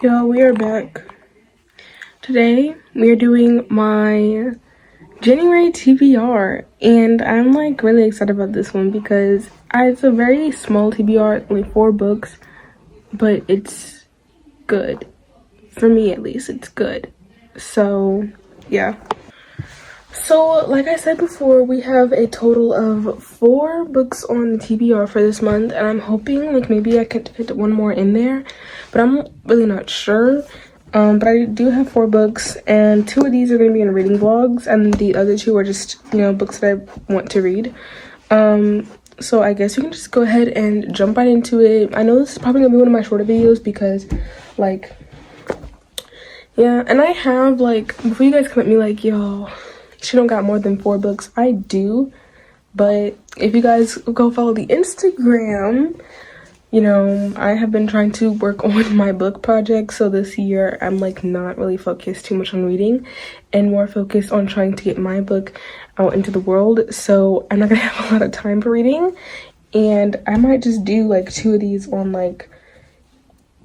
Yo, we are back. Today, we are doing my January TBR, and I'm like really excited about this one because it's a very small TBR, only 4 books, but it's good. For me, at least, it's good. So, yeah. So, like I said before, we have a total of 4 books on the TBR for this month, and I'm hoping like maybe I could fit one more in there, but I'm really not sure. But I do have 4 books, and 2 of these are going to be in reading vlogs, and the other 2 are just, books that I want to read. So I guess we can just go ahead and jump right into it. I know this is probably going to be one of my shorter videos because, like, yeah, and I have, like, before you guys come at me like, yo, she don't got more than 4 books. I do, but if you guys go follow the Instagram, I have been trying to work on my book project, so this year I'm like not really focused too much on reading and more focused on trying to get my book out into the world. So I'm not gonna have a lot of time for reading, and I might just do like 2 of these on like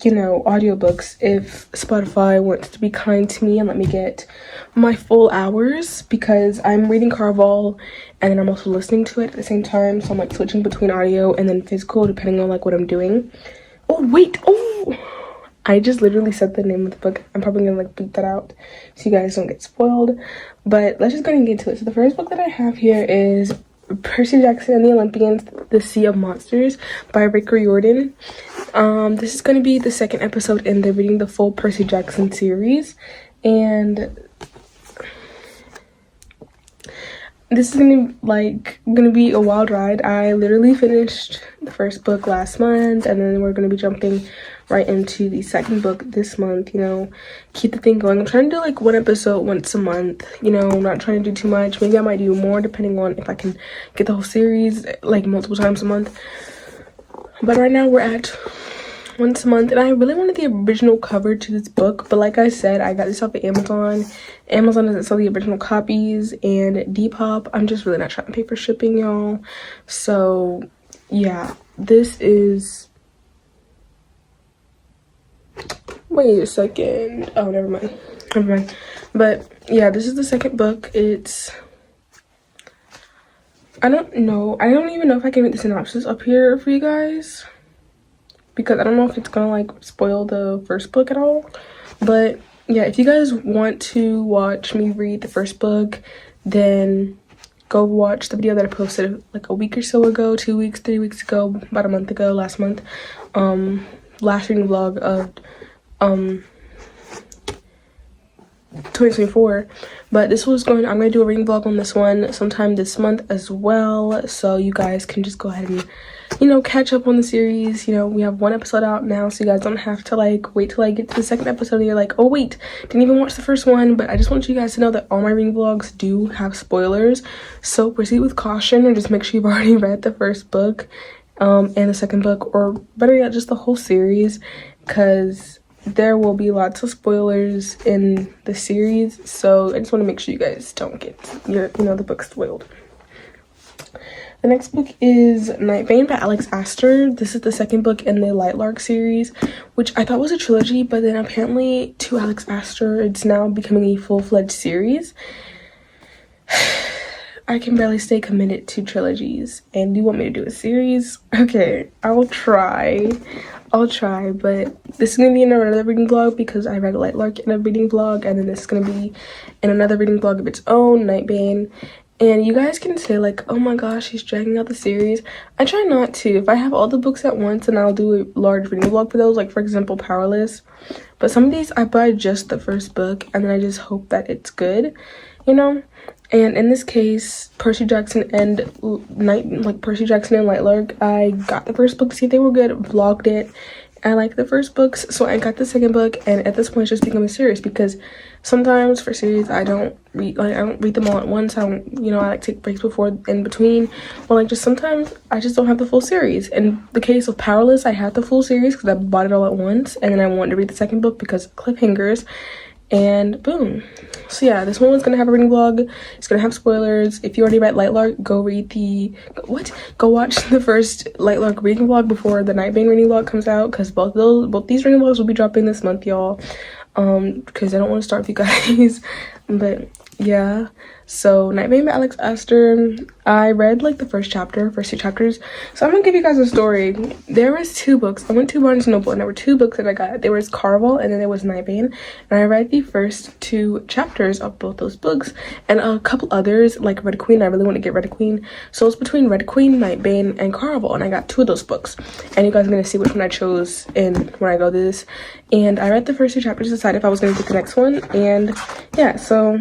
audiobooks if Spotify wants to be kind to me and let me get my full hours, because I'm reading Carval and then I'm also listening to it at the same time, so I'm like switching between audio and then physical depending on like what I'm doing. Oh wait, I just literally said the name of the book. I'm probably gonna like bleep that out so you guys don't get spoiled, but let's just go and get into it. So the first book that I have here is Percy Jackson and the Olympians, The Sea of Monsters by Rick Riordan. This is going to be the second episode in the Reading the Full Percy Jackson series, and this is gonna be a wild ride. I literally finished the first book last month, and then we're gonna be jumping right into the second book this month. Keep the thing going. I'm trying to do like 1 episode once a month. I'm not trying to do too much. Maybe I might do more depending on if I can get the whole series like multiple times a month. But right now we're at once a month, and I really wanted the original cover to this book, but like I said, I got this off of Amazon. Amazon doesn't sell the original copies, and Depop, I'm just really not trying to pay for shipping, y'all. So yeah, this is, wait a second, oh never mind. But yeah, this is the second book. I don't even know if I can read the synopsis up here for you guys, because I don't know if it's gonna like spoil the first book at all. But yeah, if you guys want to watch me read the first book, then go watch the video that I posted like a week or so ago, 2 weeks, 3 weeks ago, about a month ago, last month. Last reading vlog of 2024. But I'm gonna do a reading vlog on this one sometime this month as well, so you guys can just go ahead and catch up on the series. We have 1 episode out now, so you guys don't have to like wait till I get to the second episode and you're like, oh wait, didn't even watch the first one. But I just want you guys to know that all my reading vlogs do have spoilers, so proceed with caution, or just make sure you've already read the first book and the second book, or better yet, just the whole series, because there will be lots of spoilers in the series. So I just want to make sure you guys don't get the book spoiled. The next book is Nightbane by Alex Astor. This is the second book in the Lightlark series, which I thought was a trilogy, but then apparently to Alex Astor, it's now becoming a full-fledged series. I can barely stay committed to trilogies, and you want me to do a series? Okay, I'll try, but this is gonna be in another reading vlog because I read Lightlark in a reading vlog, and then this is gonna be in another reading vlog of its own, Nightbane. And you guys can say like, oh my gosh, she's dragging out the series. I try not to. If I have all the books at once, and I'll do a large reading vlog for those, like for example Powerless. But some of these I buy just the first book, and then I just hope that it's good, And in this case, Percy Jackson and Lightlark, I got the first book to see if they were good, vlogged it. I like the first books, so I got the second book, and at this point it's just becoming a series, because sometimes for series I don't read them all at once. I like take breaks before in between, or just sometimes I just don't have the full series. In the case of Powerless, I had the full series because I bought it all at once, and then I wanted to read the second book because of cliffhangers. and boom. So yeah, this one was gonna have a reading vlog. It's gonna have spoilers. If you already read Light Lark, go watch the first Light Lark reading vlog before the Nightbane reading vlog comes out, because both these reading vlogs will be dropping this month, y'all. Because I don't want to start with you guys. But yeah, so Nightbane by Alex Astor. I read like the first two chapters, so I'm gonna give you guys a story. There was 2 books. I went to Barnes & Noble and there were 2 books that I got. There was Caraval and then there was Nightbane, and I read the first 2 chapters of both those books and a couple others like Red Queen. I really want to get Red Queen, so it's between Red Queen, Nightbane, and Caraval, and I got 2 of those books, and you guys are gonna see which one I chose and when I go through this. And I read the first 2 chapters to decide if I was gonna get the next one. And yeah, so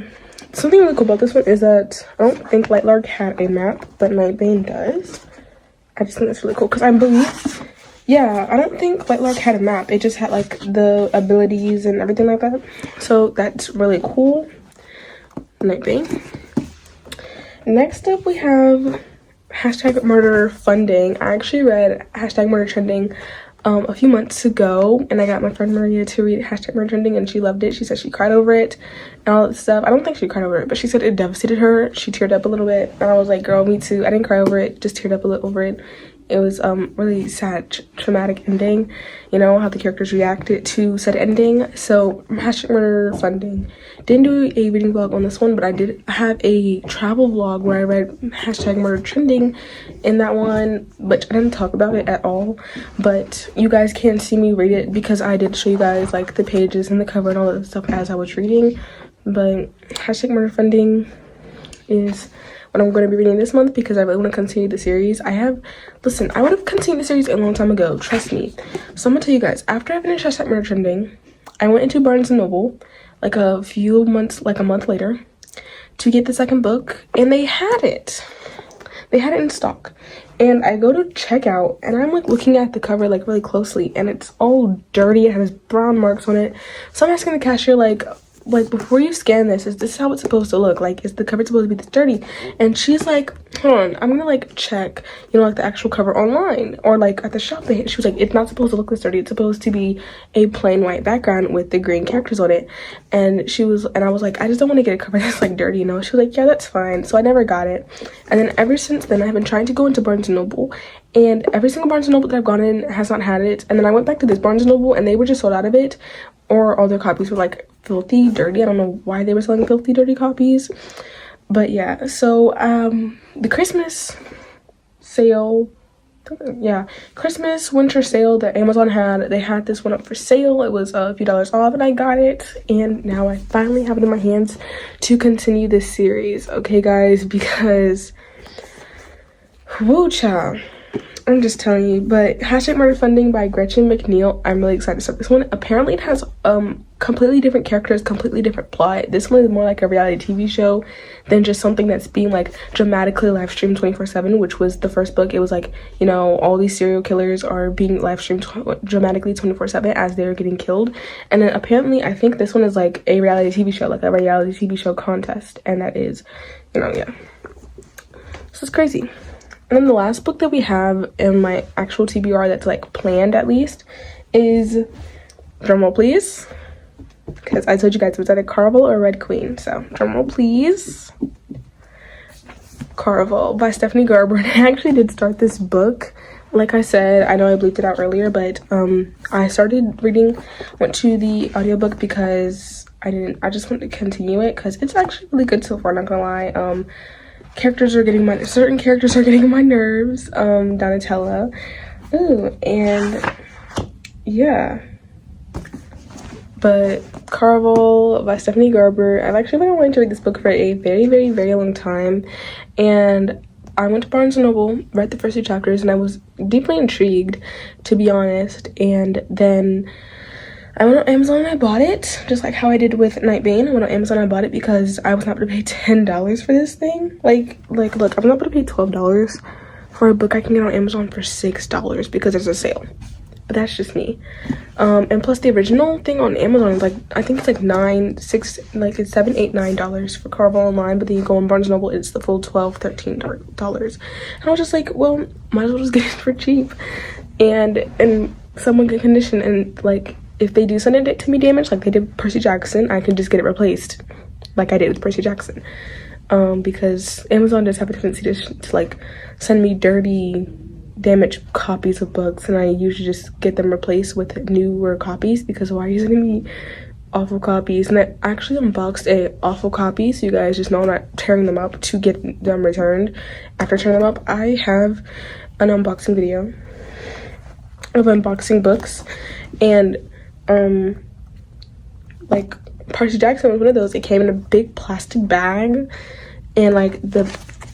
something really cool about this one is that I don't think Light Lark had a map, but Nightbane does. I just think that's really cool because I believe, yeah, I don't think Light Lark had a map. It just had like the abilities and everything like that. So that's really cool. Nightbane. Next up we have #murder funding. I actually read #murder trending a few months ago, and I got my friend Maria to read #murder trending, and she loved it. She said she cried over it and all that stuff. I don't think she cried over it, but she said it devastated her. She teared up a little bit, and I was like, girl, me too. I didn't cry over it, just teared up a little over it. It was really sad, traumatic ending, you know, how the characters reacted to said ending. So #murder funding. Didn't do a reading vlog on this one, but I did have a travel vlog where I read #murder trending in that one, but I didn't talk about it at all. But you guys can see me read it because I did show you guys like the pages and the cover and all that stuff as I was reading. But #murder funding is what I'm going to be reading this month because I really want to continue the series. I would have continued the series a long time ago, trust me. So I'm gonna tell you guys, after I finished #murder trending, I went into Barnes & Noble like a month later to get the second book, and they had it in stock. And I go to check out, and I'm like looking at the cover like really closely, and it's all dirty. It has brown marks on it. So I'm asking the cashier like before you scan this, is this how it's supposed to look? Like, is the cover supposed to be this dirty? And she's like, hold on, I'm gonna like check, you know, like the actual cover online or like at the shop. She was like, it's not supposed to look this dirty. It's supposed to be a plain white background with the green characters on it. And I was like, I just don't want to get a cover that's like dirty, you know? She was like, yeah, that's fine. So I never got it. And then ever since then, I've been trying to go into Barnes & Noble, and every single Barnes & Noble that I've gone in has not had it. And then I went back to this Barnes & Noble, and they were just sold out of it, or all their copies were like filthy dirty. I don't know why they were selling filthy dirty copies, but yeah. So the Christmas sale, Christmas winter sale that Amazon had, they had this one up for sale. It was a few dollars off, and I got it, and now I finally have it in my hands to continue this series, okay guys, because woo child, I'm just telling you. But #murder funding by Gretchen McNeil, I'm really excited to start this one. Apparently it has completely different characters, completely different plot. This one is more like a reality TV show than just something that's being like dramatically live streamed 24/7, which was the first book. It was like, you know, all these serial killers are being live streamed dramatically 24/7 as they're getting killed. And then apparently I think this one is like a reality TV show, like a reality TV show contest, and that is, you know, yeah, this is crazy. And then the last book that we have in my actual TBR that's like planned at least is, drumroll please, because I told you guys it was either Caraval or Red Queen. So drumroll please. Caraval by Stephanie Garber. And I actually did start this book. Like I said, I know I bleeped it out earlier, but I started reading, went to the audiobook because I just wanted to continue it because it's actually really good so far, not gonna lie. Certain characters are getting on my nerves. Donatella. Ooh, and yeah. But Caraval by Stephanie Garber. I've actually been wanting to read this book for a very, very, very long time. And I went to Barnes & Noble, read the first 2 chapters, and I was deeply intrigued, to be honest. And then I went on Amazon and I bought it, just like how I did with Nightbane. I went on Amazon and I bought it because I was not going to pay $10 for this thing. Like, look, I'm not going to pay $12 for a book I can get on Amazon for $6 because there's a sale. But that's just me. And plus the original thing on Amazon is like, I think it's like $7, $8, $9 for Caraval online. But then you go on Barnes & Noble, it's the full $12, $13. And I was just like, well, might as well just get it for cheap. And in somewhat good condition, and like, if they do send it to me damaged, like they did Percy Jackson, I can just get it replaced, like I did with Percy Jackson. Because Amazon does have a tendency to like send me dirty, damaged copies of books, and I usually just get them replaced with newer copies, because why are you sending me awful copies? And I actually unboxed a awful copy, so you guys just know I'm not tearing them up to get them returned. After turning them up, I have an unboxing video of unboxing books, and like Percy Jackson was one of those. It came in a big plastic bag, and like the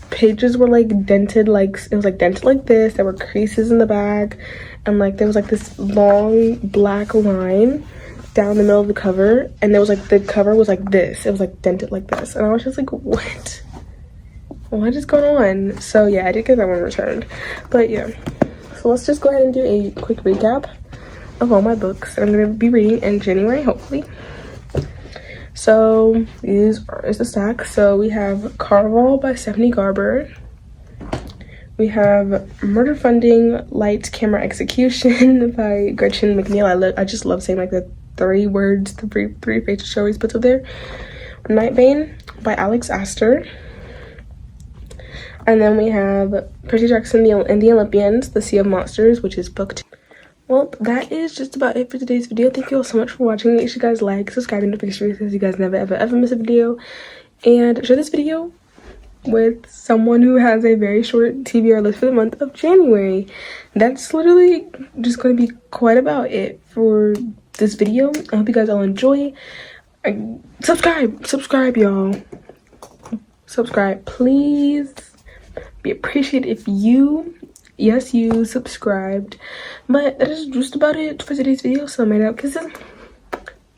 pages were like dented, like it was like dented like this. There were creases in the bag, and like there was like this long black line down the middle of the cover, and there was like the cover was like this. It was like dented like this, and I was just like, what is going on? So yeah, I did get that one returned. But yeah, so let's just go ahead and do a quick recap of all my books that I'm going to be reading in January, hopefully. So is the stack. So we have Carval by Stephanie Garber. We have Murder Funding, Light Camera Execution by Gretchen McNeil. I just love saying like the three words, the three pages she always puts up there. Nightbane by Alex Astor. And then we have Percy Jackson and the Olympians, The Sea of Monsters, which is book 2. Well, that is just about it for today's video. Thank you all so much for watching. Make sure you guys like, subscribe, and notifications so you guys never ever miss a video. And share this video with someone who has a very short TBR list for the month of January. That's literally just going to be quite about it for this video. I hope you guys all enjoy. Subscribe, y'all. Subscribe, please. Be appreciated if you subscribed. But that is just about it for today's video. So many out kisses.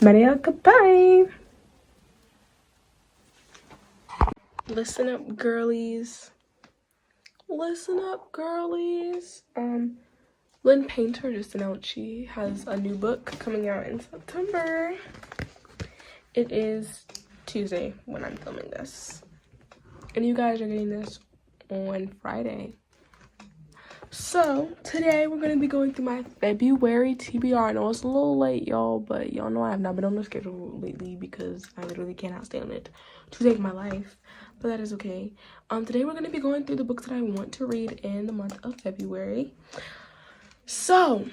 Many out goodbye. Listen up, girlies. Listen up, girlies. Lynn Painter just announced she has a new book coming out in September. It is Tuesday when I'm filming this, and you guys are getting this on Friday. So today we're going to be going through my February TBR. I know it's a little late, y'all, but y'all know I have not been on the schedule lately because I literally cannot stand it to save my life, but that is okay. Today we're going to be going through the books that I want to read in the month of February. So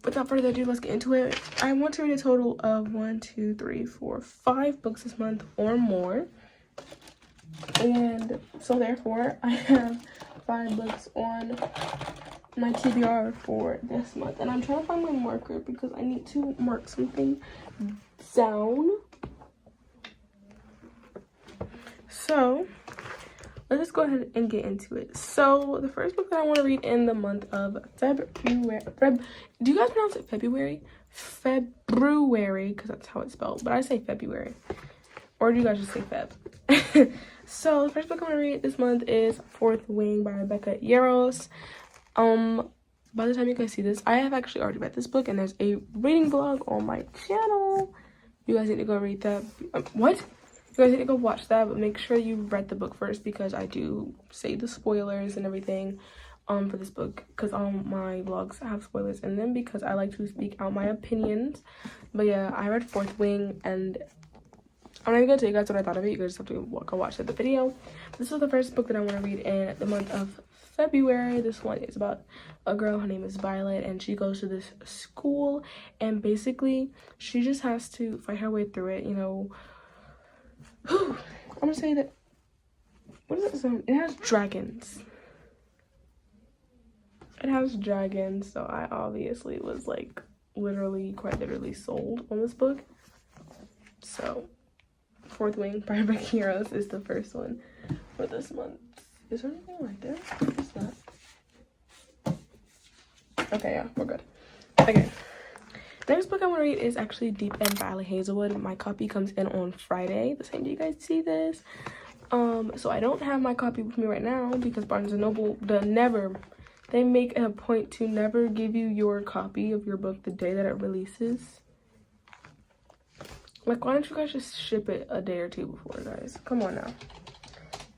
without further ado, let's get into it. I want to read a total of 5 books this month or more. And so therefore I have 5 books on my TBR for this month, and I'm trying to find my marker because I need to mark something down. So let's just go ahead and get into it. So the first book that I want to read in the month of February, do you guys pronounce it February? February, because that's how it's spelled, but I say February, or do you guys just say Feb? So the first book I'm gonna read this month is Fourth Wing by Rebecca Yarros. By the time you guys see this, I have actually already read this book, and there's a reading vlog on my channel. You guys need to go read that. What? You guys need to go watch that, but make sure you read the book first, because I do say the spoilers and everything for this book, because all my vlogs have spoilers in them, because I like to speak out my opinions. But yeah, I read Fourth Wing, and I'm not even gonna tell you guys what I thought of it. You guys just have to go watch the video. This is the first book that I want to read in the month of February. This one is about a girl. Her name is Violet, and she goes to this school, and basically she just has to fight her way through it, you know. I'm gonna say that, what is it? It has dragons. It has dragons, so I obviously was like quite literally sold on this book. So Fourth Wing by Rebecca Yarros is the first one for this month. Is there anything right there? What's that? Okay, yeah, we're good. Okay. Next book I want to read is actually Deep End by Ali Hazelwood. My copy comes in on Friday, the same day you guys see this. So I don't have my copy with me right now because Barnes & Noble they make a point to never give you your copy of your book the day that it releases. Like, why don't you guys just ship it a day or two before, guys? Come on now.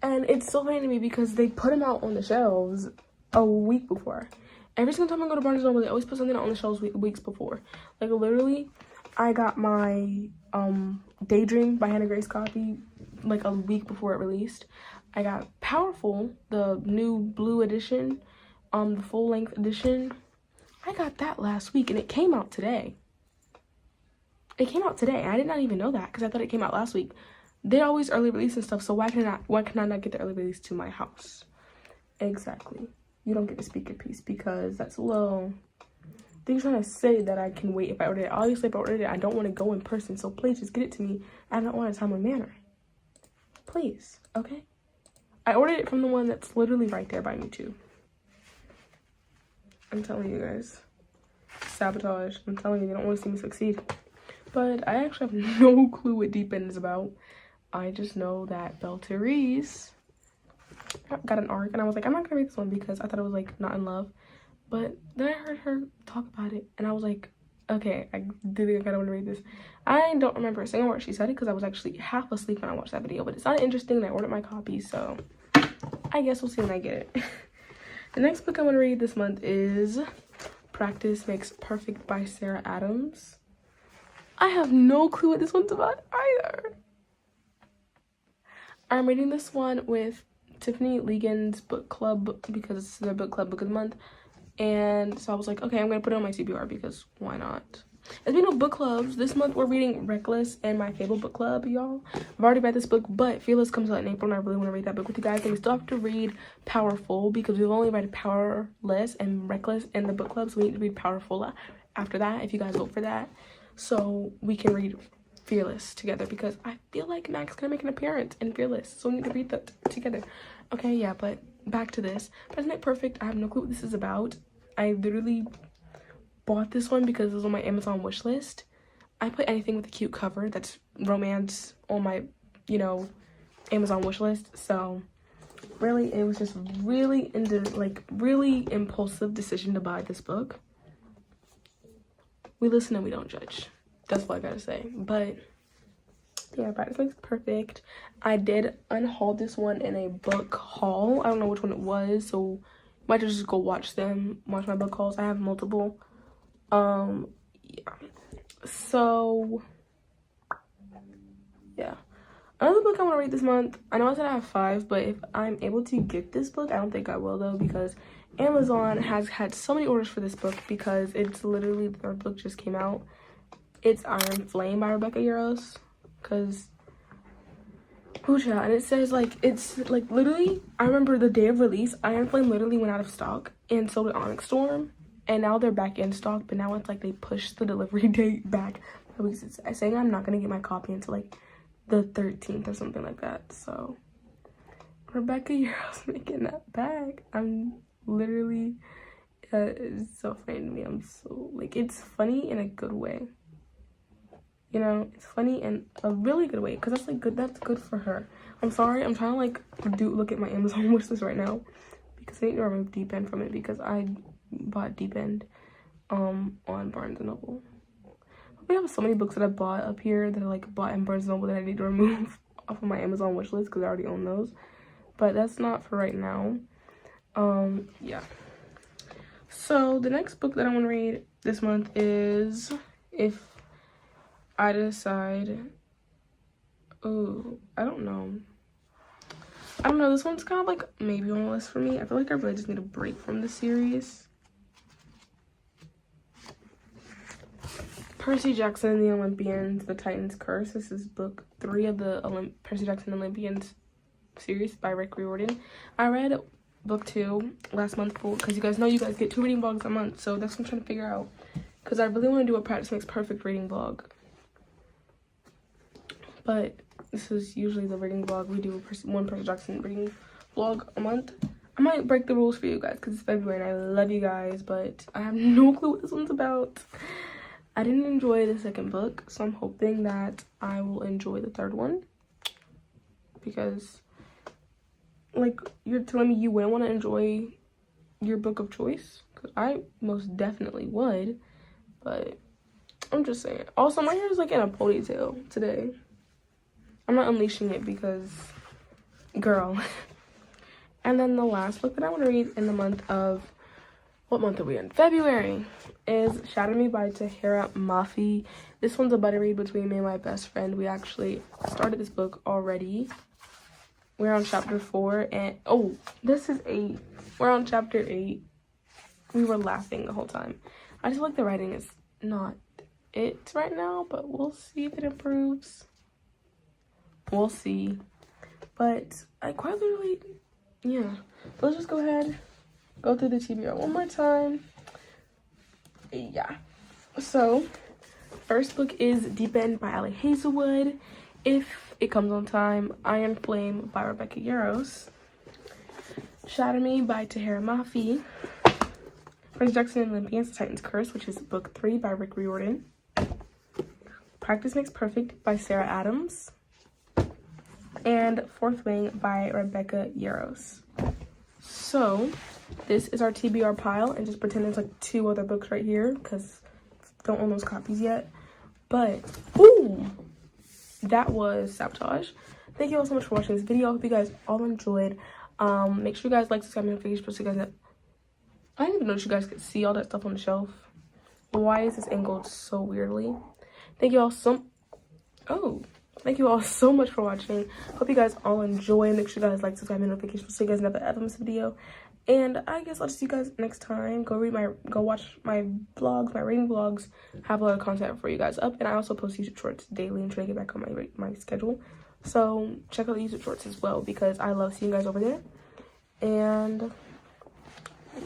And it's so funny to me because they put them out on the shelves a week before. every single time I go to Barnes & Noble, they always put something on the shelves weeks before. Like, literally, I got my Daydream by Hannah Grace copy like a week before it released. I got Powerful, the new blue edition, the full-length edition. I got that last week, and it came out today. It came out today. I did not even know that because I thought it came out last week. They always early release and stuff, so why can I not get the early release to my house? Exactly. You don't get to speak your piece because that's a little... They're trying to say that I can wait if I order it. Obviously, if I ordered it, I don't want to go in person, so please just get it to me. I don't want a timely manner. Please, okay? I ordered it from the one that's literally right there by me, too. I'm telling you guys. Sabotage. I'm telling you, they don't want to see me succeed. But I actually have no clue what Deep End is about. I just know that Belle Therese got an arc, and I was like, I'm not gonna read this one because I thought it was like not in love. But then I heard her talk about it, and I was like, okay, I do think I kind of want to read this. I don't remember a single word she said it because I was actually half asleep when I watched that video, but it sounded interesting and I ordered my copy, so I guess we'll see when I get it. The next book I want to read this month is Practice Makes Perfect by Sarah Adams. I have no clue what this one's about either. I'm reading this one with Tiffany Ligon's book club because it's their book club book of the month. And so I was like, okay, I'm going to put it on my TBR because why not? As we know, book clubs, this month we're reading Reckless and My Fable book club, y'all. I've already read this book, but Fearless comes out in April, and I really want to read that book with you guys. And we still have to read Powerful because we've only read Powerless and Reckless in the book club, so we need to read Powerful after that if you guys vote for that. So we can read Fearless together because I feel like Mac's gonna make an appearance in Fearless, so we need to read that together. Okay, yeah, but back to this. Practice Makes Perfect, I have no clue what this is about. I literally bought this one because it was on my Amazon wish list. I put anything with a cute cover that's romance on my, you know, Amazon wish list. So really, it was just really impulsive decision to buy this book. We listen and we don't judge. That's what I gotta say. But yeah, Practice Makes Perfect. I did unhaul this one in a book haul. I don't know which one it was, so might just go watch my book hauls. I have multiple. Yeah. So yeah. Another book I want to read this month. I know I said I have 5, but if I'm able to get this book, I don't think I will though, because Amazon has had so many orders for this book because it's literally, their book just came out. It's Iron Flame by Rebecca Yarros. Because and it says like, it's like literally, I remember the day of release, Iron Flame literally went out of stock, and so did Onyx Storm, and now they're back in stock, but now it's like they pushed the delivery date back. It's saying I'm not gonna get my copy until like the 13th or something like that. So Rebecca Yarros making that bag. I'm literally it's so funny to me. I'm so like, it's funny in a good way. You know, it's funny in a really good way because that's like good. That's good for her. I'm sorry. I'm trying to like look at my Amazon wishlist right now because I need to remove Deep End from it because I bought Deep End on Barnes & Noble. We have so many books that I bought up here that I like bought in Barnes & Noble that I need to remove off of my Amazon wishlist because I already own those. But that's not for right now. Yeah. So the next book that I want to read this month is If I Decide. Oh, I don't know. This one's kind of like maybe on the list for me. I feel like I really just need a break from the series. Percy Jackson and the Olympians, The Titan's Curse. This is book 3 of the Percy Jackson and Olympians series by Rick Riordan. I read book 2 last month because you guys know you guys get 2 reading vlogs a month, so that's what I'm trying to figure out because I really want to do a Practice Makes Perfect reading vlog. But this is usually the reading vlog. We do one Percy Jackson reading vlog a month. I might break the rules for you guys because it's February and I love you guys, but I have no clue what this one's about. I didn't enjoy the second book, so I'm hoping that I will enjoy the third one. Because, like, you're telling me you wouldn't want to enjoy your book of choice? Because I most definitely would. But I'm just saying. Also, my hair is, like, in a ponytail today. I'm not unleashing it because, girl. And then the last book that I want to read in the month of what month are we in? February is Shatter Me by Tahira Mafi. This one's a buddy read between me and my best friend. We actually started this book already. We're on chapter 4 and oh, this is 8. We're on chapter 8. We were laughing the whole time. I just feel like the writing is not it right now, but we'll see if it improves. We'll see. But I quite literally, yeah. Let's just go ahead, go through the TBR one more time. Yeah. So, first book is Deep End by Ali Hazelwood. If it comes on time, Iron Flame by Rebecca Yarros. Shatter Me by Tahira Mafi. Prince Jackson and Olympians, Titan's Curse, which is book 3 by Rick Riordan. Practice Makes Perfect by Sarah Adams. And Fourth Wing by Rebecca Yarros. So, this is our TBR pile, and just pretend there's like 2 other books right here, because don't own those copies yet. But, boom! That was Sabotage. Thank you all so much for watching this video. I hope you guys all enjoyed. Make sure you guys like, subscribe, and notifications so you guys know. I didn't even know that you guys could see all that stuff on the shelf. Why is this angled so weirdly? Thank you all so much for watching. Hope you guys all enjoy. Make sure you guys like, subscribe, and notifications so you guys never ever miss a video. And I guess I'll see you guys next time. Go watch my vlogs, my reading vlogs. Have a lot of content for you guys up. And I also post YouTube shorts daily and try to get back on my schedule. So check out the YouTube shorts as well because I love seeing you guys over there. And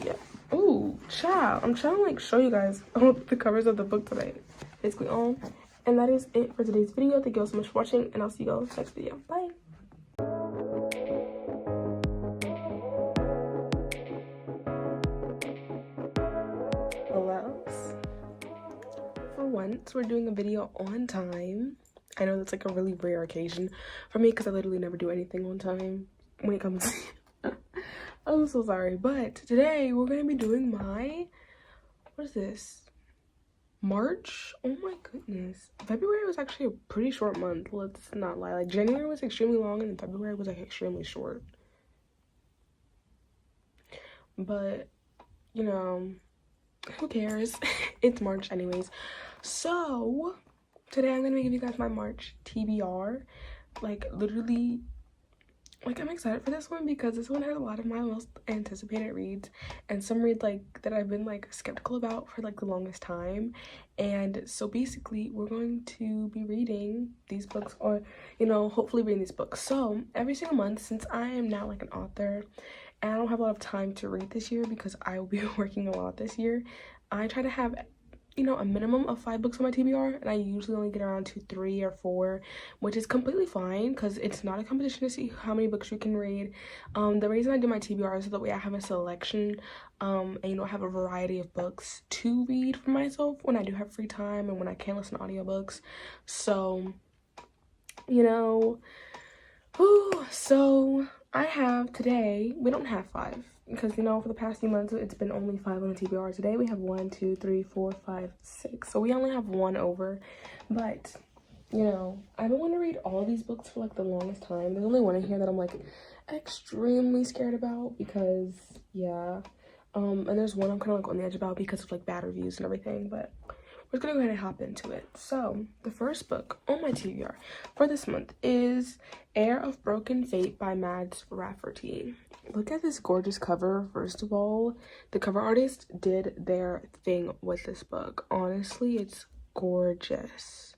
yeah. Ooh, child. I'm trying to like show you guys all the covers of the book today. Basically all. And that is it for today's video. Thank you all so much for watching, and I'll see you all next video. Bye. Hellos. For once, we're doing a video on time. I know that's like a really rare occasion for me because I literally never do anything on time when it comes to I'm so sorry, but today we're gonna be doing my, what is this? March? Oh my goodness. February was actually a pretty short month, let's not lie. Like January was extremely long and then February was like extremely short. But, you know, who cares? It's March anyways. So, today I'm gonna be giving you guys my March TBR. Like literally, like I'm excited for this one because this one has a lot of my most anticipated reads and some reads like that I've been like skeptical about for like the longest time. And so basically we're going to be reading these books, or you know, hopefully reading these books. So every single month, since I am now like an author and I don't have a lot of time to read this year because I will be working a lot this year, I try to have, you know, a minimum of 5 books on my TBR, and I usually only get around 2, 3, or 4, which is completely fine because it's not a competition to see how many books you can read. The reason I do my TBR is so that way I have a selection, and you know, I have a variety of books to read for myself when I do have free time and when I can listen to audiobooks. So, you know, so I have today, we don't have 5. Because, you know, for the past few months, it's been only 5 on the TBR. Today, we have 1, 2, 3, 4, 5, 6. So, we only have 1 over. But, you know, I've been wanting to read all these books for, like, the longest time. There's only one in here that I'm, like, extremely scared about. Because, yeah. And there's one I'm kind of, like, on the edge about because of, like, bad reviews and everything. But we're just going to go ahead and hop into it. So, the first book on my TBR for this month is Heir of Broken Fate by Mads Rafferty. Look at this gorgeous cover. First of all, the cover artist did their thing with this book. Honestly, it's gorgeous.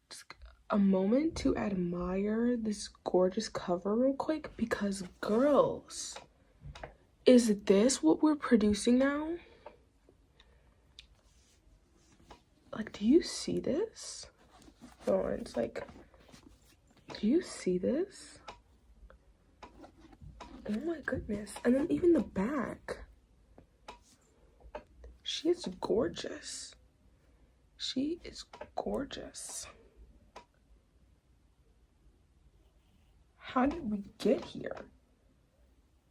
Just a moment to admire this gorgeous cover real quick because, girls, is this what we're producing now? Like, do you see this? Oh, it's like, do you see this? Oh my goodness. And then even the back. She is gorgeous. She is gorgeous. How did we get here?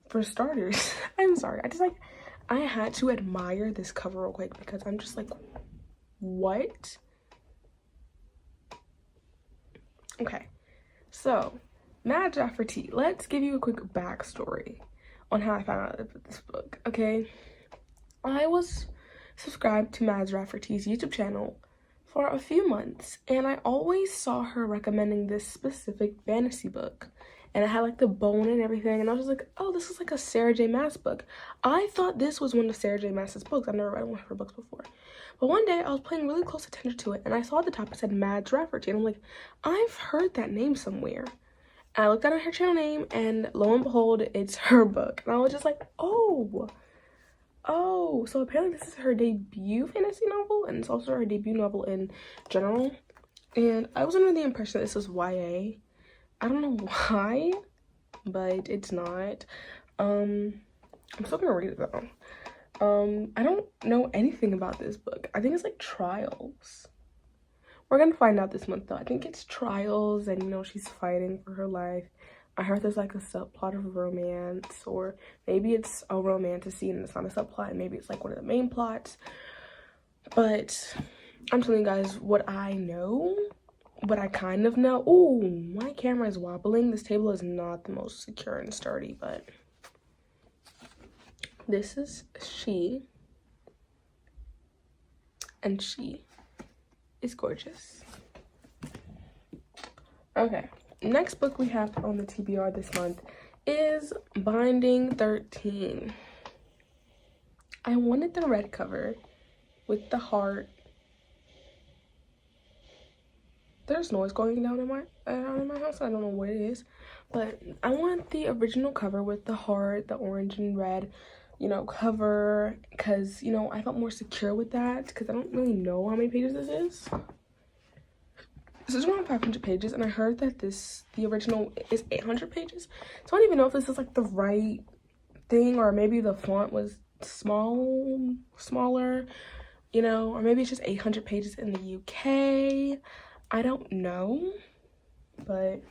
For starters, I'm sorry. I had to admire this cover real quick because I'm just like, what? Okay, so Mads Rafferty, let's give you a quick backstory on how I found out about this book, okay? I was subscribed to Mads Rafferty's YouTube channel for a few months, and I always saw her recommending this specific fantasy book, and it had like the bone and everything, and I was just like, oh, this is like a Sarah J Maas book. I thought this was one of Sarah J Maas's books. I've never read one of her books before, but one day I was paying really close attention to it, and I saw at the top it said Mads Rafferty, and I'm like, I've heard that name somewhere. And I looked at her channel name, and lo and behold, it's her book, and I was just like, oh, so apparently this is her debut fantasy novel, and it's also her debut novel in general. And I was under the impression that this was YA. I don't know why, but it's not. I'm still gonna read it though. I don't know anything about this book. I think it's like Trials. We're gonna find out this month though. I think it's Trials, and you know, she's fighting for her life. I heard there's like a subplot of romance, or maybe it's a romantasy and it's not a subplot, and maybe it's like one of the main plots. But I'm telling you guys what I know, what I kind of know. Oh, my camera is wobbling. This table is not the most secure and sturdy, but this is she, and she is gorgeous. Okay. Next book we have on the TBR this month is Binding 13. I wanted the red cover with the heart. There's noise going down in my house. I don't know what it is, but I want the original cover with the heart, the orange and red, you know, cover, because, you know, I felt more secure with that, because I don't really know how many pages this is. This is around 500 pages, and I heard that the original is 800 pages. So I don't even know if this is like the right thing, or maybe the font was smaller, you know, or maybe it's just 800 pages in the UK. I don't know, but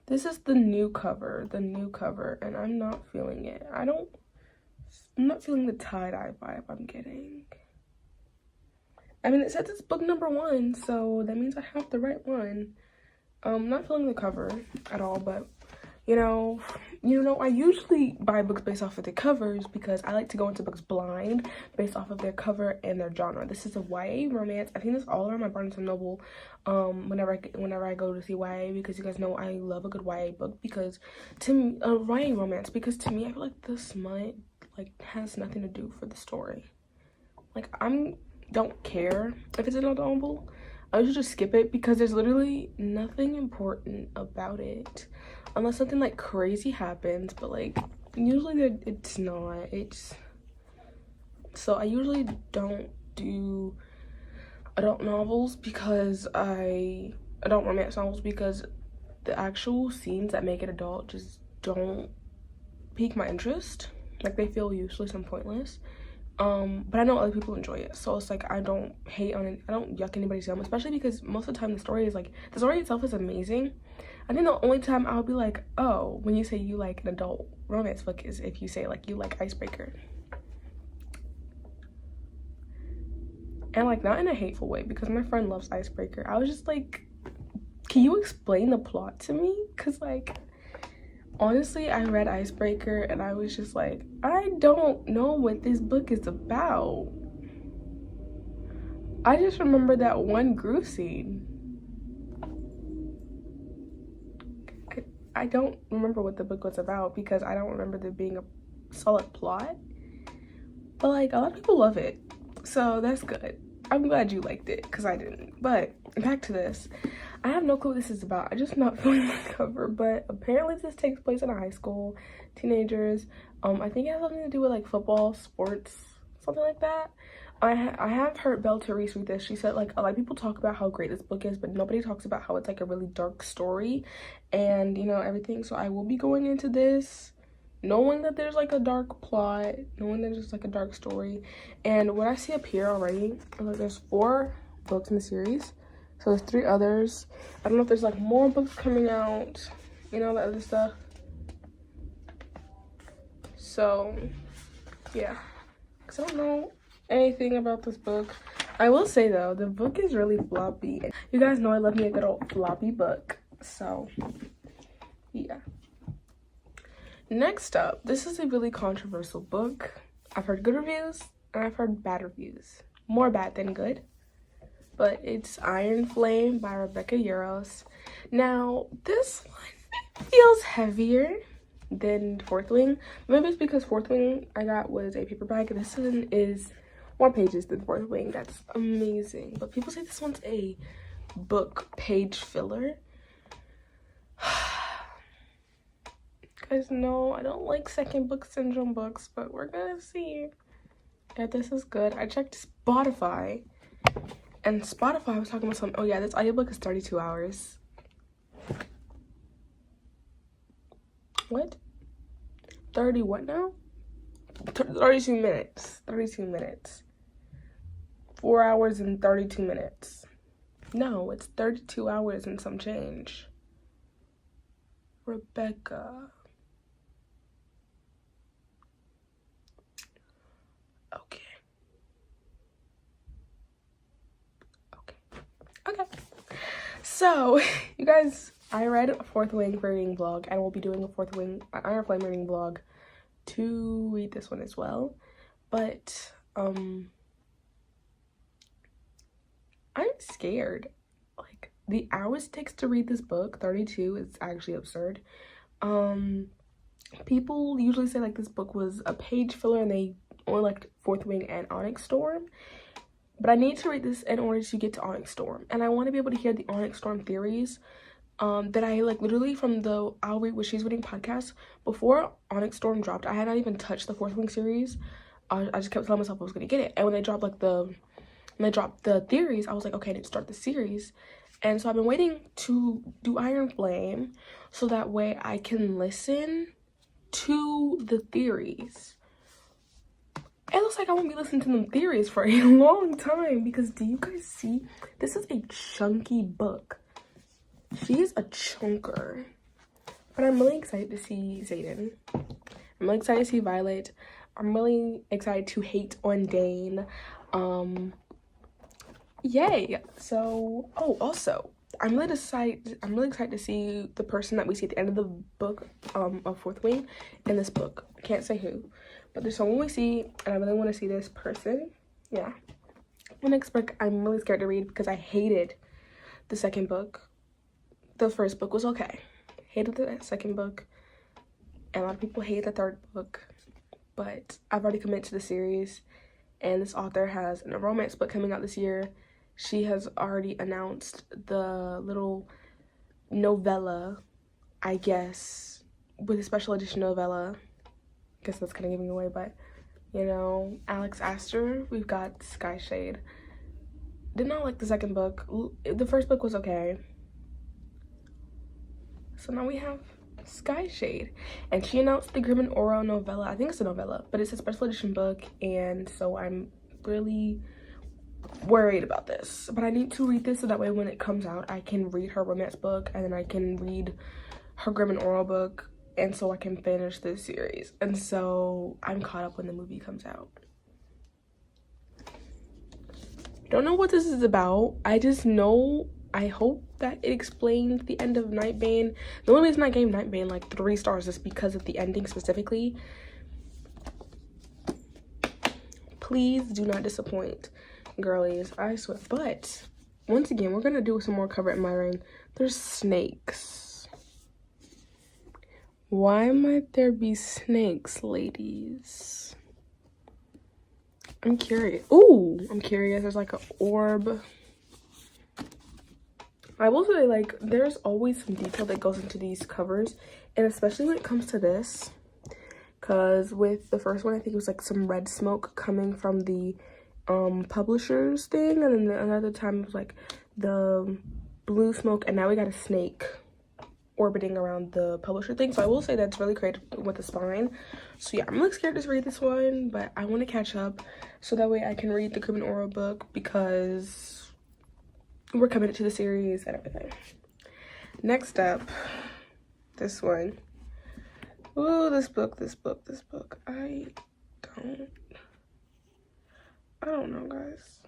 this is the new cover, and I'm not feeling it. I'm not feeling the tie-dye vibe I'm getting. I mean, it says it's book number 1, so that means I have the right one. Not feeling the cover at all, but you know, I usually buy books based off of their covers because I like to go into books blind based off of their cover and their genre. This is a YA romance. I think this all around my Barnes & Noble whenever I go to see YA, because you guys know I love a good YA book, because to me, YA romance, because to me I feel like the smut like has nothing to do for the story. Like, don't care if it's an adult novel. I should just skip it because there's literally nothing important about it, unless something like crazy happens, but like usually it's not. So I usually don't do adult romance novels, because the actual scenes that make it adult just don't pique my interest. Like, they feel useless and pointless. But I know other people enjoy it, so it's like I don't hate on it. I don't yuck anybody's yum, especially because most of the time the story itself is amazing. I think the only time I'll be like, oh, when you say you like an adult romance book, is if you say like you like Icebreaker, and like not in a hateful way, because my friend loves Icebreaker. I was just like, can you explain the plot to me? Because like, honestly, I read Icebreaker and I was just like, I don't know what this book is about. I just remember that one Gru scene. I don't remember what the book was about, because I don't remember there being a solid plot. But like, a lot of people love it, so that's good. I'm glad you liked it, because I didn't. But back to this. I have no clue what this is about. I'm just not feeling the cover, but apparently this takes place in a high school, teenagers. I think it has something to do with like football, sports, something like that. I have heard Belle Therese read this. She said like a lot of people talk about how great this book is, but nobody talks about how it's like a really dark story and, you know, everything. So I will be going into this knowing that there's like a dark plot, knowing that there's like a dark story. And what I see up here already, like, there's 4 books in the series. So there's 3 others. I don't know if there's like more books coming out, you know, that other stuff. So yeah, because I don't know anything about this book. I will say though, the book is really floppy. You guys know I love me a good old floppy book. So yeah. Next up, this is a really controversial book. I've heard good reviews and I've heard bad reviews. More bad than good. But it's Iron Flame by Rebecca Yarros. Now, this one feels heavier than Fourth Wing. Maybe it's because Fourth Wing I got was a paperback. This one is more pages than Fourth Wing. That's amazing. But people say this one's a book page filler. Guys, no, I don't like second book syndrome books, but we're gonna see if this is good. I checked Spotify, and Spotify was talking about something. Oh yeah, this audiobook is 32 hours. What? 30 what now? 32 minutes. 32 minutes. 4 hours and 32 minutes. No, it's 32 hours and some change. Rebecca. Okay. So, you guys, I read a Fourth Wing reading vlog, and we'll be doing a Fourth Wing Iron Flame reading vlog to read this one as well. But I'm scared. Like, the hours it takes to read this book, 32, is actually absurd. People usually say like this book was a page filler and they only liked Fourth Wing and Onyx Storm. But I need to read this in order to get to Onyx Storm. And I want to be able to hear the Onyx Storm theories that I like literally from the I'll Read What She's Reading podcast. Before Onyx Storm dropped, I had not even touched the Fourth Wing series. I just kept telling myself I was going to get it. And when they dropped the theories, I was like, okay, I need to start the series. And so I've been waiting to do Iron Flame so that way I can listen to the theories. It looks like I won't be listening to them theories for a long time because do you guys see? This is a chunky book. She is a chunker. But I'm really excited to see Xaden. I'm really excited to see Violet. I'm really excited to hate on Dane. Yay. So, oh, also, I'm really excited to see the person that we see at the end of the book of Fourth Wing in this book. I can't say who. But there's someone we see, and I really want to see this person. Yeah. The next book I'm really scared to read because I hated the second book. The first book was okay. Hated the second book. And a lot of people hate the third book. But I've already committed to the series. And this author has a romance book coming out this year. She has already announced the little novella, I guess, with a special edition novella. I guess that's kind of giving away, but you know, Alex Astor, we've got Sky Shade. Did not like the second book. The first book was okay. So now we have Sky Shade. And she announced the Grim and Oro novella. I think it's a novella, but it's a special edition book. And so I'm really worried about this. But I need to read this so that way when it comes out, I can read her romance book. And then I can read her Grim and Oro book. And so I can finish this series. And so I'm caught up when the movie comes out. Don't know what this is about. I just know, I hope that it explains the end of Nightbane. The only reason I gave Nightbane like 3 stars is because of the ending specifically. Please do not disappoint, girlies. I swear. But once again, we're gonna do some more cover admiring. There's snakes. Why might there be snakes, ladies? I'm curious. Ooh, I'm curious. There's like an orb. I will say, like, there's always some detail that goes into these covers. And especially when it comes to this. Because with the first one, I think it was like some red smoke coming from the publisher's thing. And then another time it was like the blue smoke. And now we got a snake orbiting around the publisher thing. So I will say that's really creative with the spine. So yeah, I'm really scared to read this one, but I want to catch up so that way I can read the Grim and Oro book because we're committed to the series and everything. Next up, this one. Oh, this book. I don't know, guys.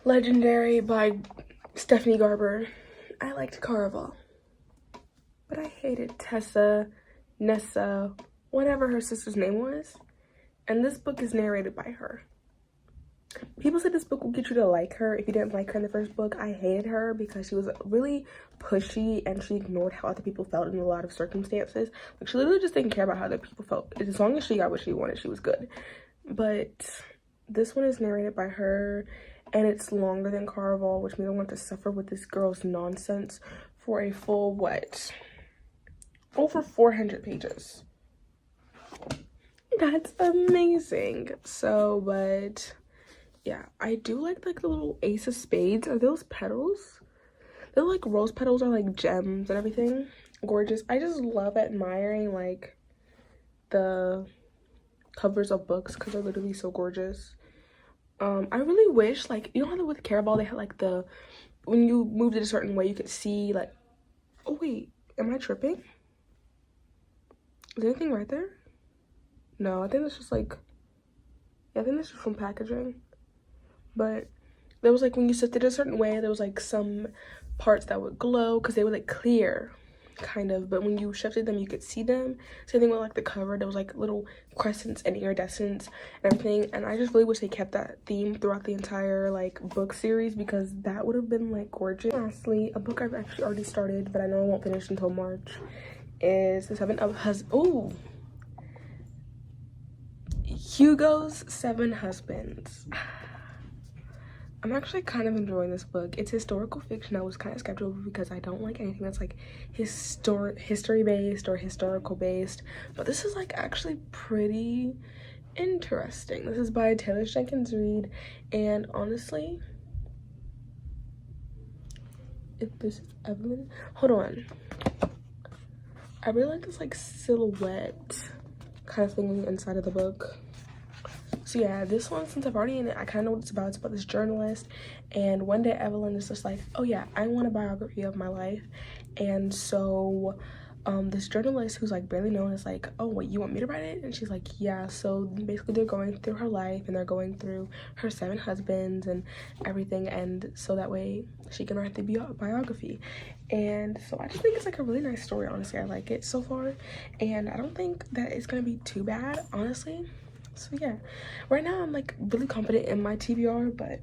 Legendary by Stephanie Garber. I liked Caraval, but I hated Tessa Nessa, whatever her sister's name was. And this book is narrated by her. People said this book will get you to like her if you didn't like her in the first book. I hated her because she was really pushy and she ignored how other people felt in a lot of circumstances. Like, she literally just didn't care about how other people felt. As long as she got what she wanted, she was good. But this one is narrated by her, and it's longer than Caraval, which means I want to suffer with this girl's nonsense for a full, what? Over 400 pages. That's amazing. So, but yeah, I do like the little ace of spades. Are those petals? They're like rose petals or like gems and everything. Gorgeous. I just love admiring like the covers of books because they're literally so gorgeous. I really wish, like, you know how with Caraval they had like the, when you moved it a certain way you could see like, oh wait, am I tripping? Is there anything right there? No, I think that's just like, yeah, I think that's just from packaging. But there was like, when you set it a certain way, there was like some parts that would glow because they were like clear, kind of, but when you shifted them you could see them. Same thing with like the cover, there was like little crescents and iridescence and everything, and I just really wish they kept that theme throughout the entire like book series because that would have been like gorgeous. Lastly, a book I've actually already started but I know I won't finish until March is the Hugo's Seven Husbands. I'm actually kind of enjoying this book. It's historical fiction. I was kind of skeptical because I don't like anything that's like history based or historical based, but this is like actually pretty interesting. This is by Taylor Jenkins Reid, and honestly, if this is Evelyn, hold on, I really like this like silhouette kind of thing inside of the book. So yeah, this one, since I've already in it, I kind of know what it's about. It's about this journalist, and one day Evelyn is just like, oh yeah, I want a biography of my life. And so this journalist who's like barely known is like, oh wait, you want me to write it? And she's like, yeah. So basically they're going through her life and they're going through her 7 husbands and everything, and so that way she can write the biography. And so I just think it's like a really nice story. Honestly, I like it so far, and I don't think that it's gonna be too bad, honestly. So yeah, right now I'm like really confident in my TBR, but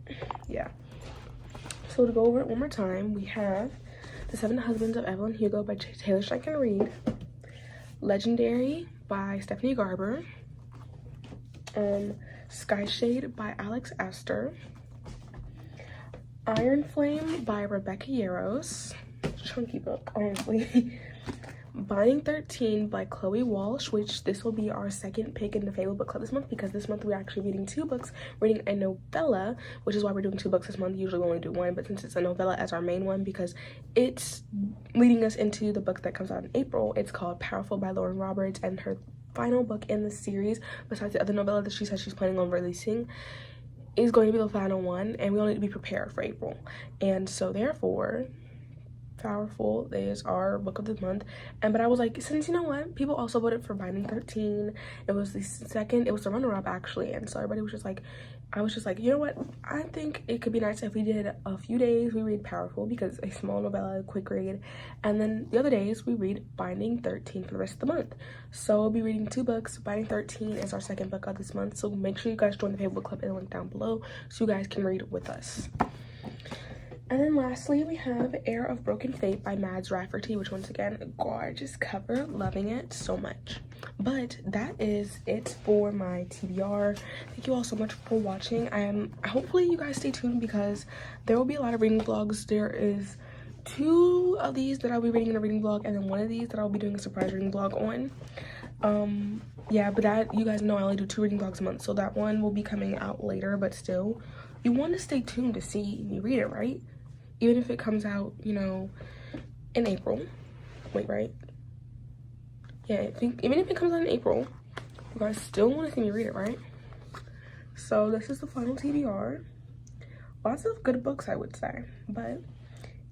yeah. So to go over it one more time, we have The 7 Husbands of Evelyn Hugo by Taylor Jenkins Reid, Legendary by Stephanie Garber, Skyshade by Alex Astor, Iron Flame by Rebecca Yarros, chunky book honestly, Binding 13 by Chloe Walsh, which this will be our second pick in the favorite book club this month because this month we're actually reading 2 books. We're reading a novella, which is why we're doing 2 books this month. Usually we only do 1, but since it's a novella as our main one because it's leading us into the book that comes out in April. It's called Powerful by Lauren Roberts, and her final book in the series, besides the other novella that she says she's planning on releasing, is going to be the final one, and we all need to be prepared for April. And so therefore, Powerful is our book of the month. But I was like, since you know what, people also voted for Binding 13, it was the runner-up actually, and so everybody was just like, I was just like, you know what, I think it could be nice if we did a few days we read Powerful because a small novella, quick read, and then the other days we read Binding 13 for the rest of the month. So we'll be reading 2 books. Binding 13 is our second book of this month, so make sure you guys join the favorite book club in the link down below so you guys can read with us. And then lastly, we have Heir of Broken Fate by Mads Rafferty, which once again, a gorgeous cover, loving it so much. But that is it for my TBR. Thank you all so much for watching. Hopefully you guys stay tuned because there will be a lot of reading vlogs. There is 2 of these that I'll be reading in a reading vlog, and then 1 of these that I'll be doing a surprise reading vlog on. Yeah, but that, you guys know I only do 2 reading vlogs a month, so that one will be coming out later, but still, you want to stay tuned to see me read it, right? Even if it comes out, you know, in April. Wait, right? Yeah, even if it comes out in April, you guys still want to see me read it, right? So this is the final TBR. Lots of good books, I would say. But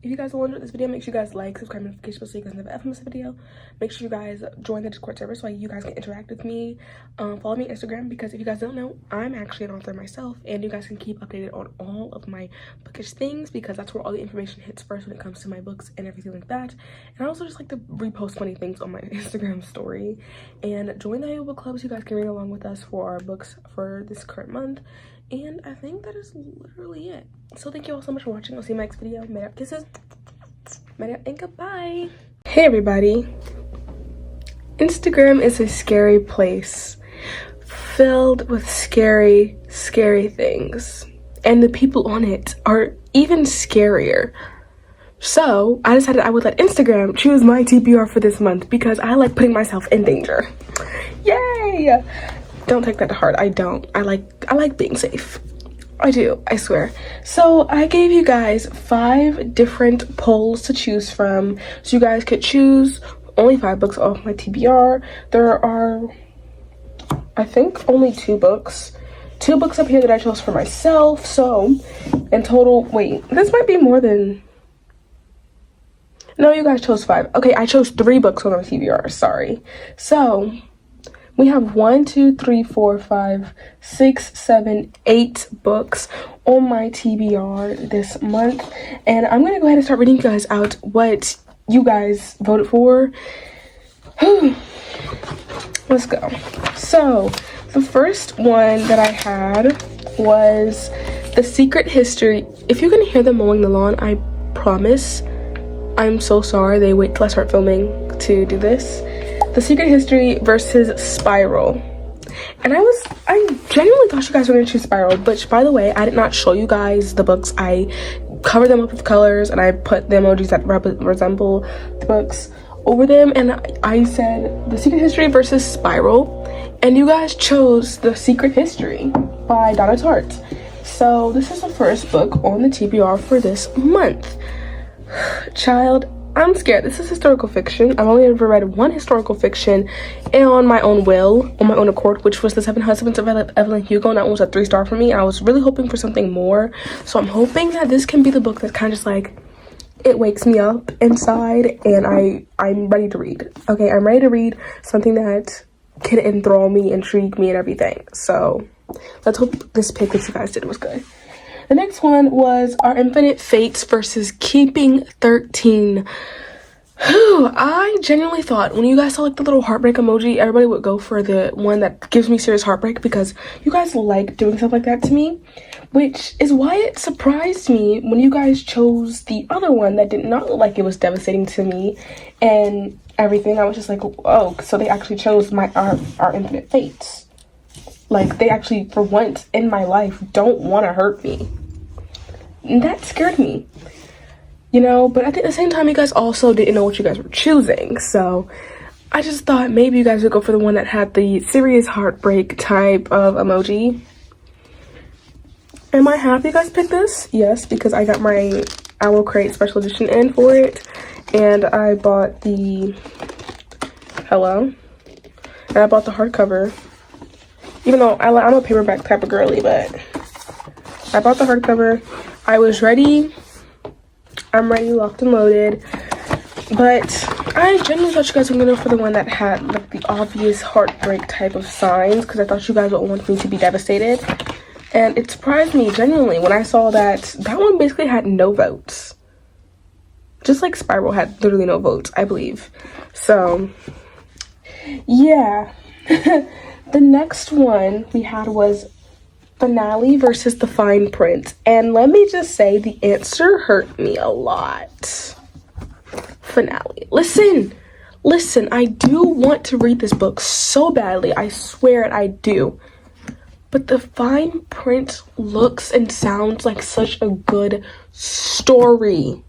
if you guys want to enjoy this video, make sure you guys like, subscribe, notification bell so you guys never ever miss a video. Make sure you guys join the Discord server so you guys can interact with me. Follow me on Instagram, because if you guys don't know, I'm actually an author myself, and you guys can keep updated on all of my bookish things, because that's where all the information hits first when it comes to my books and everything like that. And I also just like to repost funny things on my Instagram story. And join the book club so you guys can read along with us for our books for this current month. And I think that is literally it. So thank you all so much for watching. I'll see you in my next video. Made up kisses. Made up and goodbye. Hey everybody. Instagram is a scary place, filled with scary things. And the people on it are even scarier. So I decided I would let Instagram choose my TBR for this month, because I like putting myself in danger. Yay! Don't take that to heart. I don't. I like being safe. I do, I swear. So I gave you guys 5 different polls to choose from, so you guys could choose only 5 books off my TBR. There are, I think, only 2 books. 2 books up here that I chose for myself. So in total, wait, this might be more than, no, you guys chose 5. Okay, I chose 3 books on my TBR, sorry. So we have 1, 2, 3, 4, 5, 6, 7, 8 books on my TBR this month. And I'm gonna go ahead and start reading you guys out what you guys voted for. Let's go. So the first one that I had was The Secret History. If you're gonna hear them mowing the lawn, I promise I'm so sorry they wait till I start filming to do this. The Secret History versus Spiral. And I genuinely thought you guys were gonna choose Spiral, but by the way, I did not show you guys the books. I covered them up with colors and I put the emojis that resemble the books over them, and I said The Secret History versus Spiral, and you guys chose The Secret History by Donna Tartt. So this is the first book on the TBR for this month. Child, I'm scared. This is historical fiction. I've only ever read 1 historical fiction, and on my own will, on my own accord, which was The Seven Husbands of Evelyn Hugo, and that one was a 3-star for me. I was really hoping for something more, so I'm hoping that this can be the book that kind of just like, it wakes me up inside, and I'm ready to read. Okay, I'm ready to read something that can enthrall me, intrigue me, and everything. So let's hope this pick that you guys did was good. The next one was Our Infinite Fates versus Keeping 13. I genuinely thought when you guys saw like the little heartbreak emoji, everybody would go for the one that gives me serious heartbreak, because you guys like doing stuff like that to me, which is why it surprised me when you guys chose the other one that did not look like it was devastating to me and everything. I was just like, oh, so they actually chose our Infinite Fates. Like, they actually, for once in my life, don't want to hurt me. And that scared me, you know. But at the same time, you guys also didn't know what you guys were choosing, so I just thought maybe you guys would go for the one that had the serious heartbreak type of emoji. Am I happy you guys picked this? Yes, because I got my Owl Crate special edition in for it, and I bought the and I bought the hardcover. Even though I'm a paperback type of girly, but I bought the hardcover. I was ready. I'm ready, locked and loaded. But I genuinely thought you guys were gonna go for the one that had like the obvious heartbreak type of signs, because I thought you guys would want me to be devastated. And it surprised me genuinely when I saw that one basically had no votes. Just like Spiral had literally no votes, I believe. So yeah. The next one we had was Finale versus The Fine Print. And let me just say, the answer hurt me a lot. Finale. Listen, I do want to read this book so badly. I swear it, I do. But The Fine Print looks and sounds like such a good story.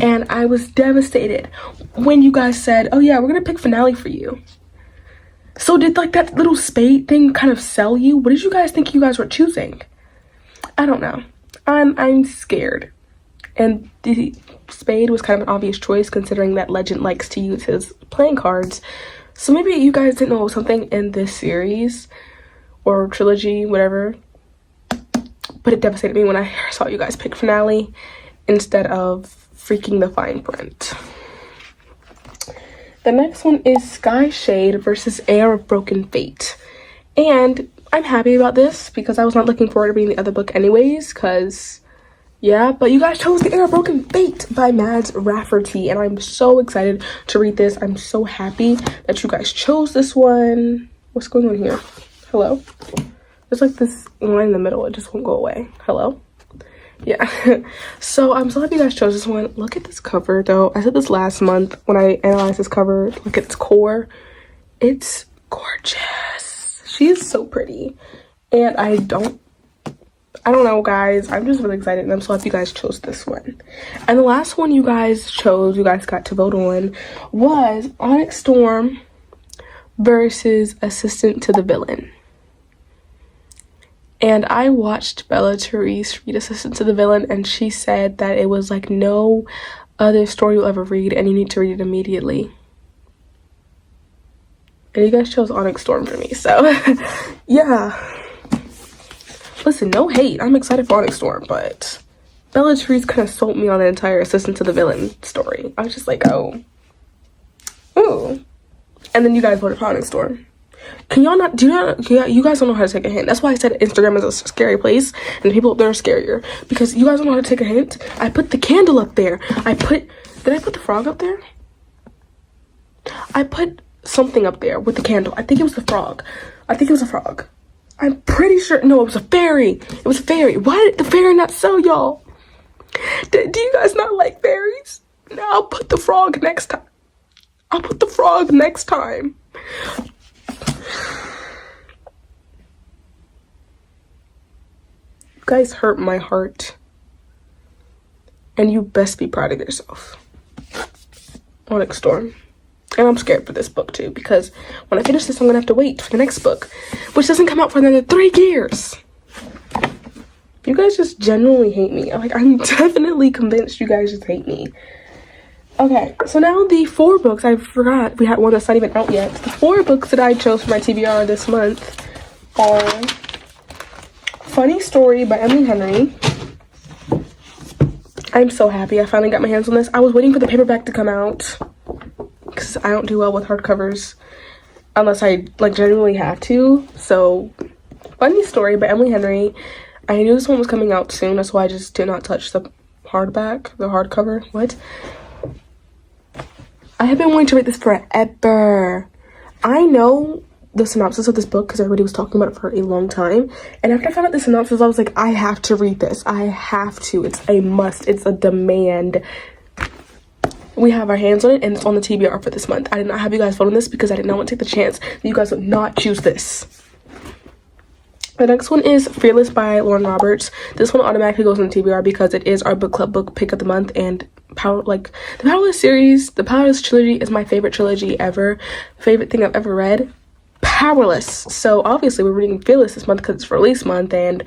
And I was devastated when you guys said, oh yeah, we're gonna pick Finale for you. So did like that little spade thing kind of sell you? What did you guys think you guys were choosing? I don't know. I'm scared. And the spade was kind of an obvious choice, considering that Legend likes to use his playing cards. So maybe you guys didn't know something in this series or trilogy, whatever. But it devastated me when I saw you guys pick Finale instead of freaking the fine print. The next one is Sky Shade versus Heir of Broken Fate. And I'm happy about this because I was not looking forward to reading the other book anyways, because yeah, but you guys chose The Heir of Broken Fate by Mads Rafferty, and I'm so excited to read this. I'm so happy that you guys chose this one. What's going on here? Hello? There's like this line in the middle, it just won't go away. Hello? Yeah. So I'm so happy you guys chose this one. Look at this cover though. I said this last month when I analyzed this cover. Look at its core. It's gorgeous. She is so pretty. And I don't know, guys. I'm just really excited, and I'm so happy you guys chose this one. And the last one you guys chose, you guys got to vote on, was Onyx Storm versus Assistant to the Villain. And I watched Bella Therese read Assistant to the Villain, and she said that it was like no other story you'll ever read, and you need to read it immediately. And you guys chose Onyx Storm for me, so yeah. Listen, no hate. I'm excited for Onyx Storm, but Bella Therese kind of sold me on the entire Assistant to the Villain story. I was just like, oh. Ooh. And then you guys voted for Onyx Storm. Can y'all not, you guys don't know how to take a hint. That's why I said Instagram is a scary place, and the people up there are scarier. Because you guys don't know how to take a hint. I put the candle up there. Did I put the frog up there? I put something up there with the candle. I think it was the frog. I'm pretty sure, no, it was a fairy. It was a fairy. Why did the fairy not sell y'all? Do you guys not like fairies? No, I'll put the frog next time. You guys hurt my heart. And you best be proud of yourself. Onyx Storm. And I'm scared for this book too, because when I finish this, I'm gonna have to wait for the next book, which doesn't come out for another 3 years. You guys just genuinely hate me. Like, I'm definitely convinced you guys just hate me. Okay, so now the 4 books, I forgot we had one that's not even out yet. The 4 books that I chose for my TBR this month are Funny Story by Emily Henry. I'm so happy I finally got my hands on this. I was waiting for the paperback to come out, because I don't do well with hardcovers unless I like genuinely have to. So Funny Story by Emily Henry. I knew this one was coming out soon, that's why I just did not touch the hardcover. What? I have been wanting to read this forever. I know the synopsis of this book because everybody was talking about it for a long time, and after I found out the synopsis, I was like, I have to read this. I have to. It's a must. It's a demand. We have our hands on it, and it's on the TBR for this month. I did not have you guys vote on this because I did not want to take the chance that you guys would not choose this. The next one is Fearless by Lauren Roberts. This one automatically goes on the TBR because it is our book club book pick of the month, and the Powerless series, the Powerless trilogy is my favorite trilogy ever. Favorite thing I've ever read. Powerless. So obviously we're reading Fearless this month because it's release month, and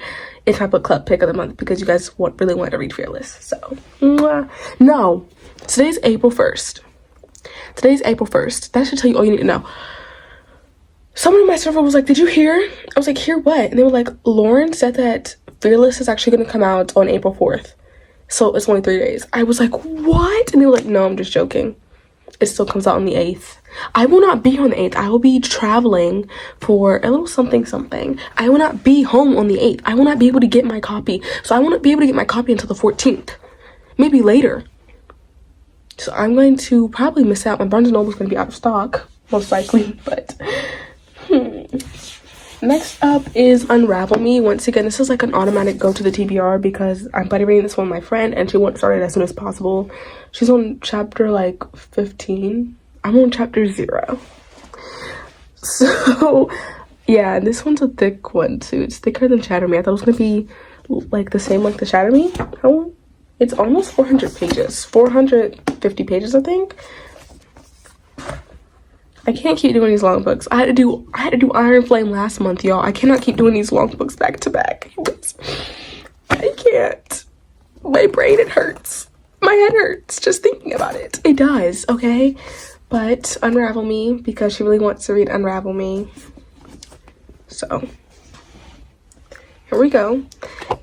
it's my book club pick of the month because you guys really wanted to read Fearless. So no. Today's April 1st. That should tell you all you need to know. Someone in my server was like, did you hear? I was like, hear what? And they were like, Lauren said that Fearless is actually going to come out on April 4th. So it's only 3 days. I was like, what? And they were like, no, I'm just joking. It still comes out on the 8th. I will not be on the 8th. I will be traveling for a little something. I will not be home on the 8th. I will not be able to get my copy. So I won't be able to get my copy until the 14th. Maybe later. So I'm going to probably miss out. My Barnes & Noble is going to be out of stock, most likely, but Next up is Unravel Me. Once again, this is like an automatic go to the TBR because I'm buddy reading this one with my friend and she wants started as soon as possible. She's on chapter like 15. I'm on chapter 0. So yeah, this one's a thick one too. It's thicker than Shatter Me. I thought it was gonna be like the same like the Shatter Me. It's almost 400 pages. 450 pages, I think. I can't keep doing these long books. I had to do Iron Flame last month, y'all. I cannot keep doing these long books back to back. I can't. My brain, it hurts. My head hurts just thinking about it. It does, okay? But Unravel Me, because she really wants to read Unravel Me. So here we go.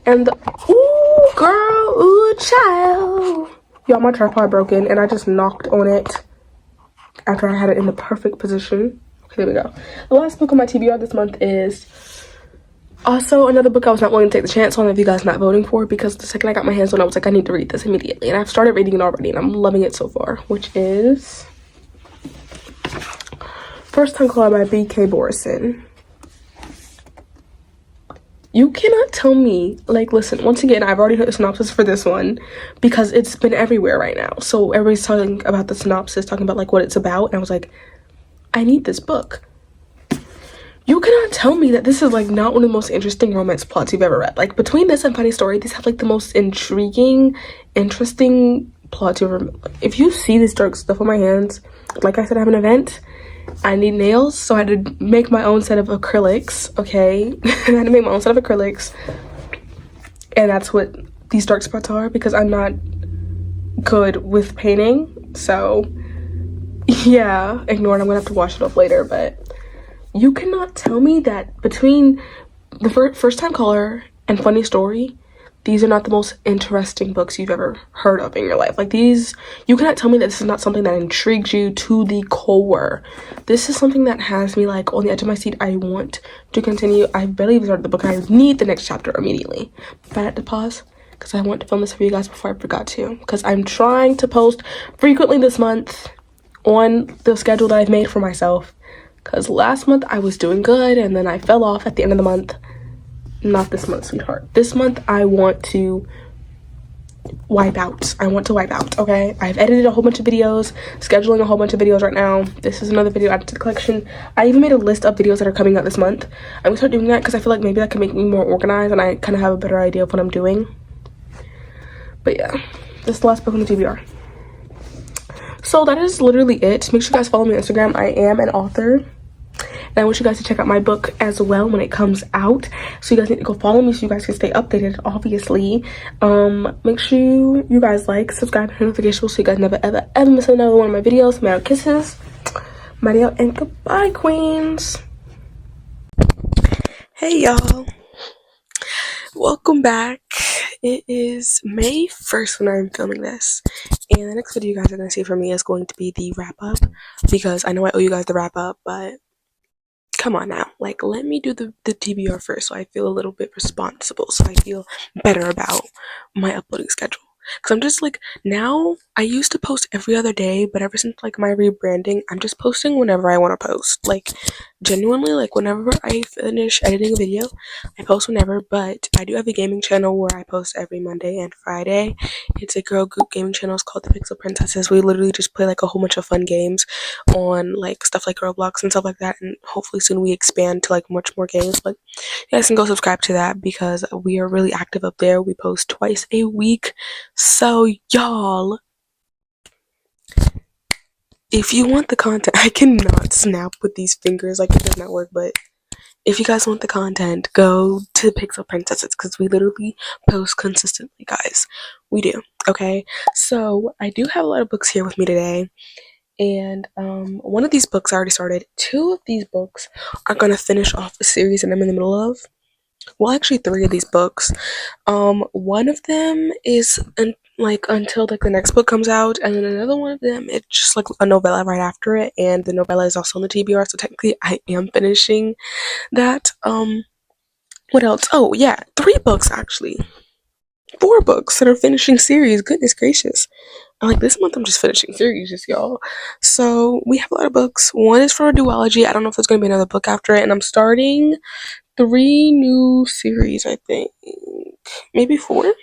And ooh, girl, Ooh, child. Y'all, my tripod broken and I just knocked on it after I had it in the perfect position. Okay, there we go. The last book on my TBR this month is also another book I was not willing to take the chance on if you guys not voting for, because the second I got my hands on it, I was like, I need to read this immediately. And I've started reading it already and I'm loving it so far, which is First Time Caller by B.K. Borison. You cannot tell me, like, listen, once again, I've already heard the synopsis for this one because it's been everywhere right now. So everybody's talking about the synopsis, talking about, like, what it's about. And I was like, I need this book. You cannot tell me that this is, like, not one of the most interesting romance plots you've ever read. Like, between this and Funny Story, these have, like, the most intriguing, interesting plots you've ever read. If you see this dark stuff on my hands, like I said, I have an event. I need nails, so I had to make my own set of acrylics, okay? I had to make my own set of acrylics. And that's what these dark spots are, because I'm not good with painting. So, yeah, ignore it. I'm gonna have to wash it off later, but you cannot tell me that between the First Time Caller and Funny Story, these are not the most interesting books you've ever heard of in your life. Like, these, you cannot tell me that this is not something that intrigues you to the core. This is something that has me, like, on the edge of my seat. I want to continue. I barely even started the book. I need the next chapter immediately. But I had to pause because I want to film this for you guys before I forgot to. Because I'm trying to post frequently this month on the schedule that I've made for myself. Because last month I was doing good and then I fell off at the end of the month. Not this month, sweetheart. This month I want to wipe out. Okay? I've edited a whole bunch of videos, scheduling a whole bunch of videos right now. This is another video added to the collection. I even made a list of videos that are coming out this month. I'm gonna start doing that because I feel like maybe that can make me more organized and I kind of have a better idea of what I'm doing. But yeah, this is the last book on the TBR. So that is literally it. Make sure you guys follow me on Instagram. I am an author. And I want you guys to check out my book as well when it comes out. So you guys need to go follow me so you guys can stay updated, obviously. Make sure you guys like, subscribe, and notification so you guys never, ever miss another one of my videos. Mario kisses. Mario and goodbye, queens. Hey, y'all. Welcome back. It is May 1st when I'm filming this. And the next video you guys are going to see from me is going to be the wrap-up. Because I know I owe you guys the wrap-up, but come on now, like, let me do the TBR first so I feel a little bit responsible, so I feel better about my uploading schedule. Because I'm just like, now, I used to post every other day, but ever since, like, my rebranding, I'm just posting whenever I want to post. Like, genuinely, like, whenever I finish editing a video, I post whenever. But I do have a gaming channel where I post every Monday and Friday. It's a girl group gaming channel. It's called the Pixel Princesses. We literally just play, like, a whole bunch of fun games on, like, stuff like Roblox and stuff like that. And hopefully soon we expand to, like, much more games. But you guys can go subscribe to that because we are really active up there. We post twice a week. So, y'all, if you want the content, I cannot snap with these fingers, like, it does not work, but if you guys want the content, go to Pixel Princesses, because we literally post consistently, guys. We do, okay? So, I do have a lot of books here with me today, and one of these books I already started. Two of these books are going to finish off the series that I'm in the middle of. Well, actually, three of these books. One of them is until like the next book comes out, and then another one of them, it's just like a novella right after it, and the novella is also on the TBR, so technically I am finishing that. What else? Oh yeah, 3 books actually. 4 books that are finishing series. Goodness gracious. Like, this month I'm just finishing series, y'all. So we have a lot of books. One is for a duology. I don't know if there's gonna be another book after it, and I'm starting 3 new series, I think. Maybe 4?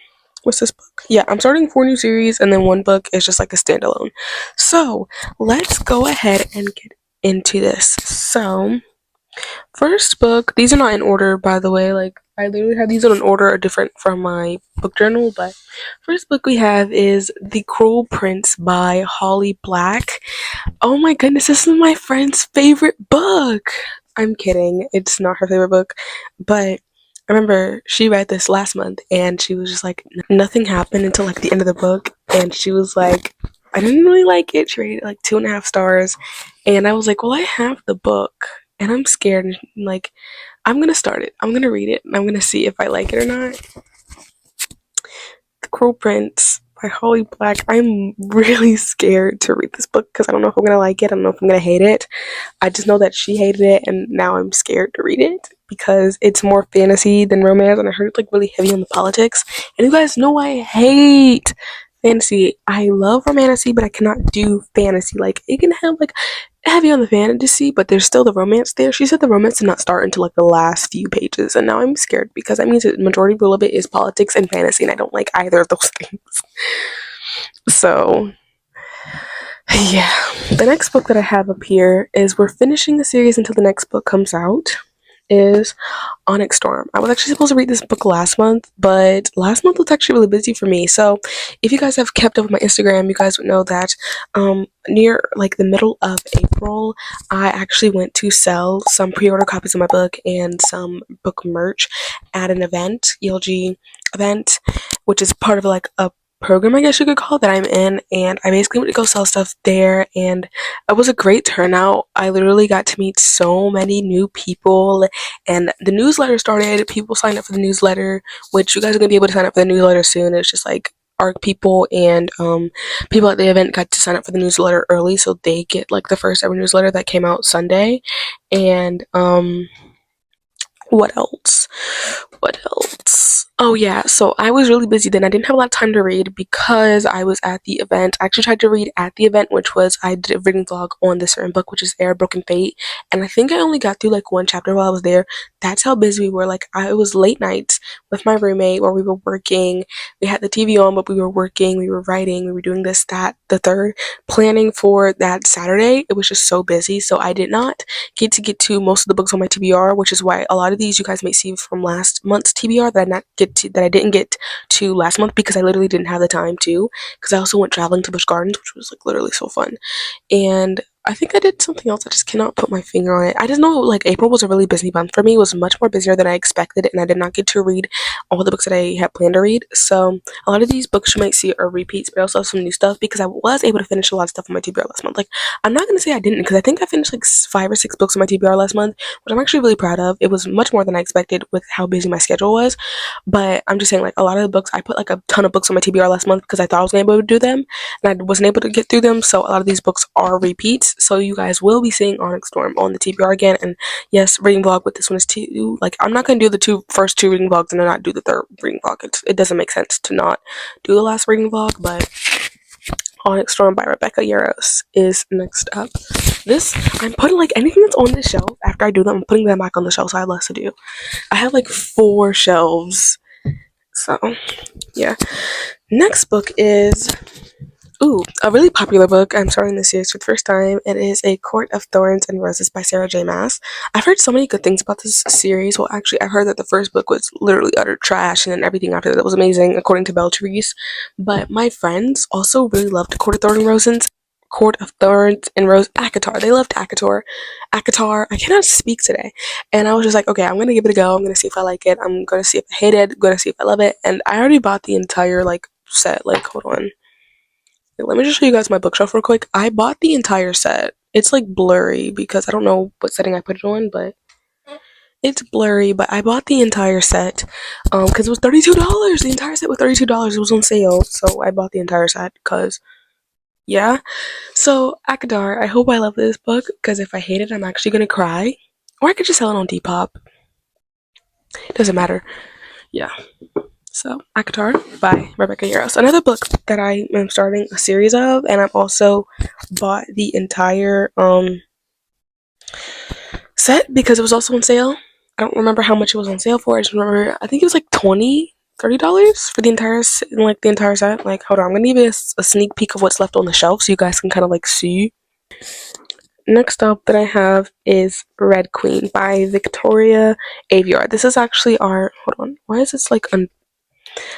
What's this book? Yeah, I'm starting 4 new series, and then 1 book is just like a standalone. So, let's go ahead and get into this. So, first book, these are not in order, by the way. Like, I literally have these in an order different from my book journal, but first book we have is The Cruel Prince by Holly Black. Oh my goodness, this is my friend's favorite book. I'm kidding. It's not her favorite book, but I remember she read this last month and she was just like, nothing happened until like the end of the book, and she was like, I didn't really like it. She rated it like 2.5 stars, and I was like, well, I have the book and I'm scared, and like, I'm gonna start it. I'm gonna read it and I'm gonna see if I like it or not. The Cruel Prince by Holly Black. I'm really scared to read this book because I don't know if I'm gonna like it. I don't know if I'm gonna hate it. I just know that she hated it, and now I'm scared to read it because it's more fantasy than romance, and I heard it's like really heavy on the politics. And you guys know I hate fantasy. I love romantasy, but I cannot do fantasy. Like it can have like heavy on the fantasy, but there's still the romance there. She said the romance did not start until like the last few pages, and now I'm scared because that means that the majority of it is politics and fantasy, and I don't like either of those things. So yeah, the next book that I have up here is we're finishing the series until the next book comes out. Is Onyx Storm. I was actually supposed to read this book last month, but last month was actually really busy for me. So if you guys have kept up with my Instagram, you guys would know that near like the middle of April, I actually went to sell some pre-order copies of my book and some book merch at an event, ELG event, which is part of like a program, I guess you could call it, that I'm in, and I basically went to go sell stuff there, and it was a great turnout. I literally got to meet so many new people, and the newsletter started. People signed up for the newsletter, which you guys are gonna be able to sign up for the newsletter soon. It's just like ARC people and people at the event got to sign up for the newsletter early, so they get like the first ever newsletter that came out Sunday. And what else? What else? Oh yeah, so I was really busy then. I didn't have a lot of time to read because I was at the event. I actually tried to read at the event, which was I did a reading vlog on this certain book, which is Air Broken Fate. And I think I only got through like one chapter while I was there. That's how busy we were. Like it was late nights with my roommate where we were working. We had the TV on, but we were working, we were writing, we were doing this, that, the third, planning for that Saturday. It was just so busy. So I did not get to most of the books on my TBR, which is why a lot of these you guys may see from last month's TBR that I didn't get to last month because I literally didn't have the time to, because I also went traveling to Busch Gardens, which was like literally so fun. And I think I did something else. I just cannot put my finger on it. I just know like April was a really busy month for me. It was much more busier than I expected, and I did not get to read all the books that I had planned to read. So a lot of these books you might see are repeats, but I also have some new stuff because I was able to finish a lot of stuff on my TBR last month. Like I'm not gonna say I didn't, because I think I finished like 5 or 6 books on my TBR last month, which I'm actually really proud of. It was much more than I expected with how busy my schedule was. But I'm just saying, like a lot of the books, I put like a ton of books on my TBR last month because I thought I was gonna be able to do them, and I wasn't able to get through them. So a lot of these books are repeats. So you guys will be seeing Onyx Storm on the TBR again. And yes, reading vlog with this one is too. Like I'm not gonna do the first two reading vlogs and then not do the third reading vlog. It doesn't make sense to not do the last reading vlog. But Onyx Storm by Rebecca Yarros is next up. This, I'm putting like anything that's on this shelf, after I do them, I'm putting them back on the shelf so I have less to do. I have like 4 shelves. So, yeah. Next book is, a really popular book. I'm starting this series for the first time. It is A Court of Thorns and Roses by Sarah J. Maas. I've heard so many good things about this series. Well, actually, I've heard that the first book was literally utter trash, and then everything after that was amazing, according to Beltreese. But my friends also really loved Court of Thorns and Roses. Court of Thorns and Rose ACOTAR. They loved ACOTAR. ACOTAR. I cannot speak today. And I was just like, okay, I'm gonna give it a go. I'm gonna see if I like it. I'm gonna see if I hate it. I'm gonna see if I love it. And I already bought the entire like set. Like, hold on. Let me just show you guys my bookshelf real quick. I bought the entire set. It's like blurry because I don't know what setting I put it on, but it's blurry. But I bought the entire set because it was $32. The entire set was $32. It was on sale, so I bought the entire set because, yeah. So ACOTAR, I hope I love this book because if I hate it, I'm actually gonna cry. Or I could just sell it on Depop. It doesn't matter. Yeah. So, ACOTAR by Rebecca Yarros. Another book that I am starting a series of, and I've also bought the entire set because it was also on sale. I don't remember how much it was on sale for. I just remember, I think it was like $30 for the entire set. Like, hold on, I'm gonna give you a sneak peek of what's left on the shelf so you guys can kind of like see. Next up that I have is Red Queen by Victoria Aviar. This is actually our, hold on, why is this like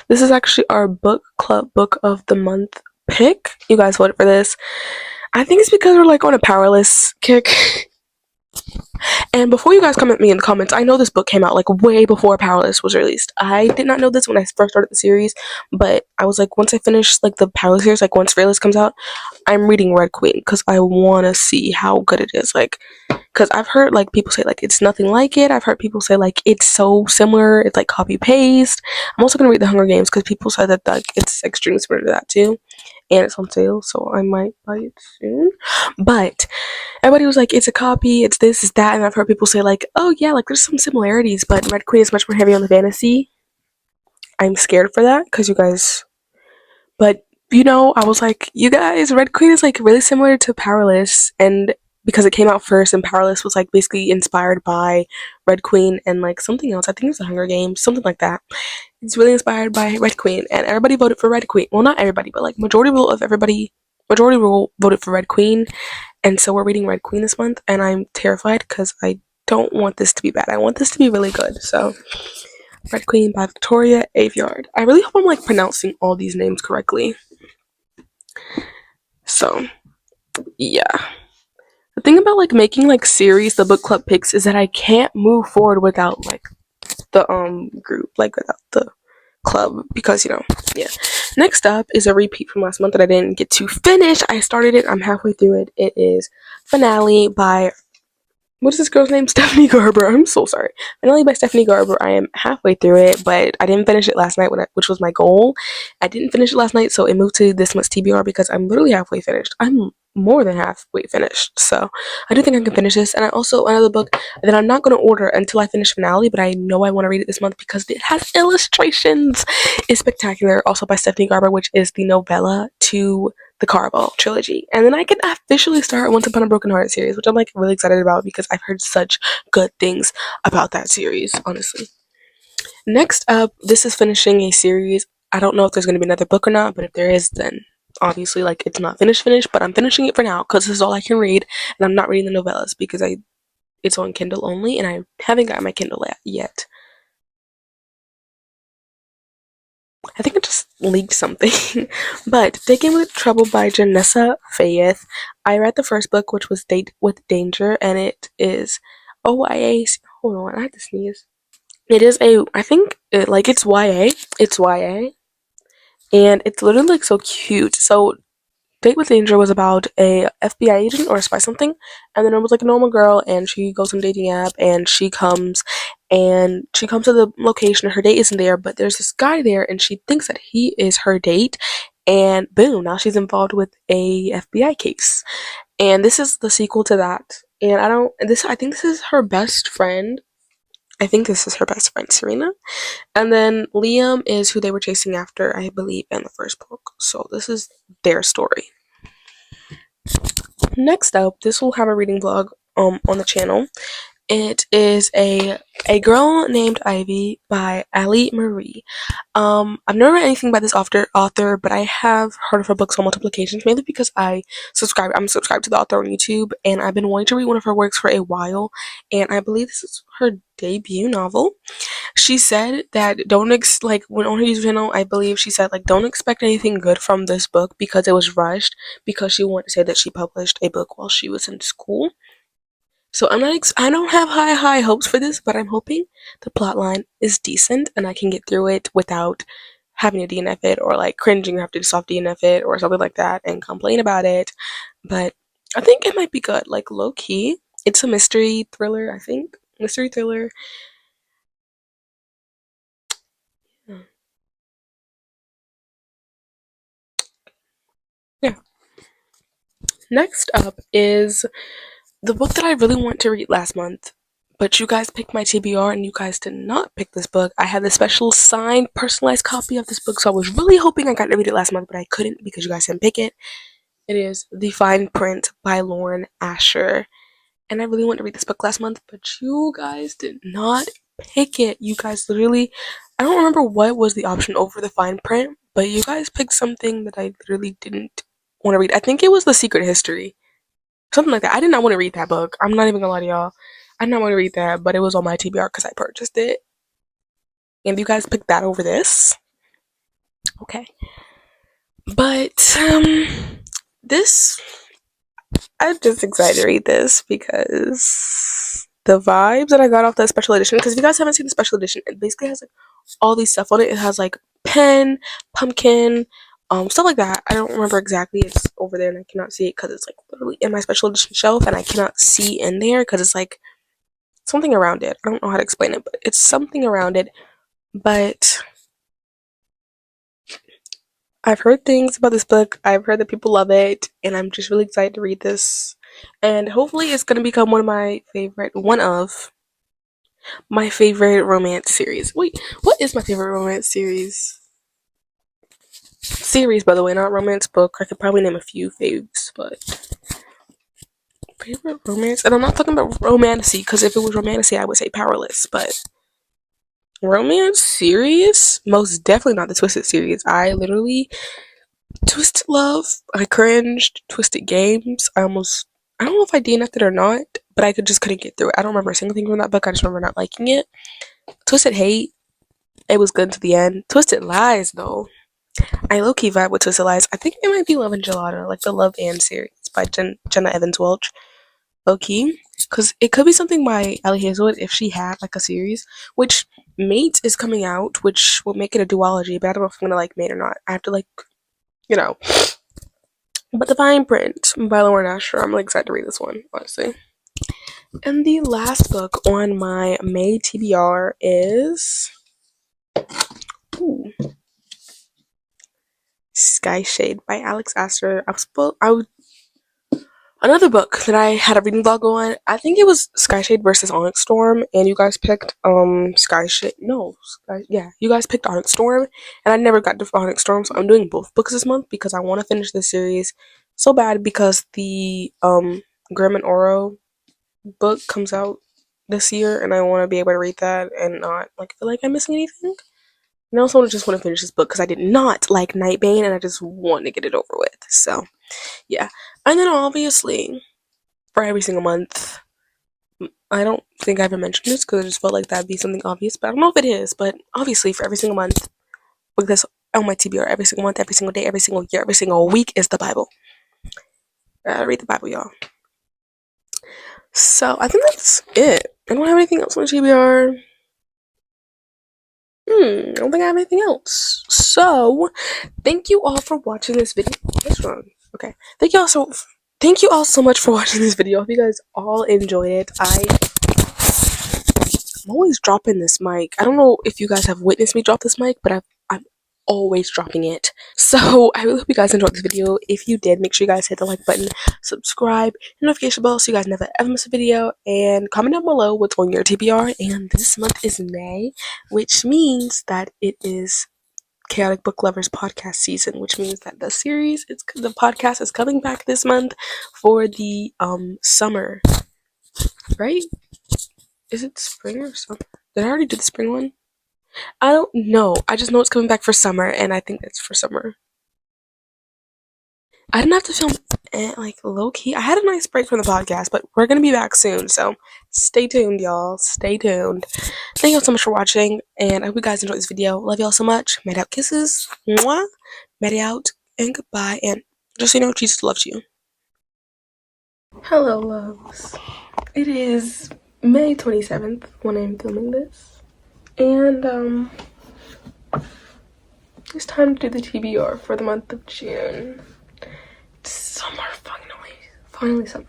this is actually our book club book of the month pick. You guys voted for this. I think it's because we're like on a powerless kick. And before you guys come at me in the comments, I know this book came out like way before Powerless was released. I did not know this when I first started the series, but I was like, once I finish like the Powerless series, like once Fearless comes out, I'm reading Red Queen because I want to see how good it is. Like, because I've heard like people say like it's nothing like it. I've heard people say like it's so similar, it's like copy paste. I'm also gonna read The Hunger Games because people said that like it's extremely similar to that too, and it's on sale, so I might buy it soon. But everybody was like, it's a copy, it's this, it's that, and I've heard people say like, oh yeah, like there's some similarities, but Red Queen is much more heavy on the fantasy. I'm scared for that because you guys, but you know, I was like, you guys, Red Queen is like really similar to Powerless, and because it came out first, and Powerless was like basically inspired by Red Queen and like something else. I think it was The Hunger Games, something like that. It's really inspired by Red Queen, and everybody voted for Red Queen. Well, not everybody, but like majority rule of everybody, majority rule voted for Red Queen, and so we're reading Red Queen this month, and I'm terrified because I don't want this to be bad. I want this to be really good. So, Red Queen by Victoria Aveyard. I really hope I'm like pronouncing all these names correctly. So, yeah. The thing about like making like series the book club picks is that I can't move forward without like the group, like without the club, because you know, yeah. Next up is a repeat from last month that I didn't get to finish. I started it, I'm halfway through it. It is Finale by, what is this girl's name? Stephanie Garber. I'm so sorry. Finale by Stephanie Garber. I am halfway through it, but I didn't finish it last night, which was my goal. I didn't finish it last night, so it moved to this month's TBR because I'm literally halfway finished. I'm more than halfway finished, so I do think I can finish this. And I also, another book that I'm not going to order until I finish Finale, but I know I want to read it this month because it has illustrations, is Spectacular, also by Stephanie Garber, which is the novella to the Caraval trilogy. And then I can officially start Once Upon a Broken Heart series, which I'm like really excited about because I've heard such good things about that series, honestly. Next up, this is finishing a series. I don't know if there's going to be another book or not, but if there is, then obviously like it's not finished, but I'm finishing it for now because this is all I can read, and I'm not reading the novellas because it's on Kindle only, and I haven't got my Kindle yet. I think I just leaked something. But Taken with Trouble by Janessa Faith. I read the first book, which was Date with Danger, and it is OYA. Hold on, I have to sneeze. It is I think, it's YA. It's YA. And it's literally like so cute. So Date with Danger was about a FBI agent or a spy something, and then it was like a normal girl, and she goes on a dating app, and she comes to the location. Her date isn't there, but there's this guy there, and she thinks that he is her date, and boom, now she's involved with a FBI case. And this is the sequel to that. And I think this is her best friend. I think this is her best friend, Serena. And then Liam is who they were chasing after, I believe, in the first book. So this is their story. Next up, this will have a reading vlog on the channel. It is a girl named Ivy by Ali Marie. I've never read anything by this author, but I have heard of her books on multiple occasions, mainly because I'm subscribed to the author on YouTube, and I've been wanting to read one of her works for a while, and I believe this is her debut novel. She said that when on her YouTube channel, I believe she said like don't expect anything good from this book because it was rushed, because she wanted to say that she published a book while she was in school. So I don't have high hopes for this, but I'm hoping the plotline is decent and I can get through it without having to DNF it or like cringing or have to soft DNF it or something like that and complain about it. But I think it might be good, like low key. It's a mystery thriller, I think. Mystery thriller. Yeah. Next up is the book that I really want to read last month, but you guys picked my TBR and you guys did not pick this book. I had the special signed, personalized copy of this book, so I was really hoping I got to read it last month, but I couldn't because you guys didn't pick it. It is The Fine Print by Lauren Asher. And I really wanted to read this book last month, but you guys did not pick it. You guys literally, I don't remember what was the option over The Fine Print, but you guys picked something that I literally didn't want to read. I think it was The Secret History. Something like that. I did not want to read that book. I'm not even gonna lie to y'all. I did not want to read that, but it was on my TBR because I purchased it. And you guys picked that over this. Okay. But this I'm just excited to read this because the vibes that I got off the special edition, because if you guys haven't seen the special edition, it basically has like all these stuff on it. It has like pen, pumpkin, stuff like that. I don't remember exactly. It's over there and I cannot see it because it's like literally in my special edition shelf and I cannot see in there because it's like something around it. I don't know how to explain it, but it's something around it. But I've heard things about this book. I've heard that people love it, and I'm just really excited to read this. And hopefully, it's gonna become one of my favorite romance series. Wait, what is my favorite romance series? Series, by the way, not romance book. I could probably name a few faves, but favorite romance. And I'm not talking about romantasy, because if it was romantasy, I would say Powerless. But romance series, most definitely not the Twisted series. I literally Twisted Love, I cringed. Twisted Games, I don't know if I DNF'd it or not, but I just couldn't get through it. I don't remember a single thing from that book. I just remember not liking it. Twisted Hate, it was good to the end. Twisted Lies, though, I low-key vibe with Twisted Lies. I think it might be Love and Gelato, like the Love and series by Jenna Evans Welch. Low-key, because it could be something by Ellie Hazelwood if she had like a series, which Mate is coming out, which will make it a duology, but I don't know if I'm gonna like Mate or not. I have to like, you know. But The Fine Print by Lauren Asher, I'm really excited to read this one, honestly. And the last book on my May TBR is Sky Shade by Alex Astor. Another book that I had a reading vlog on. I think it was Sky Shade versus Onyx Storm, and you guys picked you guys picked Onyx Storm, and I never got to Onyx Storm, so I'm doing both books this month because I want to finish this series so bad because the Grimm and Oro book comes out this year, and I want to be able to read that and not like feel like I'm missing anything. And I also just want to finish this book because I did not like Nightbane, and I just want to get it over with. So, yeah. And then obviously, for every single month, I don't think I ever mentioned this because I just felt like that'd be something obvious, but I don't know if it is. But obviously, for every single month, with this on my TBR, every single month, every single day, every single year, every single week is the Bible. Read the Bible, y'all. So I think that's it. I don't have anything else on TBR. I don't think I have anything else. So, thank you all for watching this video. What's wrong? Okay. Thank you all so much for watching this video. I hope you guys all enjoyed it. I'm always dropping this mic. I don't know if you guys have witnessed me drop this mic, but I'm always dropping it. So I really hope you guys enjoyed this video. If you did, make sure you guys hit the like button, subscribe, notification bell so you guys never ever miss a video, and comment down below what's on your TBR. And this month is May, which means that it is Chaotic Book Lovers podcast season, which means that the podcast is coming back this month for the summer, right? Is it spring or summer? Did I already do the spring one? I don't know. I just know it's coming back for summer, and I think it's for summer. I didn't have to film like low key. I had a nice break from the podcast, but we're gonna be back soon, so stay tuned, y'all. Stay tuned. Thank y'all so much for watching, and I hope you guys enjoyed this video. Love y'all so much. Made out kisses. Mwah. Made out and goodbye. And just so you know, Jesus loves you. Hello, loves. It is May 27th when I'm filming this, and it's time to do the TBR for the month of June. It's summer, finally summer.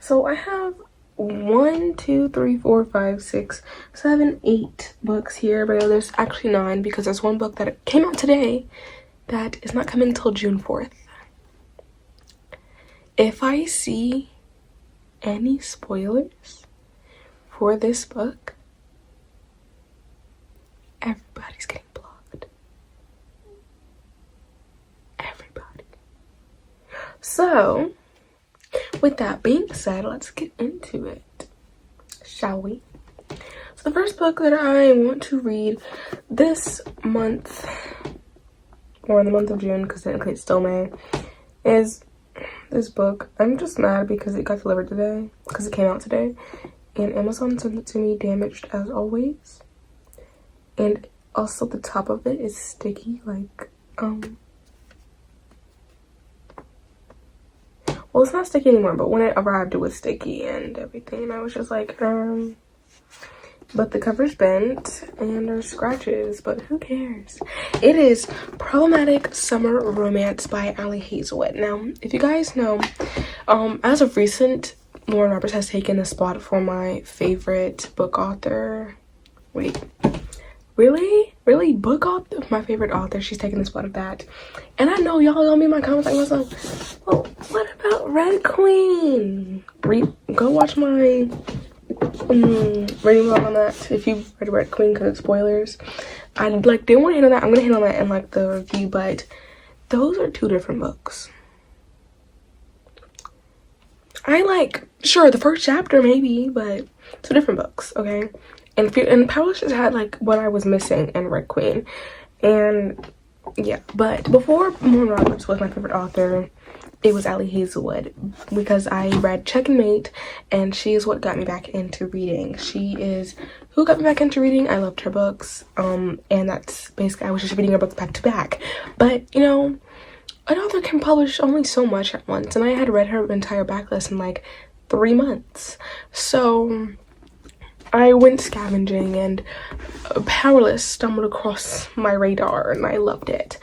So I have 1, 2, 3, 4, 5, 6, 7, 8 books here, but there's actually 9 because there's one book that came out today that is not coming until June 4th. If I see any spoilers for this book, everybody's getting blocked. Everybody. So, with that being said, let's get into it, shall we? So the first book that I want to read this month, or in the month of June, because technically it's still May, is this book. I'm just mad because it got delivered today, because it came out today, and Amazon sent it to me damaged as always, and also the top of it is sticky, like, well, well, it's not sticky anymore, but when it arrived, it was sticky and everything. And I was just like, but the cover's bent and there's scratches, but who cares? It is Problematic Summer Romance by Ali Hazelwood. Now, if you guys know, as of recent, Lauren Roberts has taken the spot for my favorite book author. Wait, really book author? My favorite author. She's taking the spot of that. And I know y'all gonna be in my comments like myself, well, what about Red Queen? Go watch my rating vlog on that if you've read Red Queen, because it's spoilers. I didn't want to hit on that. I'm gonna hit on that in like the review, but those are two different books. I like, sure, the first chapter maybe, but two different books, okay? And Powerless just had like what I was missing in Red Queen. And yeah, but before Lauren Roberts was my favorite author, it was Ali Hazelwood, because I read Check and Mate, and she is what got me back into reading. She is who got me back into reading. I loved her books, and that's basically, I was just reading her books back to back. But you know, an author can publish only so much at once, and I had read her entire backlist in like 3 months. So I went scavenging, and Powerless stumbled across my radar, and I loved it.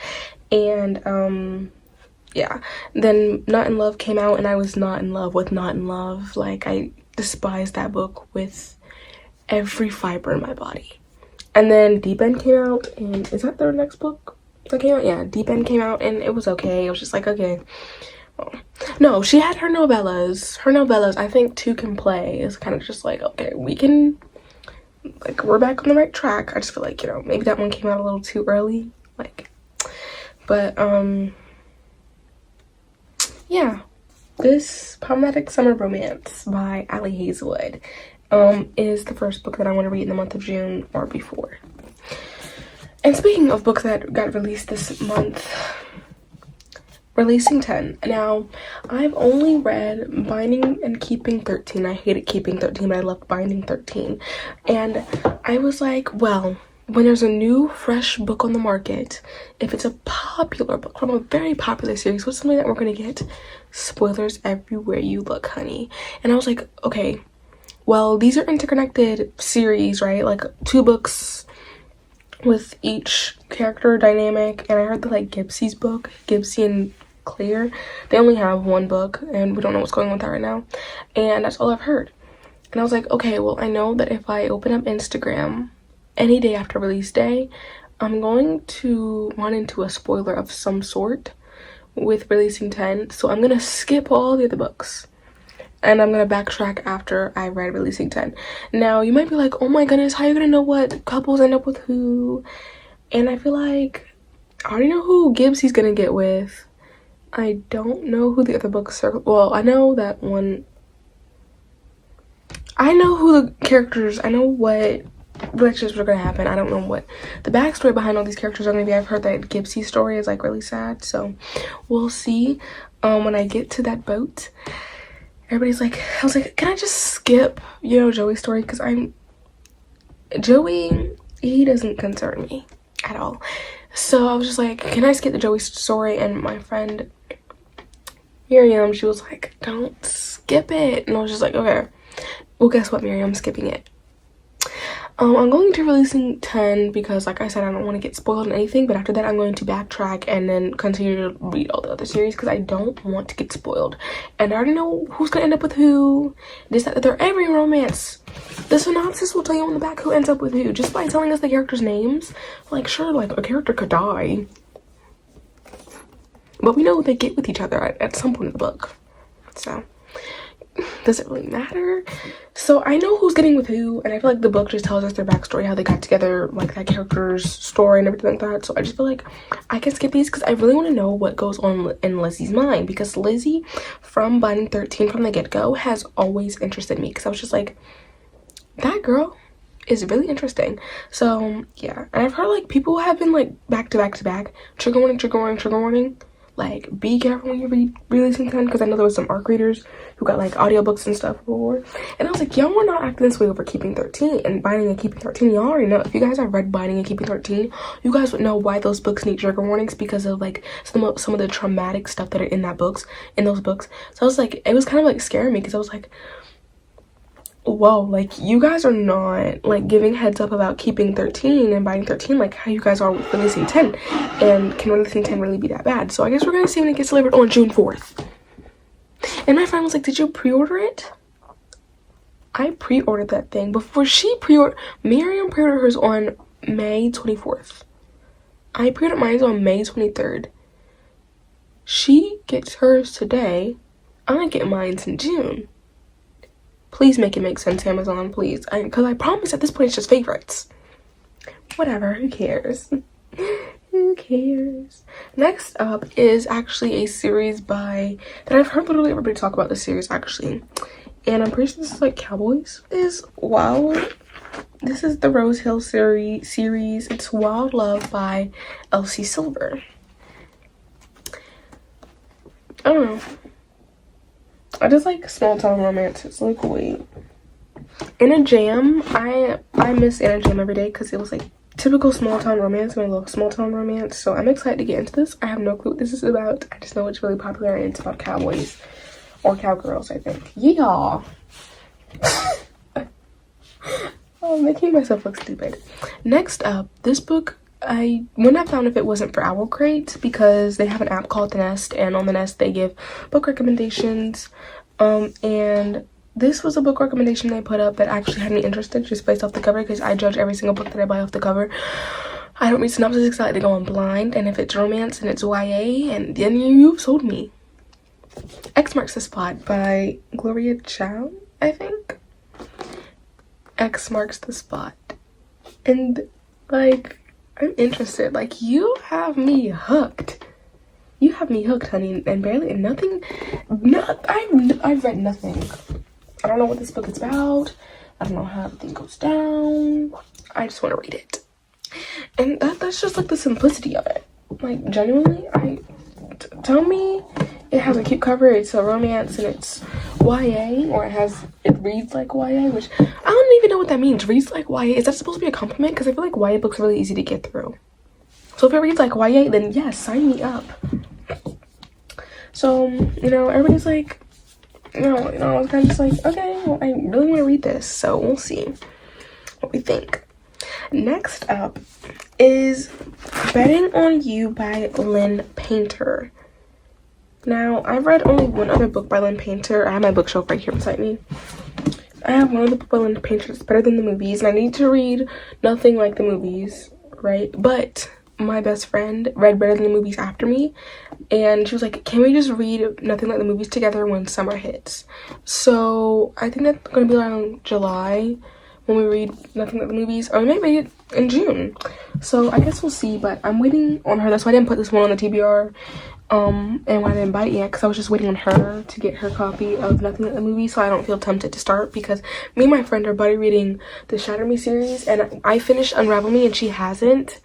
And yeah, then Not in Love came out, and I was not in love with Not in Love. Like, I despised that book with every fiber in my body. And then Deep End came out, and is that their next book that came out? Yeah, Deep End came out, and it was okay. I was just like, okay. Oh. No, she had her novellas. Her novellas, I think Two Can Play is kind of just like, okay, we can, like, we're back on the right track. I just feel like, you know, maybe that one came out a little too early. Like, but, yeah, this Problematic Summer Romance by Ali Hazelwood is the first book that I want to read in the month of June or before. And speaking of books that got released this month, Releasing 10. Now, I've only read Binding and Keeping 13. I hated Keeping 13, but I loved Binding 13. And I was like, well, when there's a new, fresh book on the market, if it's a popular book from a very popular series, what's something that we're going to get? Spoilers everywhere you look, honey. And I was like, okay, well, these are interconnected series, right? Like, 2 books with each character dynamic. And I heard that, like, Gibbs's book, Gibbsy and Clear, they only have 1 book, and we don't know what's going on with that right now. And that's all I've heard. And I was like, okay, well, I know that if I open up Instagram any day after release day, I'm going to run into a spoiler of some sort with Releasing 10. So I'm gonna skip all the other books, and I'm gonna backtrack after I read Releasing 10. Now, you might be like, oh my goodness, how are you gonna know what couples end up with who? And I feel like I already know who Gibbsy's gonna get with. I don't know who the other books are. Well, I know that one. I know who the characters, I know what relationships are gonna happen. I don't know what the backstory behind all these characters are gonna be. I've heard that Gibbsy's story is like really sad, so we'll see. When I get to that boat, everybody's like, I was like, can I just skip, you know, Joey's story? Because Joey, he doesn't concern me at all. So I was just like, can I skip the Joey story? And my friend Miriam, she was like, don't skip it. And I was just like, okay, well, guess what, Miriam, I'm skipping it. I'm going to Releasing 10 because, like I said, I don't want to get spoiled in anything, but after that I'm going to backtrack and then continue to read all the other series because I don't want to get spoiled. And I already know who's going to end up with who. This, that, they're every romance. The synopsis will tell you on the back who ends up with who, just by telling us the characters' names. Like, sure, like, a character could die, but we know they get with each other at some point in the book. So, does it really matter? So I know who's getting with who, and I feel like the book just tells us their backstory, how they got together, like that character's story and everything like that. So I just feel like I can skip these because I really want to know what goes on in Lizzie's mind, because Lizzie from Binding 13 from the get-go has always interested me, because I was just like, that girl is really interesting. So yeah, and I've heard like people have been like back to back to back, trigger warning, like, be careful when you read releasing 10, because I know there was some ARC readers who got like audiobooks and stuff before, and I was like, y'all were not acting this way over Keeping 13 and Binding and Keeping 13. Y'all already know. If you guys have read Binding and Keeping 13, you guys would know why those books need trigger warnings, because of like some of the traumatic stuff that are in those books. So I was like, it was kind of like scaring me, because I was like, whoa, like, you guys are not like giving heads up about Keeping 13 and Binding 13 like how you guys are with releasing 10. And can releasing 10 really be that bad? So I guess we're gonna see when it gets delivered on June 4th. And my friend was like, did you pre-order it? I pre-ordered that thing before she pre-ordered. Miriam pre-ordered hers on May 24th. I pre-ordered mine on May 23rd. She gets hers today. I get mine in June. Please make it make sense, Amazon, please. Because I promise at this point it's just favorites. Whatever, who cares? Who cares? Next up is actually a series that I've heard literally everybody talk about this series, actually. And I'm pretty sure this is like Cowboys. This is the Rose Hill series. It's Wild Love by Elsie Silver. I don't know. I just like small town romance. It's like, wait. Anna Jam, I miss Anna Jam every day, because it was like typical small town romance, my little small town romance. So I'm excited to get into this. I have no clue what this is about. I just know it's really popular and it's about cowboys or cowgirls, I think. Yeah. Oh, I'm making myself look stupid. Next up, this book, I wouldn't have found if it wasn't for Owlcrate, because they have an app called The Nest, and on The Nest they give book recommendations. And this was a book recommendation they put up that actually had me interested just based off the cover, because I judge every single book that I buy off the cover. I don't read synopsis because I like to go on blind, and if it's romance and it's YA, and then you sold me. X Marks the Spot by Gloria Chow, I think. X Marks the Spot. And like, I'm interested. Like, you have me hooked. You have me hooked, honey, and barely nothing. I've read nothing. I don't know what this book is about. I don't know how everything goes down. I just want to read it. And that's just like the simplicity of it. Like, genuinely, tell me it has a cute cover, it's a romance, and it's YA, or it reads like YA, which I don't even know what that means. Reads like YA, is that supposed to be a compliment? Because I feel like YA books are really easy to get through. So if it reads like YA, then yes, sign me up. So, you know, everybody's like, I was kind of just like, okay, well, I really want to read this, so we'll see what we think. Next up is Betting on You by Lynn Painter. Now, I've read only one other book by Lynn Painter. I have my bookshelf right here beside me. I have one other book by Lynn Painter that's better than the movies, and I need to read nothing like the movies, right? But my best friend read Better Than the Movies after me, and she was like, can we just read Nothing Like the Movies together when summer hits? So I think that's gonna be around July when we read Nothing Like the Movies, or we might read it in June. So I guess we'll see, but I'm waiting on her. That's why I didn't put this one on the TBR and why I didn't buy it yet, because I was just waiting on her to get her copy of Nothing Like the Movie, so I don't feel tempted to start, because me and my friend are buddy reading the Shatter Me series, and I finished Unravel Me and she hasn't.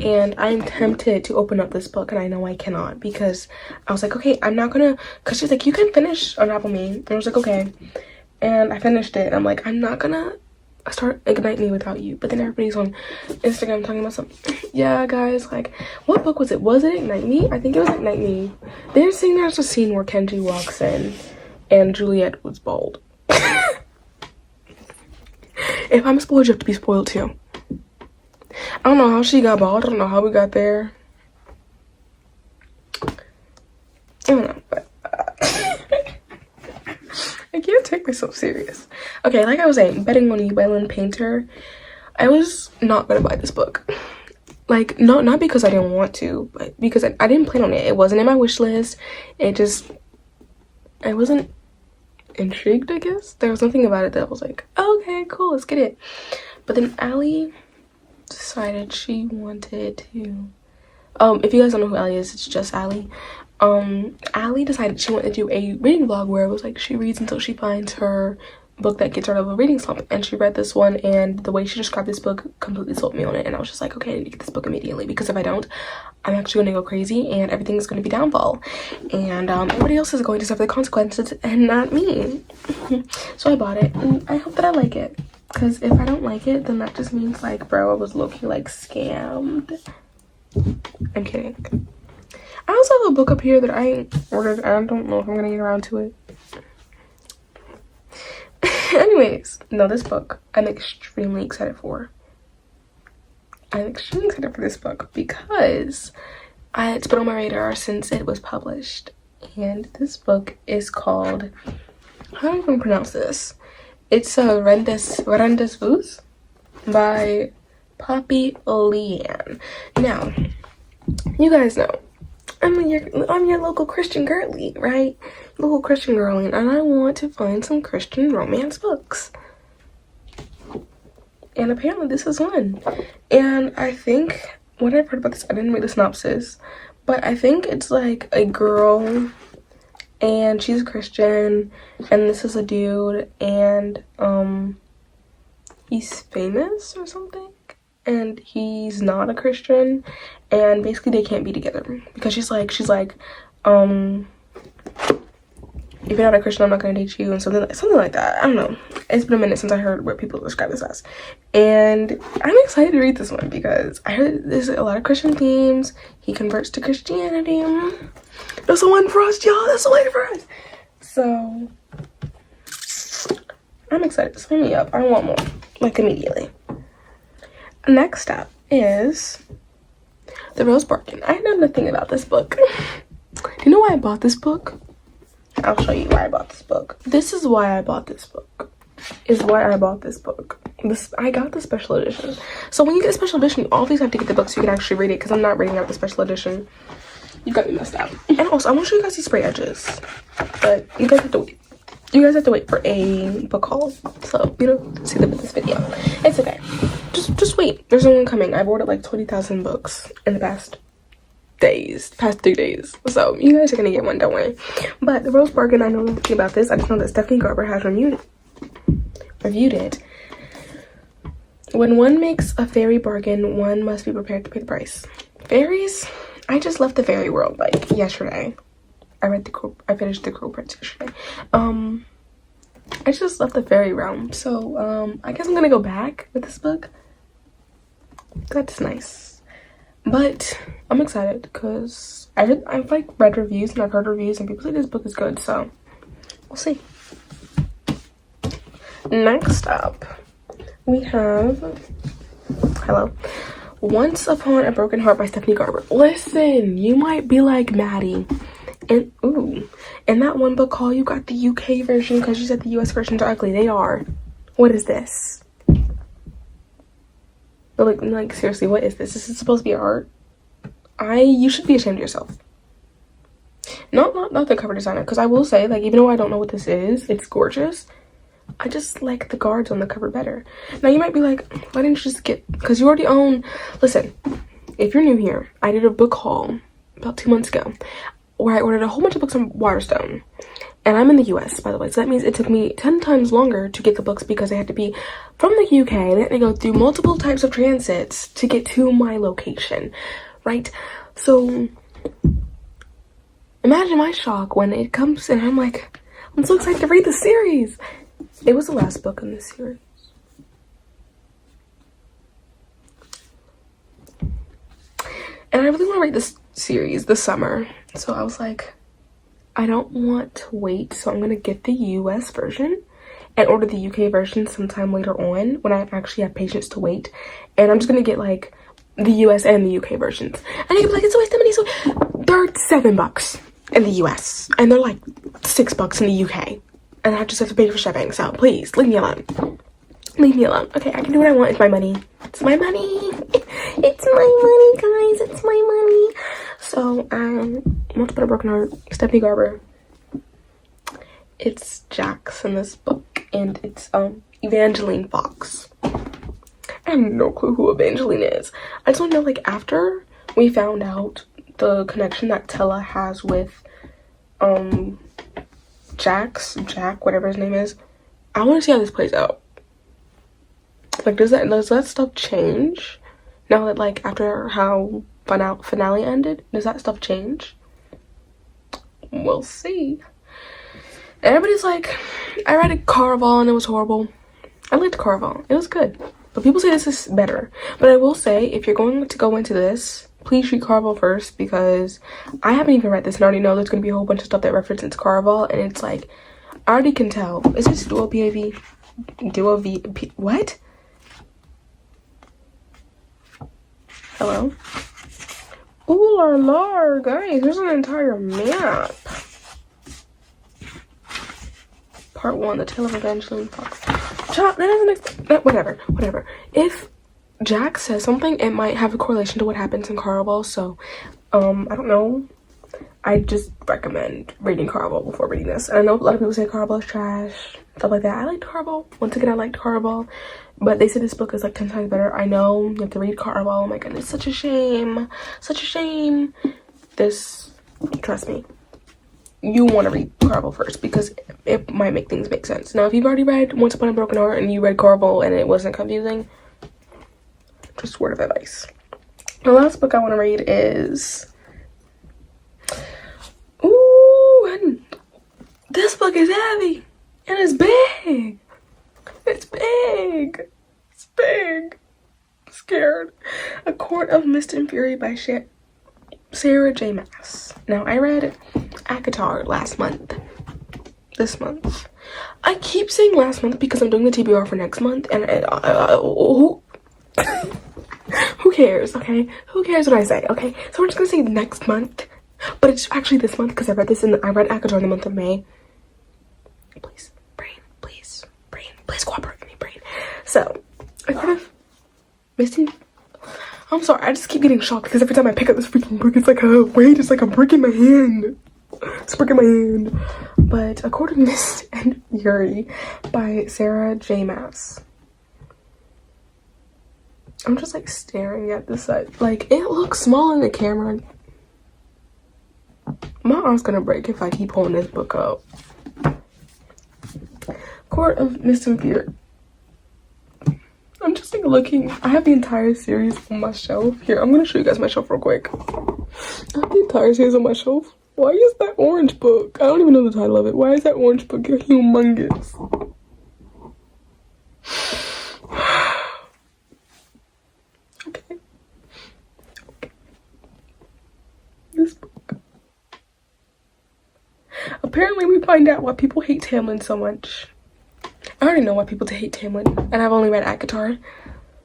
And I'm tempted to open up this book, and I know I cannot, because I was like, okay, I'm not gonna, because she's like, you can finish Unravel Me, and I was like, okay, and I finished it, and I'm like, I'm not gonna start Ignite Me without you. But then everybody's on Instagram talking about something. Yeah, guys, like, what book was it? Was it Ignite Me? I think it was Ignite Me. They're saying there's a scene where Kenji walks in and Juliet was bald. If I'm spoiled, you have to be spoiled too. I don't know how she got bald. I don't know how we got there. I don't know, but I can't take myself serious. Okay, like I was saying, Betting on You by Lynn Painter. I was not gonna buy this book. Like, not because I didn't want to, but because I didn't plan on it. It wasn't in my wish list. I wasn't intrigued, I guess. There was something about it that was like, okay, cool, let's get it. But then Allie decided she wanted to, if you guys don't know who Allie is, it's just Allie. Allie decided she wanted to do a reading vlog where it was like she reads until she finds her book that gets her out of a reading slump, and she read this one, and the way she described this book completely sold me on it, and I was just like, okay, I need to get this book immediately, because if I don't, I'm actually going to go crazy and everything's going to be downfall, and everybody else is going to suffer the consequences and not me. So I bought it, and I hope that I like it, because if I don't like it, then that just means like, bro, I was low-key like scammed. I'm kidding. I also have a book up here that I ordered. I don't know if I'm gonna get around to it. Anyways, no, this book I'm extremely excited for. I'm extremely excited for this book because it's been on my radar since it was published. And this book is called, how do I even pronounce this? It's Rendezvous by Poppy Leanne. Now, you guys know I'm your local Christian girly, right? Local Christian girly, and I want to find some Christian romance books. And apparently this is one. And I think, what I've heard about this, I didn't read the synopsis, but I think it's like a girl and she's a Christian and this is a dude and he's famous or something. And he's not a Christian, and basically they can't be together because she's like, if you're not a Christian, I'm not gonna date you, and something like that. I don't know. It's been a minute since I heard what people describe this as, and I'm excited to read this one because I heard there's a lot of Christian themes. He converts to Christianity. That's the one for us, y'all. That's the one for us. So I'm excited. Sign me up. I want more, like immediately. Next up is The Rose Bargain. I know nothing about this book. Do you know why I bought this book? I'll show you why I bought this book. This is why I bought this book. I got the special edition. So when you get a special edition, you always have to get the book so you can actually read it, because I'm not reading out the special edition. You got me messed up. And also, I want to show you guys these spray edges. But you guys have to wait. You guys have to wait for a book haul. So you don't see them in this video. It's okay. Just wait. There's one coming. I've ordered like 20,000 books in the past 3 days. So you guys are gonna get one, don't worry. But The Rose Bargain, I know nothing about this. I just know that Stephanie Garber has reviewed it. When one makes a fairy bargain, one must be prepared to pay the price. Fairies? I just left the fairy world like yesterday. I finished The Cruel Prince yesterday. I just left the fairy realm. So I guess I'm gonna go back with this book. That's nice. But I'm excited because I've like read reviews and I've heard reviews and people say this book is good, so we'll see. Next up, we have Once Upon a Broken Heart by Stephanie Garber. Listen, you might be like Maddie. And in that one book haul, you got the UK version because you said the US versions are ugly. They are. What is this? But like seriously, what is this? This is supposed to be art. You should be ashamed of yourself. Not the cover designer, because I will say, like, even though I don't know what this is, it's gorgeous. I just like the guards on the cover better. Now you might be like, why didn't you just get, because you already own. Listen, if you're new here, I did a book haul about 2 months ago where I ordered a whole bunch of books on Waterstone. And I'm in the US, by the way, so that means it took me 10 times longer to get the books because they had to be from the UK. They had to go through multiple types of transits to get to my location, right? So imagine my shock when it comes and I'm like, I'm so excited to read the series. It was the last book in this series. And I really want to read this series this summer. So I was like, I don't want to wait, so I'm going to get the US version and order the UK version sometime later on when I actually have patience to wait. And I'm just going to get like the US and the UK versions. And you can be like, it's a waste of money. So they're $7 in the US and they're like $6 in the UK. And I just have to pay for shipping, so please, leave me alone. Leave me alone. Okay, I can do what I want. It's my money. It's my money. It's my money, guys. It's my money. So, Once Upon a Broken Heart, Stephanie Garber. It's Jax in this book, and it's Evangeline Fox. I have no clue who Evangeline is. I just want to know, like, after we found out the connection that Tella has with Jack, whatever his name is, I want to see how this plays out. Like, does that stuff change now that, like, after how finale ended? Does that stuff change? We'll see. Everybody's like, I read Caraval and it was horrible. I liked Caraval. It was good. But people say this is better. But I will say, if you're going to go into this, please read Caraval first, because I haven't even read this and I already know there's going to be a whole bunch of stuff that references Caraval, and it's like, I already can tell. Is this dual PAV? Dual V? What? Hello? Ooh la la, guys, there's an entire map. Part 1, the tale of Evangeline Fox. That doesn't whatever. If Jack says something, it might have a correlation to what happens in Caraval, so I don't know. I just recommend reading Caraval before reading this. And I know a lot of people say Caraval is trash, stuff like that. I liked Caraval. Once again, I liked Caraval, but they said this book is like 10 times better. I know you have to read Caraval. Oh my goodness, such a shame. Such a shame. This, trust me, you want to read Caraval first, because it might make things make sense. Now, if you've already read Once Upon a Broken Heart and you read Caraval and it wasn't confusing, just word of advice. The last book I want to read is, ooh, this book is heavy and it's big. It's big. It's big. I'm scared. A Court of Mist and Fury by Sarah J. Maas. Now, I read ACOTAR last month. This month. I keep saying last month because I'm doing the TBR for next month, and who cares, okay? Who cares what I say, okay? So we're just gonna say next month, but it's actually this month because I read ACOTAR in the month of May. Please, please cooperate with me, brain. So, I kind of missing. I'm sorry, I just keep getting shocked because every time I pick up this freaking book, it's like a weight, it's like I'm breaking my hand. It's breaking my hand. But A Court of Mist and Fury by Sarah J. Maas. I'm just like staring at this side. Like, it looks small in the camera. My arm's gonna break if I keep holding this book up. Court of Mist and Fury. I'm just like looking. I have the entire series on my shelf. Here, I'm gonna show you guys my shelf real quick. I have the entire series on my shelf. Why is that orange book? I don't even know the title of it. Why is that orange book humongous? Okay. This book. Apparently we find out why people hate Tamlin so much. I already know why people hate Tamlin, and I've only read ACOTAR.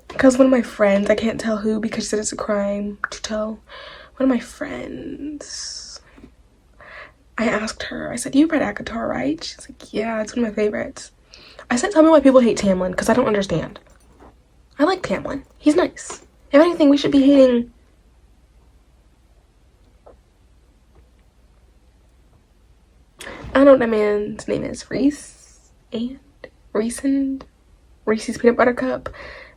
Because one of my friends, I can't tell who because she said it's a crime to tell. One of my friends, I asked her, I said, you read ACOTAR, right? She's like, yeah, it's one of my favorites. I said, tell me why people hate Tamlin, because I don't understand. I like Tamlin. He's nice. If anything, we should be hating... I don't know what that man's name is. Reese's Peanut Butter Cup.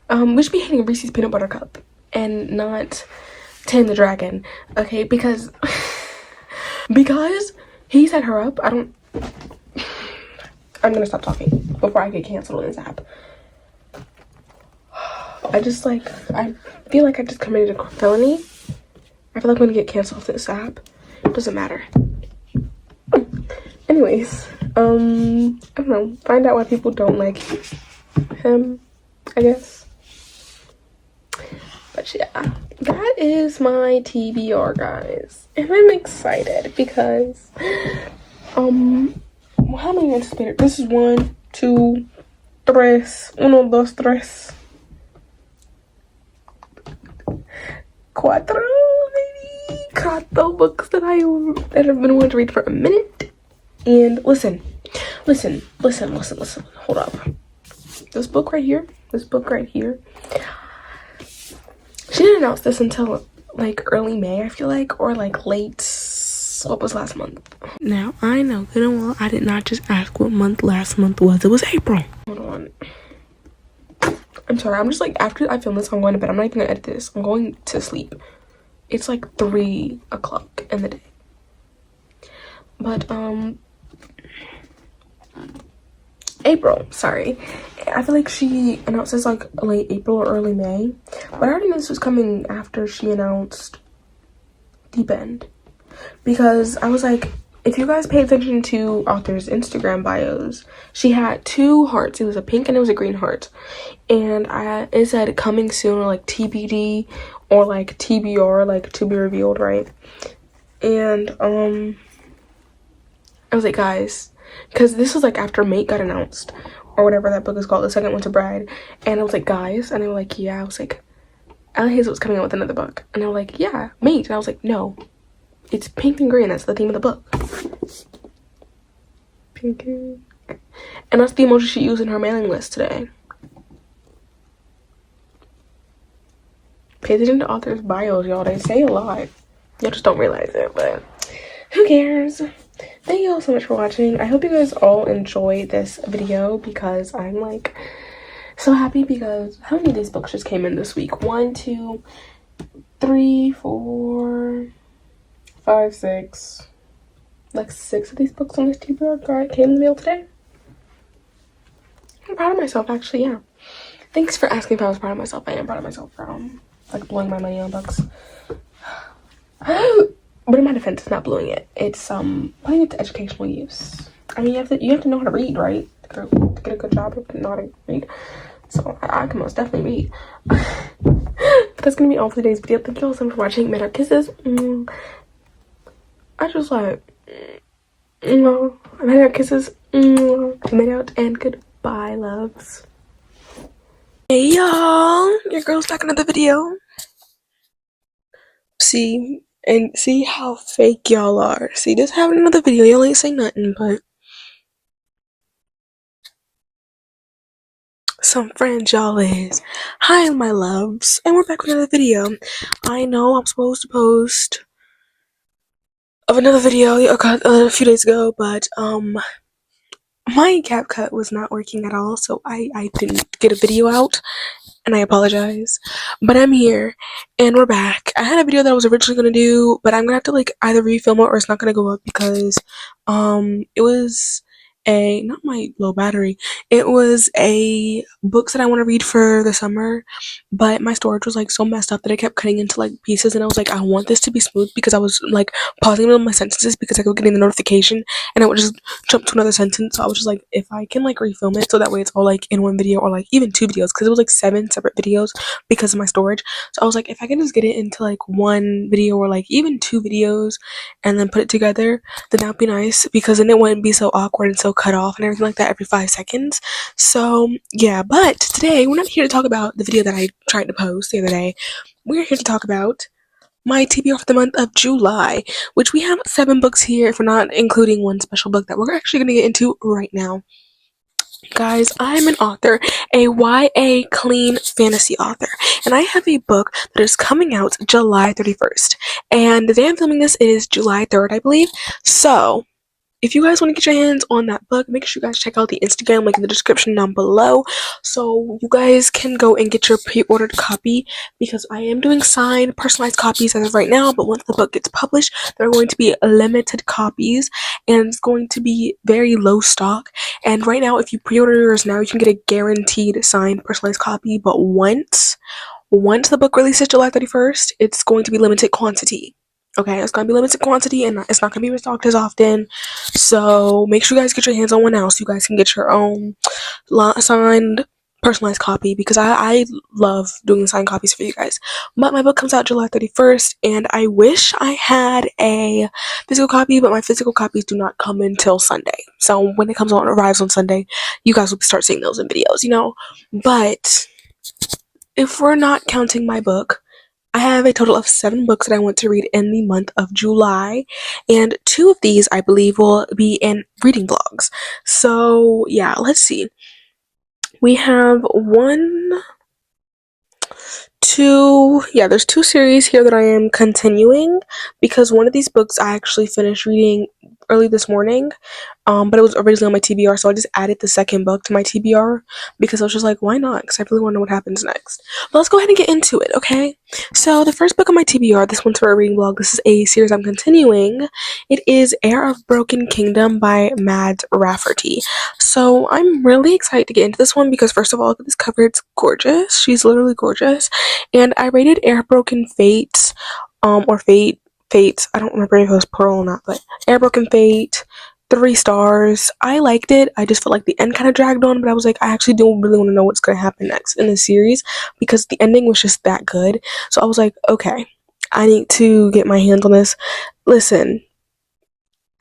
We should be hating Reese's Peanut Butter Cup and not Tame the Dragon, okay? Because he set her up. I'm gonna stop talking before I get canceled on this app. I feel like I just committed a felony. I feel like I'm gonna get canceled off this app. It doesn't matter. Anyways, I don't know. Find out why people don't like him, I guess. But yeah, that is my TBR, guys. And I'm excited because, how many anticipated? This is 1, 2, 3, 1, 2, 3, 4, maybe 4 books that have been wanting to read for a minute. And listen, hold up. This book right here, she didn't announce this until like early May, I feel like, or like late, what was last month? Now, I know good and well I did not just ask what month last month was. It was April. Hold on. I'm sorry, I'm just like, after I film this, I'm going to bed. I'm not even gonna edit this. I'm going to sleep. It's like 3 o'clock in the day. But, April, sorry. I feel like she announced this like late April or early May, but I already knew this was coming after she announced Deep End, because I was like, if you guys pay attention to authors' Instagram bios, she had 2 hearts. It was a pink and it was a green heart, and it said coming soon, or like TBD, or like TBR, like to be revealed, right? And I was like, guys, because this was like after Mate got announced, or whatever that book is called, The Second Winter Bride, and I was like, guys, and they were like, yeah. I was like, Ella Hazel's coming out with another book, and they were like, yeah, Mate. And I was like, no, it's pink and green. That's the theme of the book. Pink and that's the emoji she used in her mailing list today. Pay attention to authors' bios, y'all. They say a lot. Y'all just don't realize it, but who cares? Thank you all so much for watching. I hope you guys all enjoyed this video, because I'm like so happy, because how many of these books just came in this week? 1, 2, 3, 4, 5, 6. Like 6 of these books on this TBR came in the mail today. I'm proud of myself, actually. Yeah. Thanks for asking if I was proud of myself. I am proud of myself for like blowing my money on books. But in my defense, it's not blowing it. It's putting it to educational use. I mean, you have to know how to read, right? To get a good job, you have to know how to read. So I can most definitely read. But that's gonna be all for today's video. Thank you all so much for watching. Made out kisses. I just like made out kisses. Made out, and goodbye, loves. Hey y'all, your girl's back in another video. See how fake y'all are. See, just having another video, y'all ain't saying nothing, but some friends y'all is. Hi my loves, and we're back with another video. I know I'm supposed to post of another video a few days ago, but my CapCut was not working at all, so I didn't get a video out, and I apologize. But I'm here, and we're back. I had a video that I was originally gonna do, but I'm gonna have to like either refilm it or it's not gonna go up, because it was not my low battery. It was a books that I want to read for the summer, but my storage was like so messed up that I kept cutting into like pieces, and I was like, I want this to be smooth, because I was like pausing my sentences because I kept getting the notification and I would just jump to another sentence. So I was just like, if I can like refilm it so that way it's all like in one video, or like even 2 videos, because it was like 7 separate videos because of my storage. So I was like, if I can just get it into like 1 video, or like even 2 videos, and then put it together, then that would be nice, because then it wouldn't be so awkward and so cut off and everything like that every 5 seconds. So yeah, but today we're not here to talk about the video that I tried to post the other day. We're here to talk about my TBR for the month of July, which we have 7 books here, if we're not including one special book that we're actually going to get into right now. Guys, I'm an author, a YA clean fantasy author, and I have a book that is coming out July 31st, and the day I'm filming this is July 3rd, I believe. So if you guys want to get your hands on that book, make sure you guys check out the Instagram link in the description down below, so you guys can go and get your pre-ordered copy, because I am doing signed, personalized copies as of right now, but once the book gets published, there are going to be limited copies, and it's going to be very low stock. And right now, if you pre-order yours now, you can get a guaranteed signed, personalized copy, but once the book releases July 31st, it's going to be limited quantity. Okay, it's going to be limited quantity, and it's not going to be restocked as often. So make sure you guys get your hands on one now, so you guys can get your own signed, personalized copy, because I love doing signed copies for you guys. But my book comes out July 31st, and I wish I had a physical copy, but my physical copies do not come until Sunday. So when it arrives on Sunday, you guys will start seeing those in videos, you know? But if we're not counting my book, I have a total of 7 books that I want to read in the month of July, and 2 of these I believe will be in reading vlogs. So yeah, let's see. We have there's 2 series here that I am continuing, because one of these books I actually finished reading early this morning, but it was originally on my TBR, so I just added the second book to my TBR, because I was just like, why not? Because I really want to know what happens next. But let's go ahead and get into it, okay? So the first book on my TBR, this one's for a reading vlog. This is a series I'm continuing. It is Heir of Broken Kingdom by Mads Rafferty. So I'm really excited to get into this one because first of all, look at this cover. It's gorgeous. She's literally gorgeous. And I rated Air Broken Fates, or Fates. I don't remember if it was plural or not, but Air Broken Fate, 3 stars. I liked it. I just felt like the end kind of dragged on, but I was like, I actually don't really want to know what's going to happen next in the series because the ending was just that good. So I was like, okay, I need to get my hands on this. Listen,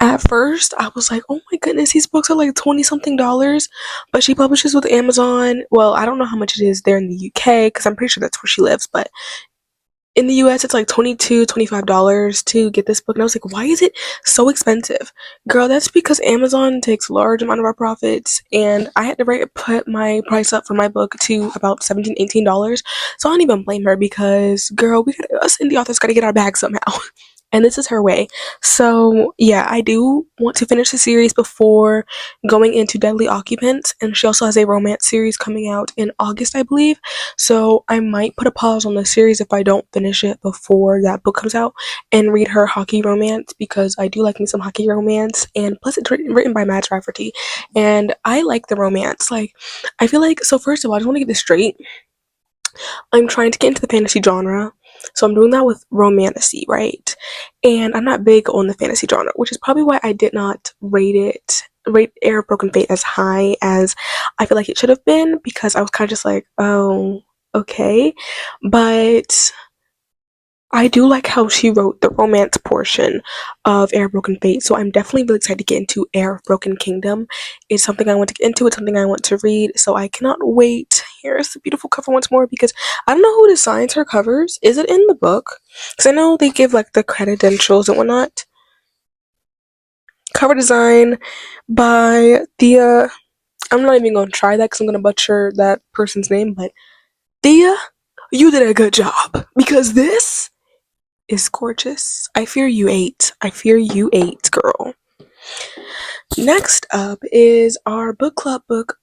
at first, I was like, oh my goodness, these books are like 20 something dollars. But she publishes with Amazon. Well, I don't know how much it is there in the UK because I'm pretty sure that's where she lives. But in the US, it's like $25 to get this book. And I was like, why is it so expensive? Girl, that's because Amazon takes a large amount of our profits. And I had to put my price up for my book to about $17, $18. So I don't even blame her because, girl, us indie authors got to get our bag somehow. And this is her way. So yeah, I do want to finish the series before going into Deadly Occupants, and she also has a romance series coming out in August, I believe. So I might put a pause on the series if I don't finish it before that book comes out and read her hockey romance because I do like me some hockey romance, and plus it's written by Matt Rafferty, and I like the romance. Like, I feel like, so first of all, I just want to get this straight. I'm trying to get into the fantasy genre. So I'm doing that with romantasy, right? And I'm not big on the fantasy genre, which is probably why I did not rate Air of Broken Fate as high as I feel like it should have been, because I was kind of just like, oh, okay. But I do like how she wrote the romance portion of Air of Broken Fate, so I'm definitely really excited to get into Air of Broken Kingdom. It's something I want to get into, it's something I want to read, so I cannot wait. Here's the beautiful cover once more, because I don't know who designs her covers. Is it in the book? Because I know they give like the credentials and whatnot. Cover design by Thea. I'm not even going to try that because I'm going to butcher that person's name, but Thea, you did a good job, because this is gorgeous. I fear you ate. I fear you ate, girl. Next up is our book club book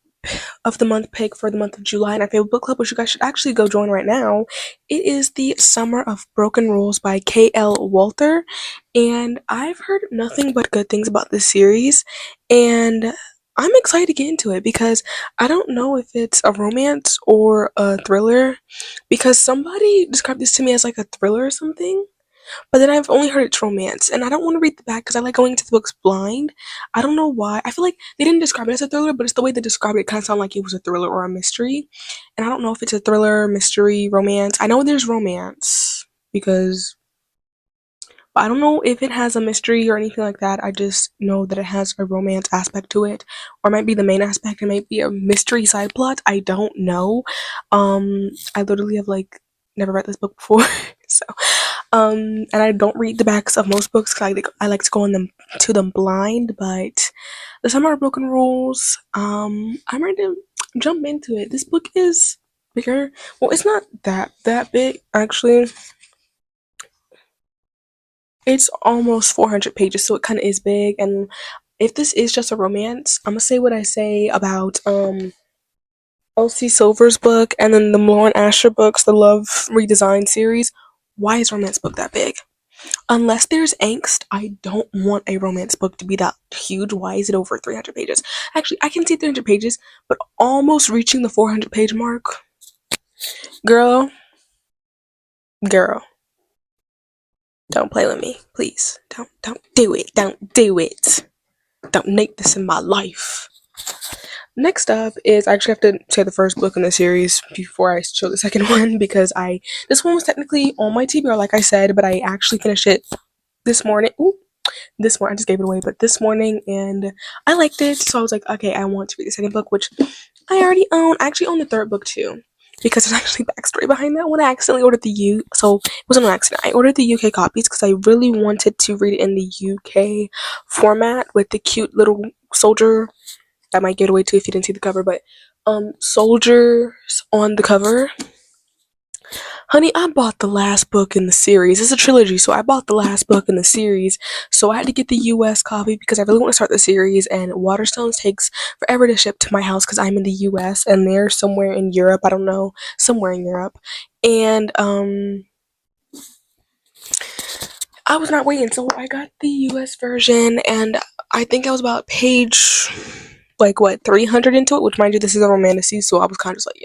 of the month pick for the month of July, and our favorite book club, which you guys should actually go join right now. It is The Summer of Broken Rules by K.L. Walter, and I've heard nothing but good things about this series, and I'm excited to get into it because I don't know if it's a romance or a thriller, because somebody described this to me as like a thriller or something. But then I've only heard it's romance, and I don't want to read the back because I like going into the books blind. I don't know why. I feel like they didn't describe it as a thriller, but it's the way they described it kind of sounded like it was a thriller or a mystery. And I don't know if it's a thriller, mystery, romance. I know there's romance because, but I don't know if it has a mystery or anything like that. I just know that it has a romance aspect to it, or it might be the main aspect. It might be a mystery side plot. I don't know. I literally have like never read this book before, so and I don't read the backs of most books because I like to go on them to them blind. But The Summer of Broken Rules, I'm ready to jump into it. This book is bigger. Well, it's not that big actually. It's almost 400 pages, so it kind of is big. And if this is just a romance, I'm gonna say what I say about Elsie Silver's book and then the Lauren Asher books, the Love Redesign series. Why is romance book that big? Unless there's angst, I don't want a romance book to be that huge. Why is it over 300 pages? Actually, I can see 300 pages, but almost reaching the 400 page mark. Girl, girl, don't play with me, please. Don't do it. Don't do it. Don't make this in my life. Next up is, I actually have to say the first book in the series before I show the second one, because this one was technically on my TBR like I said, but I actually finished it this morning. This morning, I just gave it away, but this morning, and I liked it, so I was like, okay, I want to read the second book, which I already own. I actually own the third book too, because there's actually backstory behind that one. I accidentally ordered so it wasn't an accident. I ordered the UK copies because I really wanted to read it in the UK format with the cute little soldier. That might give it away too if you didn't see the cover, but soldiers on the cover. Honey, I bought the last book in the series. It's a trilogy, so I bought the last book in the series. So I had to get the US copy because I really want to start the series, and Waterstones takes forever to ship to my house because I'm in the US and they're somewhere in Europe. I don't know, somewhere in Europe. And I was not waiting, so I got the US version, and I think I was about page like what 300 into it, which mind you, this is a romantasy, so I was kind of just like,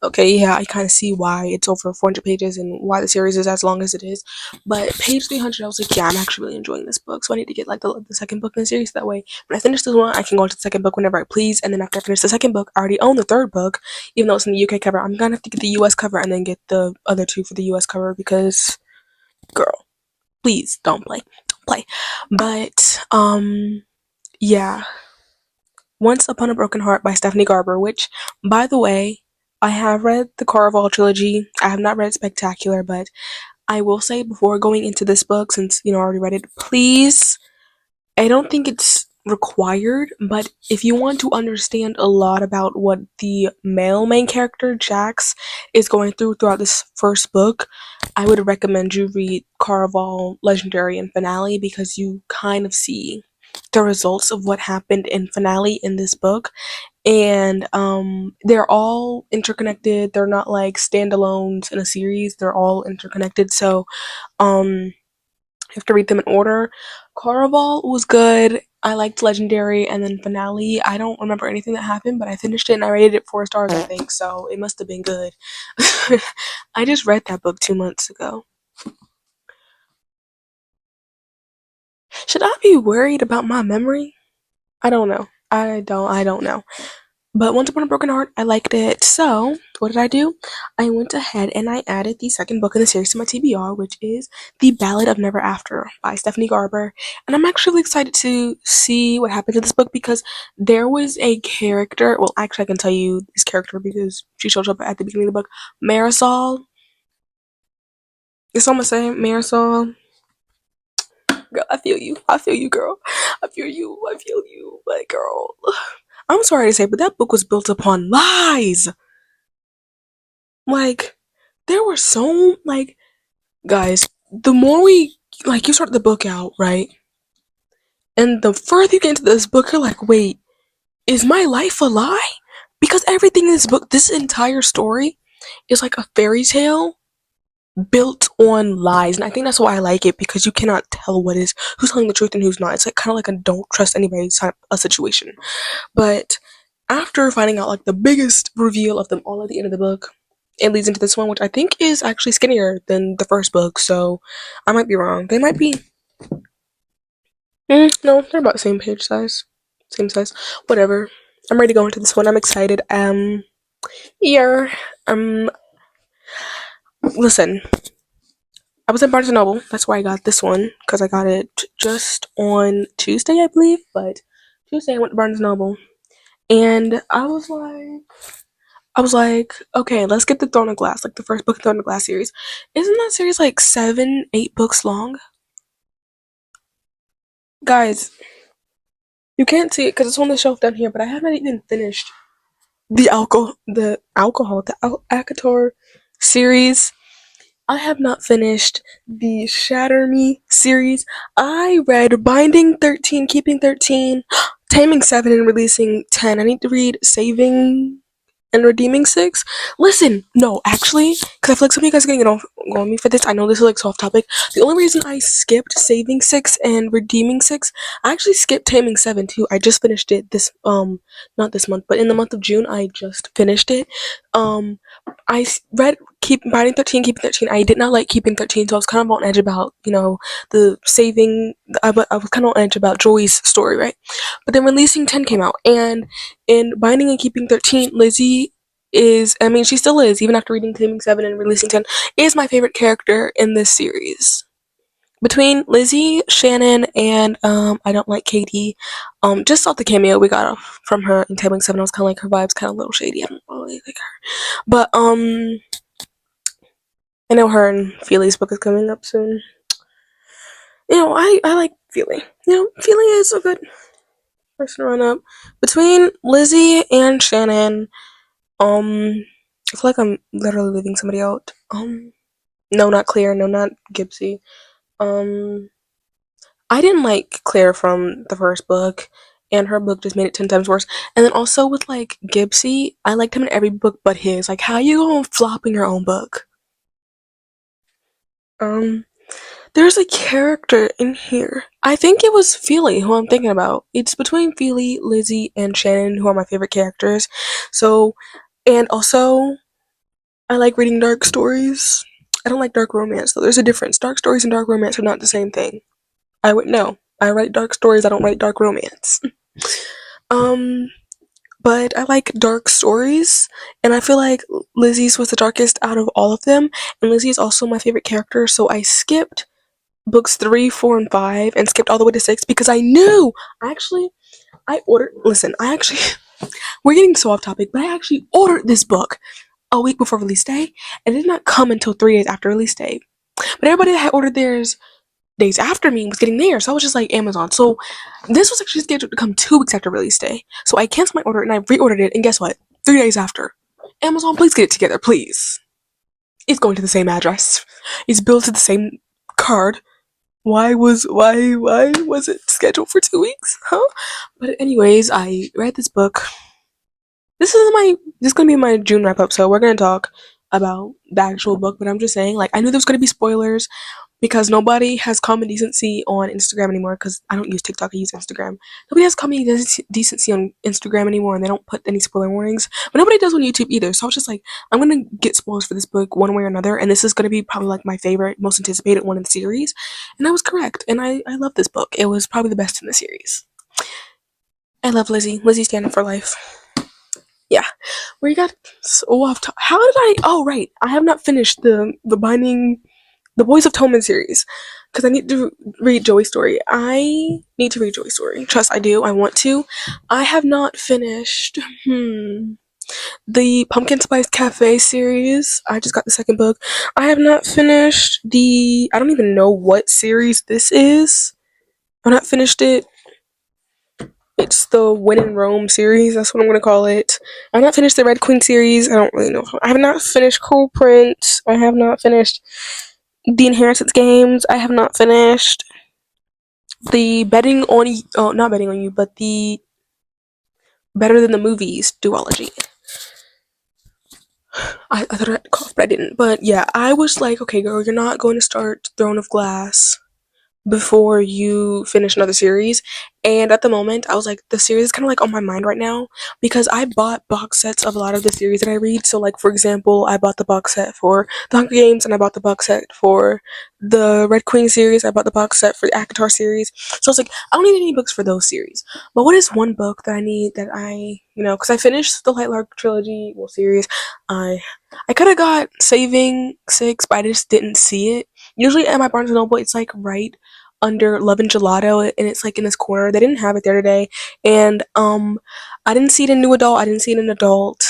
okay, yeah, I kind of see why it's over 400 pages and why the series is as long as it is. But page 300, I was like, yeah, I'm actually really enjoying this book, so I need to get like the second book in the series. That way, when I finish this one, I can go to the second book whenever I please. And then after I finish the second book, I already own the third book, even though it's in the UK cover. I'm gonna have to get the US cover and then get the other two for the US cover because, girl, please don't play, don't play. But yeah. Once Upon a Broken Heart by Stephanie Garber, which, by the way, I have read the Caraval trilogy. I have not read Spectacular, but I will say before going into this book, since I already read it, please, I don't think it's required, but if you want to understand a lot about what the male main character, Jax, is going throughout this first book, I would recommend you read Caraval Legendary and Finale because you kind of see the results of what happened in Finale in this book. And they're all interconnected. They're not like standalones in a series. They're all interconnected. So you have to read them in order. Caraval was good. I liked Legendary, and then Finale. I don't remember anything that happened, but I finished it and I rated it 4 stars, I think. So it must have been good. I just read that book 2 months ago. Should I be worried about my memory? I don't know. I don't know. But Once Upon a Broken Heart, I liked it. So, what did I do? I went ahead and I added the second book in the series to my TBR, which is The Ballad of Never After by Stephanie Garber. And I'm actually excited to see what happens in this book because there was a character. Well, actually, I can tell you this character because she shows up at the beginning of the book. Marisol. It's almost saying Marisol. Girl, I feel you. I feel you, girl. I feel you. I feel you. But, girl, I'm sorry to say, but that book was built upon lies. Like, there were so, like, guys, the more you start the book out, right? And the further you get into this book, you're like, wait, is my life a lie? Because everything in this book, this entire story, is like a fairy tale built on lies. And I think that's why I like it, because you cannot tell who's telling the truth and who's not. It's like kind of like a don't trust anybody type of situation. But after finding out like the biggest reveal of them all at the end of the book, it leads into this one, which I think is actually skinnier than the first book. So I might be wrong. They might be. No, they're about the same page size, same size. Whatever. I'm ready to go into this one. I'm excited. Yeah. Listen. I was in Barnes and Noble. That's why I got this one, because I got it just on Tuesday, I believe. But Tuesday I went to Barnes and Noble, and I was like, okay, let's get the Throne of Glass, like the first book in Throne of Glass series. Isn't that series like 7, 8 books long? Guys, you can't see it because it's on the shelf down here, but I haven't even finished the Akator series. I have not finished the Shatter Me series. I read Binding 13, Keeping 13, Taming 7, and Releasing 10. I need to read Saving and Redeeming 6. Listen, no, actually, because I feel like some of you guys are getting on me for this. I know this is like soft topic. The only reason I skipped Saving 6 and Redeeming 6, I actually skipped Taming 7 too. I just finished it not this month, but in the month of June, I just finished it. Read Keep Binding 13, Keeping 13. I did not like Keeping 13, so I was kind of on edge about, the saving. I was kind of on edge about Joey's story, right? But then Releasing 10 came out, and in Binding and Keeping 13, Lizzie she still is, even after reading Taming 7 and Releasing 10, is my favorite character in this series. Between Lizzie, Shannon, and I don't like Katie. Just saw the cameo we got from her in Taming 7. I was kind of like, her vibe's kind of a little shady. I don't really like her. But I know her and Feely's book is coming up soon. I like Feely. Feely is a good person to run up. Between Lizzie and Shannon, I feel like I'm literally leaving somebody out. No, not Claire. No, not Gibbsy. I didn't like Claire from the first book, and her book just made it 10 times worse. And then also with like Gibbsy, I liked him in every book but his. Like, how you gonna flop in your own book? There's a character in here. I think it was Feely who I'm thinking about. It's between Feely, Lizzie, and Shannon who are my favorite characters. So, and also, I like reading dark stories. I don't like dark romance though. There's a difference. Dark stories and dark romance are not the same thing. I would know. I write dark stories. I don't write dark romance. um, but I like dark stories, and I feel like Lizzie's was the darkest out of all of them. And Lizzie is also my favorite character, so I skipped books 3, 4, and 5 and skipped all the way to 6 because I knew. I ordered. Listen, I actually. We're getting so off topic, but I actually ordered this book a week before release day, and it did not come until 3 days after release day. But everybody that had ordered theirs days after me was getting theirs, so I was just like Amazon. So this was actually scheduled to come 2 weeks after release day. So I canceled my order and I reordered it, and guess what? 3 days after. Amazon, please get it together, please. It's going to the same address. It's billed to the same card. Why was it scheduled for 2 weeks? Huh? But anyways, I read this book. This is gonna be my June wrap up, so we're gonna talk about the actual book, but I'm just saying, like, I knew there was gonna be spoilers because nobody has common decency on Instagram anymore, because I don't use TikTok, I use Instagram. Nobody has common decency on Instagram anymore, and they don't put any spoiler warnings, but nobody does on YouTube either, so I was just like, I'm gonna get spoilers for this book one way or another, and this is gonna be probably like my favorite, most anticipated one in the series, and I was correct, and I love this book. It was probably the best in the series. I love Lizzie. Lizzie standing for life. Yeah, we got so off top. How did I? Oh, right. I have not finished the binding, the Boys of Toman series, because I need to read Joey's story. I need to read Joey's story. Trust, I do. I want to. I have not finished. The Pumpkin Spice Cafe series. I just got the second book. I have not finished the. I don't even know what series this is. I've not finished it. It's the When in Rome series. That's what I'm gonna call it. I've not finished the Red Queen series. I don't really know. I have not finished Cruel Prince. I have not finished the Inheritance games. I have not finished the Betting on You. Oh, not Betting on You, but the Better Than the Movies duology. I thought I had to cough, but I didn't. But yeah, I was like, okay, girl, you're not going to start Throne of Glass before you finish another series. And at the moment, I was like, the series is kind of like on my mind right now because I bought box sets of a lot of the series that I read. So, like, for example, I bought the box set for The Hunger Games, and I bought the box set for the Red Queen series. I bought the box set for the ACOTAR series. So I was like, I don't need any books for those series. But what is one book that I need that because I finished the Light Lark trilogy, series. I could have got Saving 6, but I just didn't see it. Usually at my Barnes& and Noble, it's like right under Love and Gelato, and it's like in this corner. They didn't have it there today, and I didn't see it in New Adult. I didn't see it in Adult,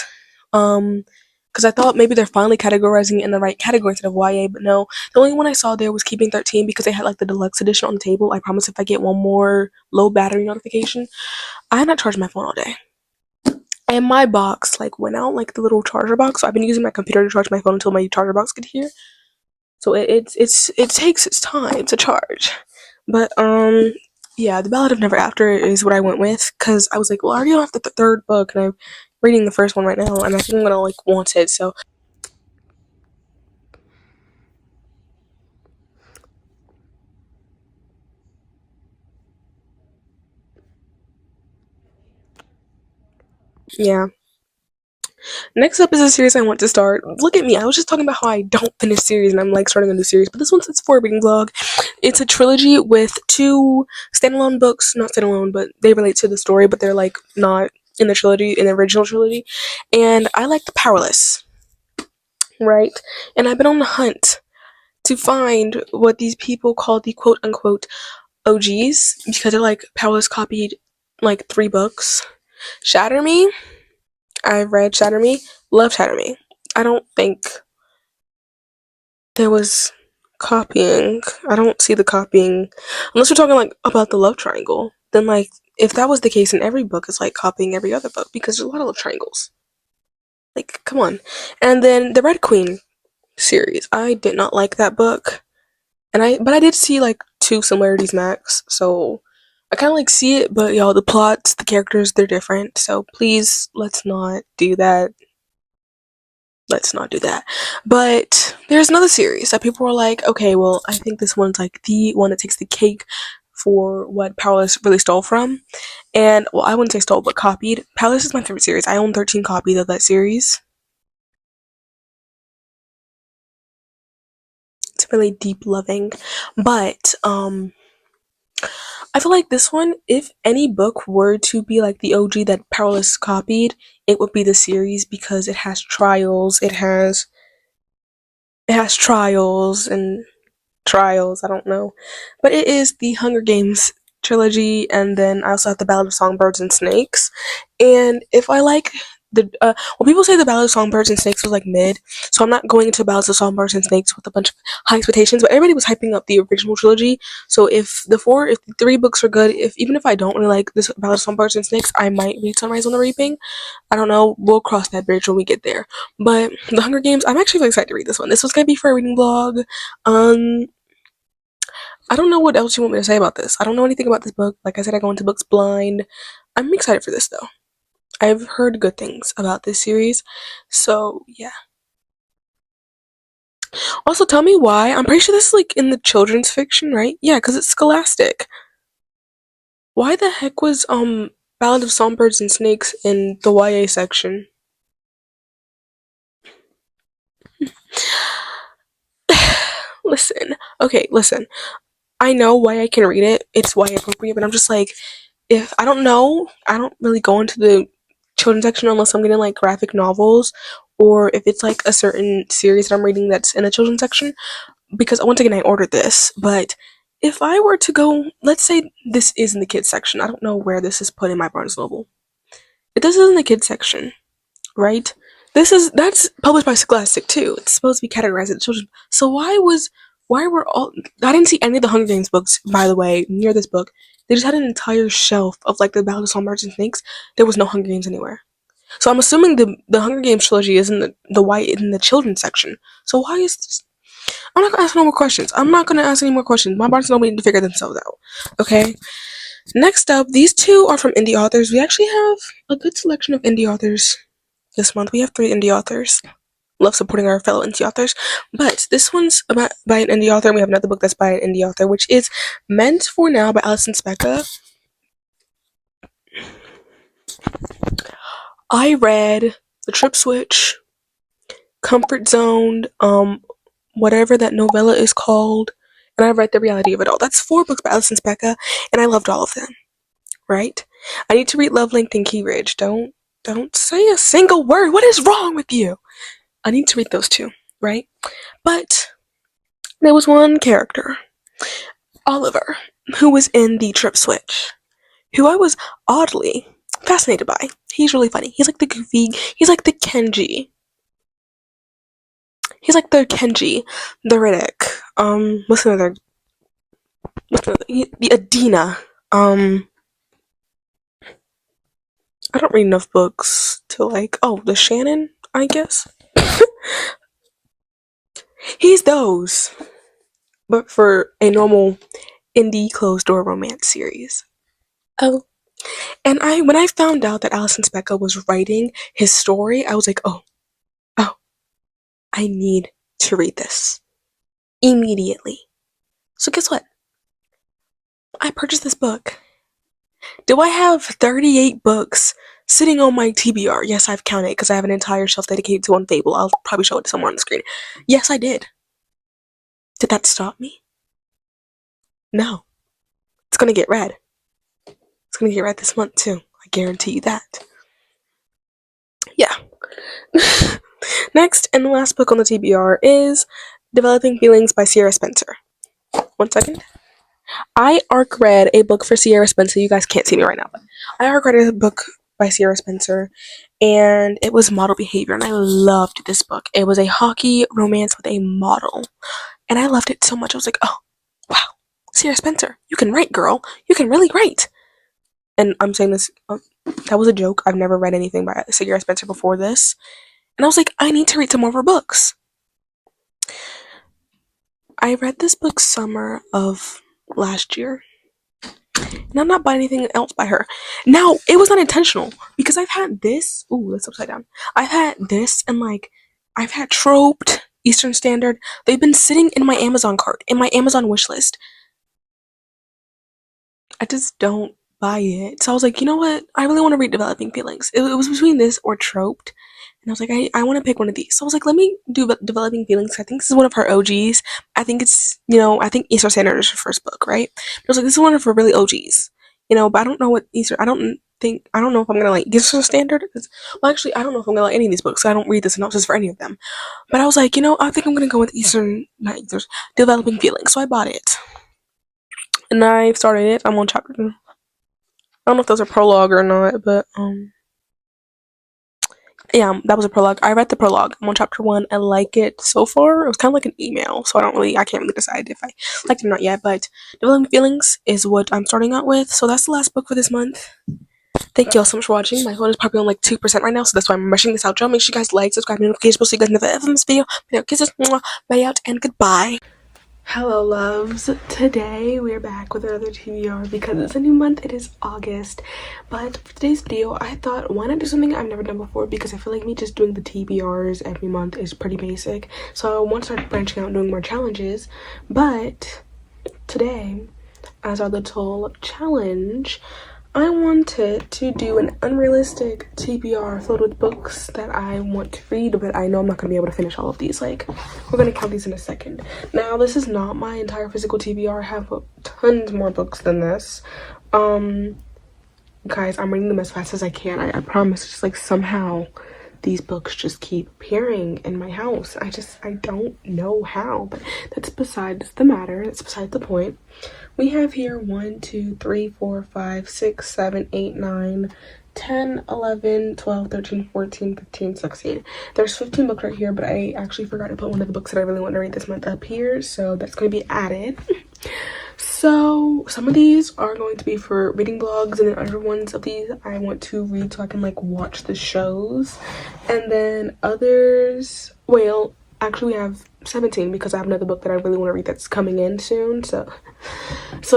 because I thought maybe they're finally categorizing it in the right category instead of YA, but no. The only one I saw there was Keeping 13 because they had like the deluxe edition on the table. I promise if I get one more low battery notification, I have not charged my phone all day. And my box like went out, like the little charger box. So I've been using my computer to charge my phone until my charger box get here. So it takes its time to charge. But yeah, The Ballad of Never After is what I went with because I was like, well, I already have the third book and I'm reading the first one right now, and I think I'm gonna like want it. So yeah. Next up is a series I want to start. Look at me. I was just talking about how I don't finish series and I'm like starting a new series. But this one's it's for a reading vlog. It's a trilogy with 2 standalone books. Not standalone, but they relate to the story, but they're like not in the trilogy, in the original trilogy. And I like The Powerless. Right? And I've been on the hunt to find what these people call the quote unquote OGs because they're like Powerless copied like 3 books. Shatter Me. I read Shatter Me, love Shatter Me. I don't think there was copying. I don't see the copying. Unless we're talking like about the love triangle. Then like if that was the case, then every book is like copying every other book because there's a lot of love triangles. Like, come on. And then the Red Queen series. I did not like that book. But I did see like 2 similarities max. So I kind of like see it, but y'all, the plots, the characters, they're different. So please, let's not do that. let's not do that. But there's another series that people were like, okay, well, I think this one's like the one that takes the cake for what Powerless really stole from. And, well, I wouldn't say stole, but copied. Powerless is my favorite series. I own 13 copies of that series. It's really deep loving. But, I feel like this one, if any book were to be like the OG that Powerless copied, it would be the series because it has trials. It has trials and trials, I don't know. But it is the Hunger Games trilogy, and then I also have the Ballad of Songbirds and Snakes. And if I like well, people say the Ballad of Songbirds and Snakes was like mid, so I'm not going into Ballads of Songbirds and Snakes with a bunch of high expectations, but everybody was hyping up the original trilogy. So if the three books are good, even if I don't really like this Ballad of Songbirds and Snakes, I might read Sunrise on the Reaping. I don't know. We'll cross that bridge when we get there. But the Hunger Games, I'm actually really excited to read this one. This was gonna be for a reading vlog. I don't know what else you want me to say about this. I don't know anything about this book. Like I said, I go into books blind. I'm excited for this though. I've heard good things about this series. So, yeah. Also, tell me why. I'm pretty sure this is like in the children's fiction, right? Yeah, because it's scholastic. Why the heck was Ballad of Songbirds and Snakes in the YA section? Listen. Okay, listen. I know why I can read it. It's YA appropriate, but I'm just like, if I don't know, I don't really go into the children's section unless I'm getting like graphic novels or if it's like a certain series that I'm reading that's in the children's section. Because once again, I ordered this, but if I were to go, let's say this is in the kids section. I don't know where this is put in my Barnes Noble. If this is in the kids section, right? That's published by Scholastic too. It's supposed to be categorized as children. So why were all I didn't see any of the Hunger Games books, by the way, near this book. They just had an entire shelf of like the Ballad of Songbirds and Snakes. There was no Hunger Games anywhere. So I'm assuming the Hunger Games trilogy is in the white in the children's section. So why is this? I'm not gonna ask no more questions. I'm not gonna ask any more questions. My Barnes Noble need to figure themselves out. Okay. Next up, these two are from indie authors. We actually have a good selection of indie authors this month. We have 3 indie authors. Love supporting our fellow indie authors. But this one's by an indie author, and we have another book that's by an indie author, which is Meant for Now by Alison Specca. I read The Trip Switch, Comfort Zone, whatever that novella is called, and I read The Reality of It All. That's 4 books by Alison Specca, and I loved all of them. Right? I need to read Love Length and Key Ridge. Don't say a single word. What is wrong with you? I need to read those 2, right? But there was one character, Oliver, who was in The Trip Switch, who I was oddly fascinated by. He's really funny. He's like the goofy, he's like the Kenji. He's like the Kenji, the Riddick, the Adina. I don't read enough books to like, the Shannon, I guess. He's those, but for a normal indie closed door romance series. Oh. And when I found out that Alison Specca was writing his story, I was like, oh, I need to read this immediately. So guess what? I purchased this book. Do I have 38 books sitting on my TBR? Yes, I've counted because I have an entire shelf dedicated to one Fable. I'll probably show it somewhere on the screen. Yes, I did. Did that stop me? No. It's gonna get read. It's gonna get read this month too. I guarantee you that. Yeah. Next and the last book on the TBR is Developing Feelings by Sierra Spencer. One second. I arc read a book for Sierra Spencer. You guys can't see me right now, but I arc read a book by Sierra Spencer, and it was Model Behavior, and I loved this book. It was a hockey romance with a model, and I loved it so much. I was like, oh, wow, Sierra Spencer, you can write, girl. You can really write. And I'm saying this, that was a joke. I've never read anything by Sierra Spencer before this. And I was like, I need to read some more of her books. I read this book summer of last year. And I'm not buying anything else by her. Now, it was not intentional. Because I've had this. Ooh, that's upside down. I've had this and like I've had Troped, Eastern Standard. They've been sitting in my Amazon cart, in my Amazon wish list. I just don't buy it. So I was like, you know what? I really want to read Developing Feelings. It was between this or Troped. And I was like, I want to pick one of these. So I was like, let me do Developing Feelings. I think this is one of her OGs. I think it's, I think Eastern Standard is her first book, right? I was like, this is one of her really OGs. But I don't know what I don't know if I'm going to like Eastern Standard. Well, actually, I don't know if I'm going to like any of these books. So I don't read the synopsis for any of them. But I was like, I think I'm going to go with not Eastern, Developing Feelings. So I bought it. And I've started it. I'm on chapter. I don't know if those are prologue or not, but yeah, that was a prologue. I read the prologue. I'm on chapter 1. I like it so far. It was kind of like an email, so I can't really decide if I liked it or not yet. But Developing Feelings is what I'm starting out with. So that's the last book for this month. Thank you all so much for watching. My phone is probably on like 2% right now, so that's why I'm rushing this outro. Make sure you guys like, subscribe, notifications, so you guys never ever miss a video. Kisses, bye out, and goodbye. Hello loves, today we're back with another TBR because it's a new month. It is August, but for today's video I thought why not do something I've never done before, because I feel like me just doing the TBRs every month is pretty basic, so I want to start branching out and doing more challenges. But today, as our little challenge, I wanted to do an unrealistic TBR filled with books that I want to read, but I know I'm not going to be able to finish all of these. Like, we're going to count these in a second. Now, this is not my entire physical TBR. I have tons more books than this. Guys, I'm reading them as fast as I can. I promise. Just like somehow these books just keep appearing in my house. I don't know how, but that's besides the matter. That's beside the point. We have here 1, 2, 3, 4, 5, 6, 7, 8, 9, 10, 11, 12, 13, 14, 15, 16. There's 15 books right here, but I actually forgot to put one of the books that I really want to read this month up here, so that's going to be added. So some of these are going to be for reading vlogs, and then other ones of these I want to read so I can like watch the shows. And then others, well, actually we have 17 because I have another book that I really want to read that's coming in soon. So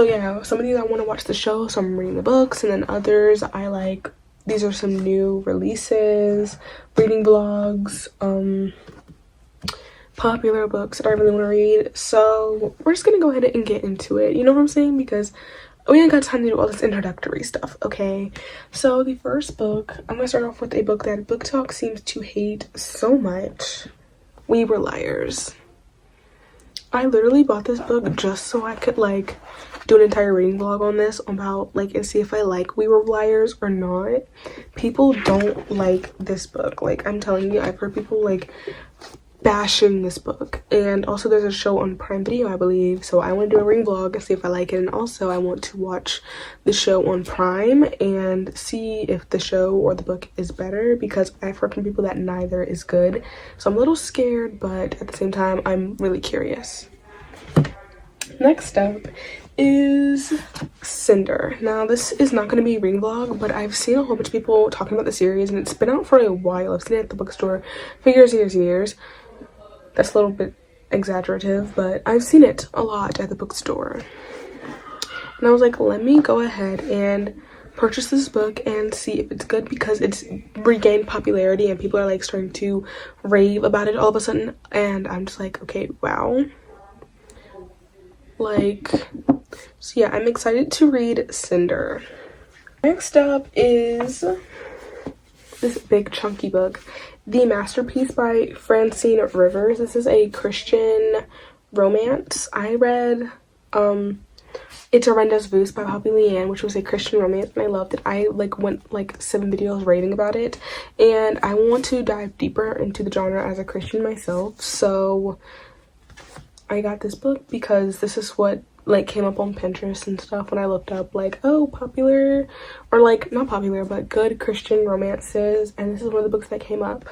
yeah, some of these I want to watch the show, so I'm reading the books. And then others I like, these are some new releases, reading vlogs, popular books that I really want to read. So we're just gonna go ahead and get into it, you know what I'm saying, because we ain't got time to do all this introductory stuff. Okay, so the first book, I'm gonna start off with a book that Book Talk seems to hate so much. We Were Liars. I literally bought this book just so I could like do an entire reading vlog on this about like and see if I like We Were Liars or not. People don't like this book. Like, I'm telling you, I've heard people like bashing this book. And also there's a show on Prime Video, I believe, so I want to do a reading vlog and see if I like it. And also I want to watch the show on Prime and see if the show or the book is better, because I've heard from people that neither is good. So I'm a little scared, but at the same time I'm really curious. Next up is Cinder. Now this is not going to be a reading vlog, but I've seen a whole bunch of people talking about the series and it's been out for a while. I've seen it at the bookstore for years and years and years. That's a little bit exaggerative, but I've seen it a lot at the bookstore. And I was like, let me go ahead and purchase this book and see if it's good, because it's regained popularity and people are like starting to rave about it all of a sudden. And I'm just like, okay, wow. Like, so yeah, I'm excited to read Cinder. Next up is this big chunky book, The Masterpiece by Francine Rivers. This is a Christian romance. I read It's Horrendous Voos by Poppy Leanne, which was a Christian romance, and I loved it. I like went like 7 videos raving about it, and I want to dive deeper into the genre as a Christian myself. So I got this book because this is what like came up on Pinterest and stuff when I looked up like, oh, popular, or like not popular but good Christian romances, and this is one of the books that came up.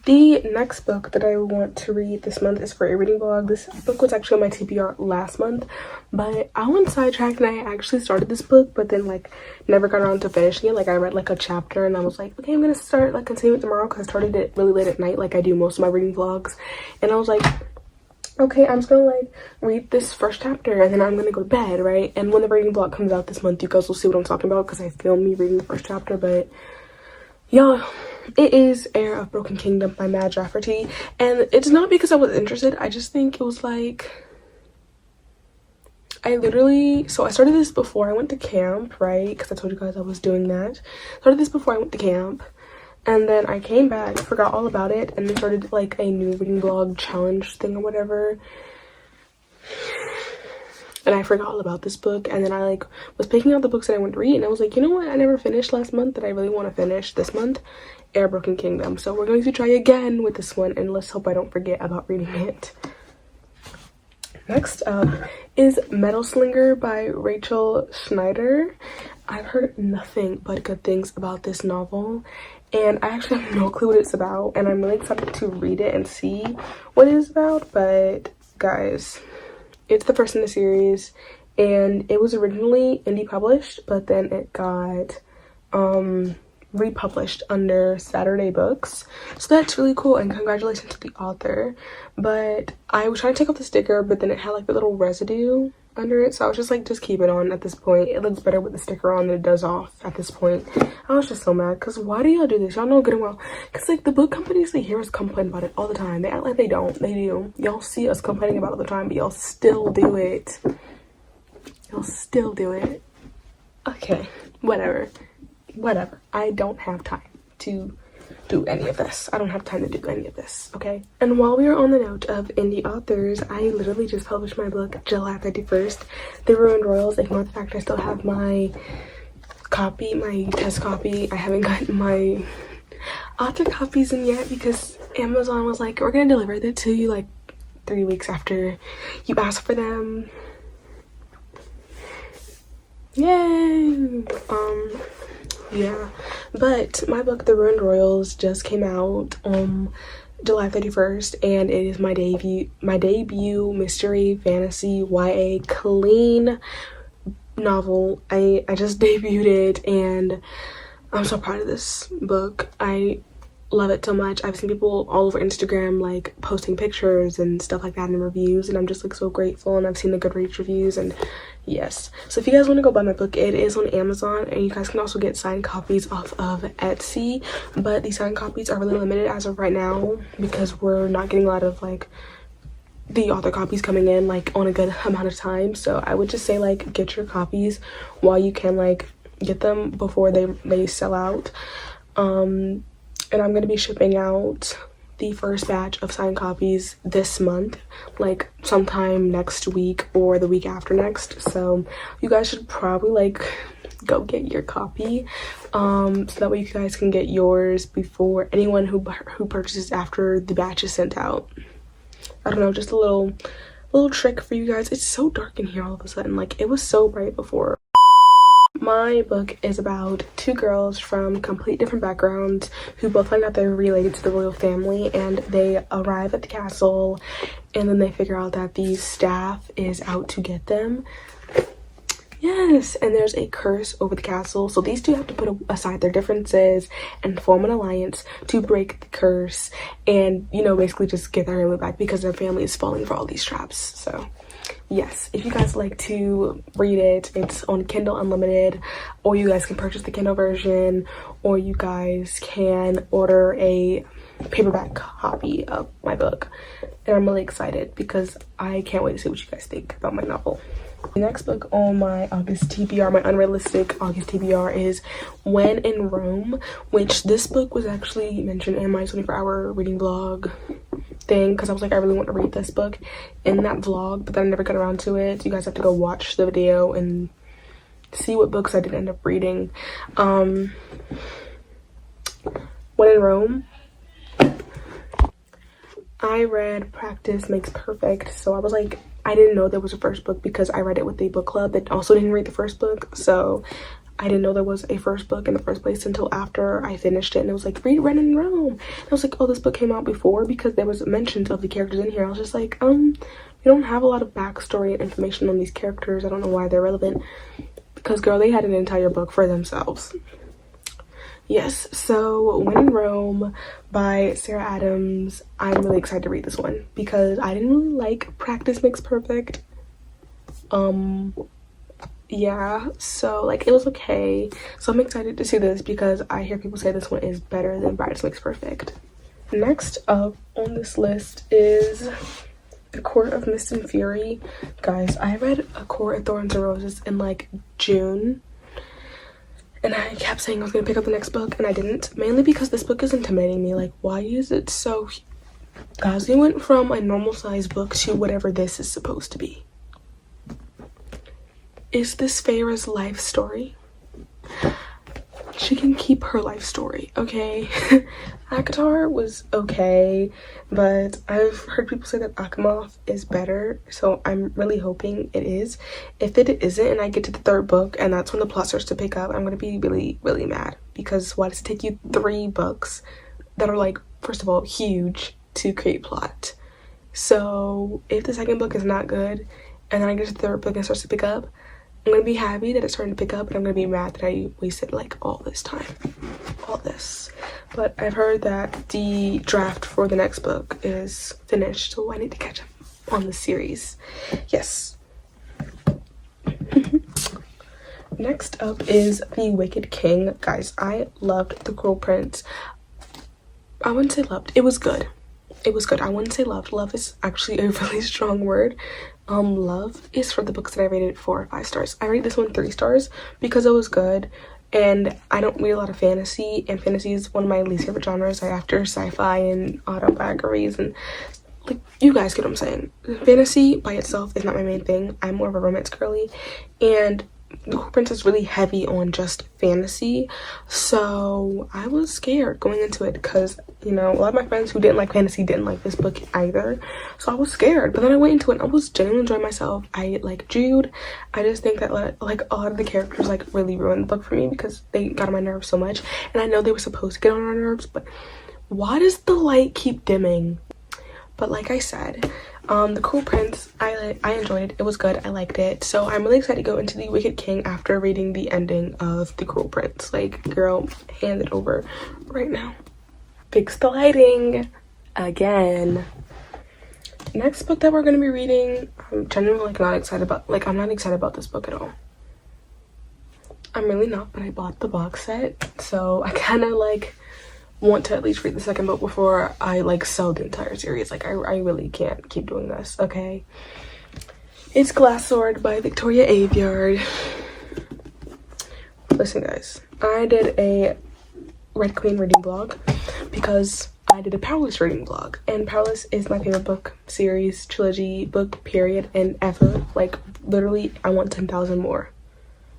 The next book that I want to read this month is for a reading vlog. This book was actually on my TBR last month, but I went sidetracked and I actually started this book but then like never got around to finishing it. Like, I read like a chapter and I was like, okay, I'm gonna start like continue it tomorrow, because I started it really late at night like I do most of my reading vlogs. And I was like, okay, I'm just gonna like read this first chapter and then I'm gonna go to bed, right? And when the reading vlog comes out this month, you guys will see what I'm talking about, because I filmed me reading the first chapter. But y'all, it is Heir of Broken Kingdom by Mad Rafferty, and it's not because I was interested. I just think it was like, so I started this before I went to camp, right? Because I told you guys I was doing that. Started this before I went to camp, and then I came back, forgot all about it, and then started like a new reading vlog challenge thing or whatever. And I forgot all about this book, and then I like was picking out the books that I want to read, and I was like, you know what, I never finished last month that I really want to finish this month? Heir of Broken Kingdom. So we're going to try again with this one, and let's hope I don't forget about reading it. Next up is Metal Slinger by Rachel Schneider. I've heard nothing but good things about this novel, and I actually have no clue what it's about, and I'm really excited to read it and see what it is about. But guys, it's the first in the series, and it was originally indie published, but then it got republished under Saturday Books, so that's really cool, and congratulations to the author. But I was trying to take off the sticker, but then it had like the little residue under it, so I was just like, just keep it on at this point. It looks better with the sticker on than it does off at this point. I was just so mad, because why do y'all do this? Y'all know good and well, because like the book companies, they hear us complain about it all the time. They act like they don't. They do. Y'all see us complaining about it all the time, but y'all still do it. Y'all still do it. Okay, whatever. I don't have time to do any of this. I don't have time to do any of this, okay? And while we are on the note of indie authors, I literally just published my book July 31st, The Ruined Royals. Ignore the fact I still have my copy, my test copy. I haven't gotten my author copies in yet because Amazon was like, we're gonna deliver it to you like 3 weeks after you ask for them. Yay! Yeah, but my book The Ruined Royals just came out July 31st, and it is my debut mystery fantasy YA clean novel. I just debuted it, and I'm so proud of this book. I love it so much. I've seen people all over Instagram like posting pictures and stuff like that in reviews, and I'm just like so grateful. And I've seen the Goodreads reviews, and yes. So if you guys want to go buy my book, it is on Amazon, and you guys can also get signed copies off of Etsy, but these signed copies are really limited as of right now because we're not getting a lot of like the author copies coming in like on a good amount of time. So I would just say like get your copies while you can, like get them before they sell out. And I'm going to be shipping out the first batch of signed copies this month, like sometime next week or the week after next. So you guys should probably like go get your copy, so that way you guys can get yours before anyone who purchases after the batch is sent out. I don't know, just a little trick for you guys. It's so dark in here all of a sudden. Like, it was so bright before. My book is about two girls from complete different backgrounds who both find out they're related to the royal family, and they arrive at the castle, and then they figure out that the staff is out to get them. Yes, and there's a curse over the castle, so these two have to put aside their differences and form an alliance to break the curse and, you know, basically just get their family back because their family is falling for all these traps. So yes, if you guys like to read it, it's on Kindle Unlimited, or you guys can purchase the Kindle version, or you guys can order a paperback copy of my book. And I'm really excited because I can't wait to see what you guys think about my novel. The next book on my August TBR, my unrealistic August TBR, is When in Rome, which this book was actually mentioned in my 24-hour reading vlog thing because I was like, I really want to read this book in that vlog, but then I never got around to it. So you guys have to go watch the video and see what books I did end up reading. When in Rome, I read Practice Makes Perfect, so I was like, I didn't know there was a first book because I read it with the book club that also didn't read the first book, so I didn't know there was a first book in the first place until after I finished it, and it was like, read When in Rome. And I was like, oh, this book came out before because there was mentions of the characters in here. I was just like, you don't have a lot of backstory and information on these characters. I don't know why they're relevant because, girl, they had an entire book for themselves. Yes, so When in Rome by Sarah Adams. I'm really excited to read this one because I didn't really like Practice Makes Perfect. yeah, so like it was okay. So I'm excited to see this because I hear people say this one is better than Brides Makes Perfect. Next up on this list is A Court of Mist and Fury. Guys, I read A Court of Thorns and Roses in like June, and I kept saying I was gonna pick up the next book and I didn't, mainly because this book is intimidating me. Like, why is it so... Guys, we went from a normal size book to whatever this is supposed to be. Is this Feyre's life story? She can keep her life story, okay? ACOTAR was okay, but I've heard people say that ACOMAF is better, so I'm really hoping it is. If it isn't and I get to the third book and that's when the plot starts to pick up, I'm gonna be really, really mad. Because why does it take you 3 books that are like, first of all, huge to create plot? So if the second book is not good and then I get to the third book and it starts to pick up, I'm gonna be happy that it's starting to pick up, and I'm gonna be mad that I wasted like all this time, all this. But I've heard that the draft for the next book is finished, so I need to catch up on the series. Yes. Next up is The Wicked King. Guys, I loved The Cruel Prince. I wouldn't say loved. It was good. It was good. I wouldn't say loved. Love is actually a really strong word. Love is for the books that I rated 4 or 5 stars. I rated this one 3 stars because it was good, and I don't read a lot of fantasy, and fantasy is one of my least favorite genres, like after sci-fi and autobiographies, and like, you guys get what I'm saying. Fantasy by itself is not my main thing. I'm more of a romance girly, and The Cruel Prince is really heavy on just fantasy, so I was scared going into it because, you know, a lot of my friends who didn't like fantasy didn't like this book either, so I was scared. But then I went into it and I was genuinely enjoying myself. I like Jude. I just think that like a lot of the characters like really ruined the book for me because they got on my nerves so much, and I know they were supposed to get on our nerves, but why does the light keep dimming? But like I said, The Cruel Prince, I enjoyed it. It was good. I liked it. So I'm really excited to go into The Wicked King after reading the ending of The Cruel Prince. Like, girl, hand it over right now. Fix the lighting again. Next book that we're going to be reading, I'm genuinely like not excited about. Like, I'm not excited about this book at all. I'm really not, but I bought the box set. So I kind of like want to at least read the second book before I like sell the entire series. Like, I really can't keep doing this, okay? It's Glass Sword by Victoria Aveyard. Listen, guys, I did a Red Queen reading vlog because I did a Powerless reading vlog, and Powerless is my favorite book series, trilogy, book, period, and ever. Like, literally, I want 10,000 more.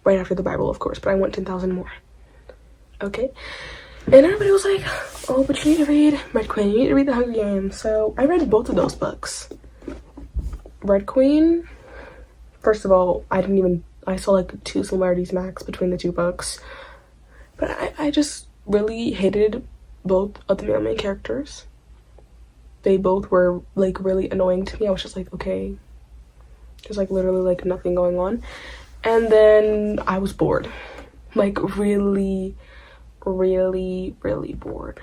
Right after the Bible, of course, but I want 10,000 more. Okay? And everybody was like, oh, but you need to read Red Queen, you need to read The Hunger Games. So I read both of those books. Red Queen, first of all, I saw like 2 similarities max between the 2 books. But I just really hated both of the main characters. They both were like really annoying to me. I was just like, okay, there's like literally like nothing going on. And then I was bored. Like really bored.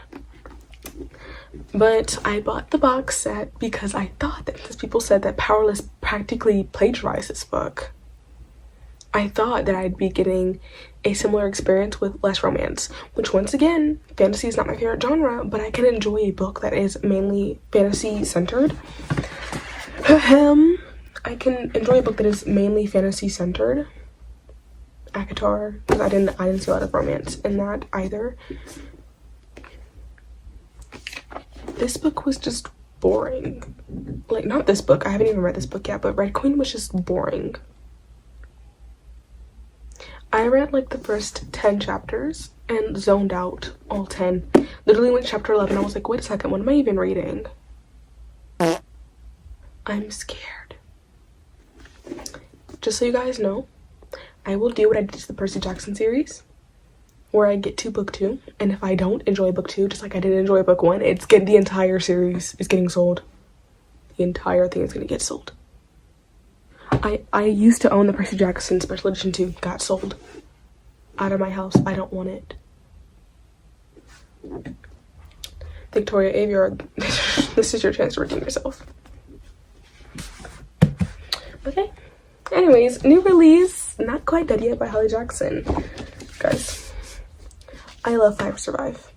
But I bought the box set because I thought that, because people said that Powerless practically plagiarized this book, I thought that I'd be getting a similar experience with less romance, which once again, fantasy is not my favorite genre, but I can enjoy a book that is mainly fantasy centered. I can enjoy a book that is mainly fantasy centered. ACOTAR, because I didn't see a lot of romance in that either. This book was just boring. Like, not this book, I haven't even read this book yet, but Red Queen was just boring. I read like the first 10 chapters and zoned out all 10. Literally went to chapter 11, I was like, wait a second, what am I even reading? I'm scared. Just so you guys know, I will do what I did to the Percy Jackson series, where I get to book 2, and if I don't enjoy book 2, just like I didn't enjoy book 1, the entire series is getting sold. The entire thing is gonna get sold. I used to own the Percy Jackson Special Edition 2, got sold. Out of my house, I don't want it. Victoria Aveyard, this is your chance to redeem yourself. Okay, anyways, new release. Not Quite Dead Yet by Holly Jackson. Guys, I love Five Survive.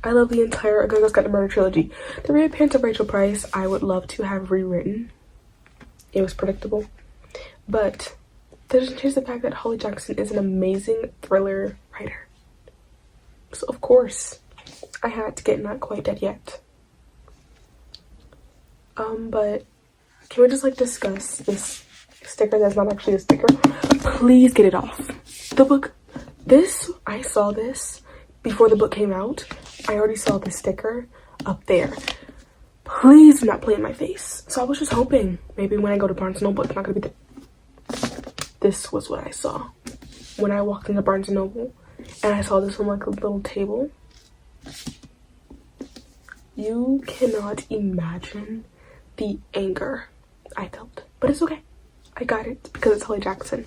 I love the entire A Girl's Guide to Murder trilogy. The reappearance of Rachel Price, I would love to have rewritten. It was predictable. But that doesn't change the fact that Holly Jackson is an amazing thriller writer. So of course, I had to get Not Quite Dead Yet. But can we just like discuss this sticker that's not actually a sticker? Please get it off. The book, I saw this before the book came out. I already saw the sticker up there. Please do not play in my face. So I was just hoping maybe when I go to Barnes & Noble, it's not gonna be there. This was what I saw when I walked into Barnes & Noble and I saw this on like a little table. You cannot imagine the anger I felt, but it's okay. I got it because it's Holly Jackson.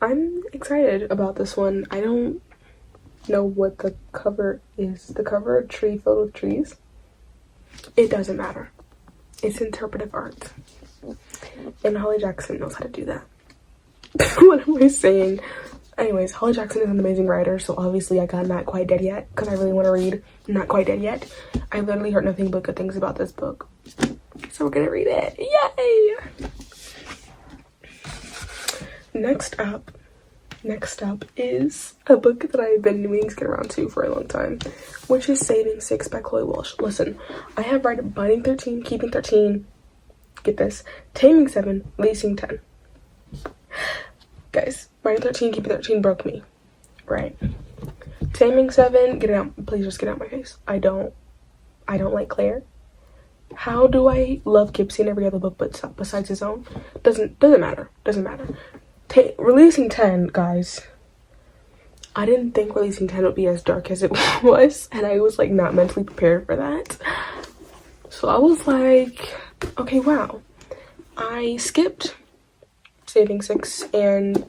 I'm excited about this one. I don't know what the cover is. The cover, a tree filled with trees. It doesn't matter. It's interpretive art. And Holly Jackson knows how to do that. What am I saying? Anyways, Holly Jackson is an amazing writer, so obviously I got Not Quite Dead Yet because I really want to read Not Quite Dead Yet. I literally heard nothing but good things about this book. So we're gonna read it. Yay! Next up is a book that I've been meaning to get around to for a long time, which is Saving Six by Chloe Walsh. Listen, I have read Binding 13, Keeping 13, get this, Taming 7, Releasing 10. Guys, Binding 13, Keeping 13 broke me, right? Taming 7, get it out, please just get out my face. I don't like Claire. How do I love Gypsy in every other book but besides his own? Doesn't matter. Releasing 10, guys. I didn't think Releasing 10 would be as dark as it was, and I was like not mentally prepared for that. So I was like, okay, wow. I skipped Saving 6 and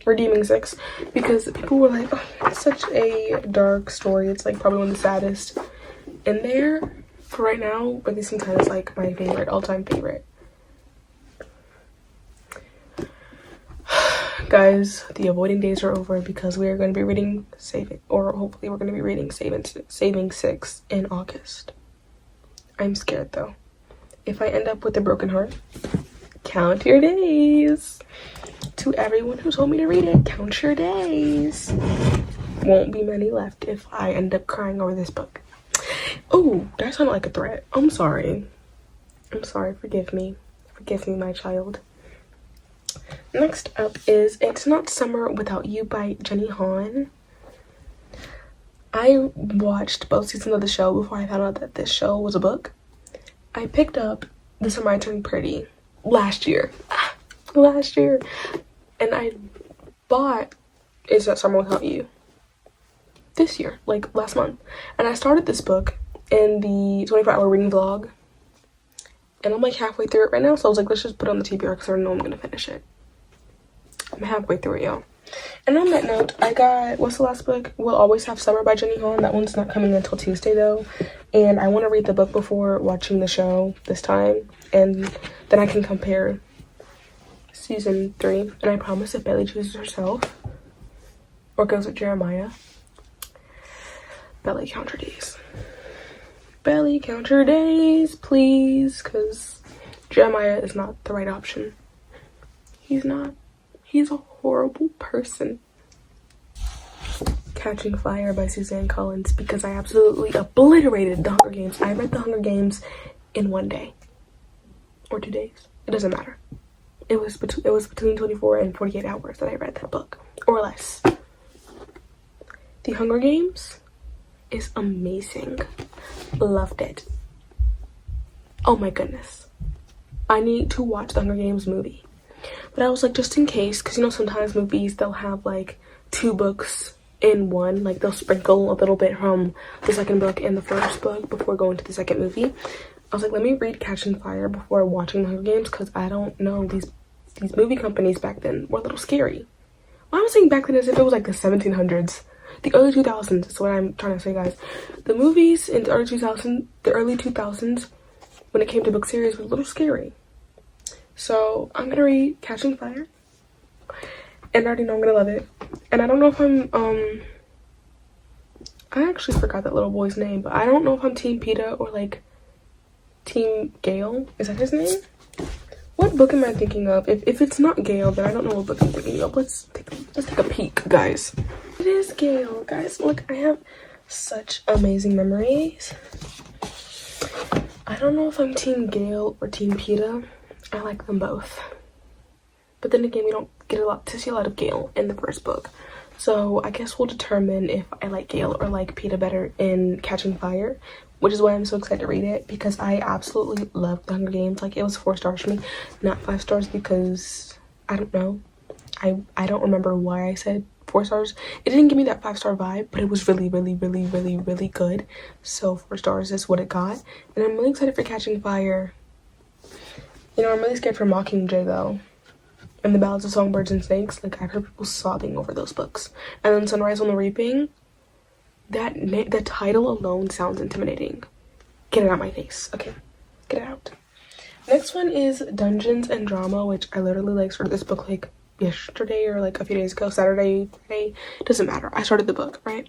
Redeeming 6 because people were like, oh, it's such a dark story. It's like probably one of the saddest in there. For right now, Releasing 10 is like my favorite, all-time favorite. Guys, the avoiding days are over because we are going to be reading hopefully we're going to be reading Saving 6 in August. I'm scared though. If I end up with a broken heart, count your days. To everyone who told me to read it, count your days. Won't be many left if I end up crying over this book. Oh, that sounded like a threat. I'm sorry. Forgive me, my child. Next up is It's Not Summer Without You by Jenny Han. I watched both seasons of the show before I found out that this show was a book. I picked up The Summer I Turned Pretty last year. And I bought It's Not Summer Without You this year, like last month. And I started this book in the 24-hour reading vlog. And I'm like halfway through it right now, so I was like, let's just put it on the TBR because I know I'm gonna finish it. I'm halfway through it, y'all. And on that note, I got, what's the last book? We'll Always Have Summer by Jenny Han. That one's not coming until Tuesday though. And I want to read the book before watching the show this time. And then I can compare season 3. And I promise if Bailey chooses herself or goes with Jeremiah, Bailey, count her days. Bailey, count her days, please, because Jeremiah is not the right option. He's not. He's a horrible person. Catching Fire by Suzanne Collins, because I absolutely obliterated The Hunger Games. I read The Hunger Games in 1 day. Or 2 days. It doesn't matter. It was between 24 and 48 hours that I read that book. Or less. The Hunger Games is amazing. Loved it. Oh my goodness. I need to watch the Hunger Games movie. But I was like, just in case, because you know sometimes movies, they'll have like 2 books in one. Like they'll sprinkle a little bit from the second book and the first book before going to the second movie. I was like, let me read Catching Fire before watching the Hunger Games, because I don't know, these movie companies back then were a little scary. Well, I'm saying back then as if it was like the 1700s. The early 2000s is what I'm trying to say, guys. The movies in the early 2000s, when it came to book series, were a little scary. So I'm gonna read Catching Fire, and I already know I'm gonna love it. And I don't know if I'm I actually forgot that little boy's name, but I don't know if I'm Team PETA or like Team Gale. Is that his name? What book am I thinking of? If it's not Gale, then I don't know what book I'm thinking of. Let's take a peek, guys. It is Gale, guys. Look, I have such amazing memories. I don't know if I'm Team Gale or Team PETA. I like them both. But then again, we don't get to see a lot of Gale in the first book. So I guess we'll determine if I like Gale or like PETA better in Catching Fire, which is why I'm so excited to read it, because I absolutely love The Hunger Games. Like, it was 4 stars for me, not 5 stars, because I don't know. I don't remember why I said 4 stars. It didn't give me that 5-star vibe, but it was really, really, really, really, really good. So 4 stars is what it got. And I'm really excited for Catching Fire. You know, I'm really scared for Mockingjay though. And The Ballads of Songbirds and Snakes. Like, I've heard people sobbing over those books. And then Sunrise on the Reaping. The title alone sounds intimidating. Get it out of my face. Okay, get it out. Next one is Dungeons and Drama, which I literally like started this book like yesterday or like a few days ago. Saturday, Friday, doesn't matter. I started the book, right?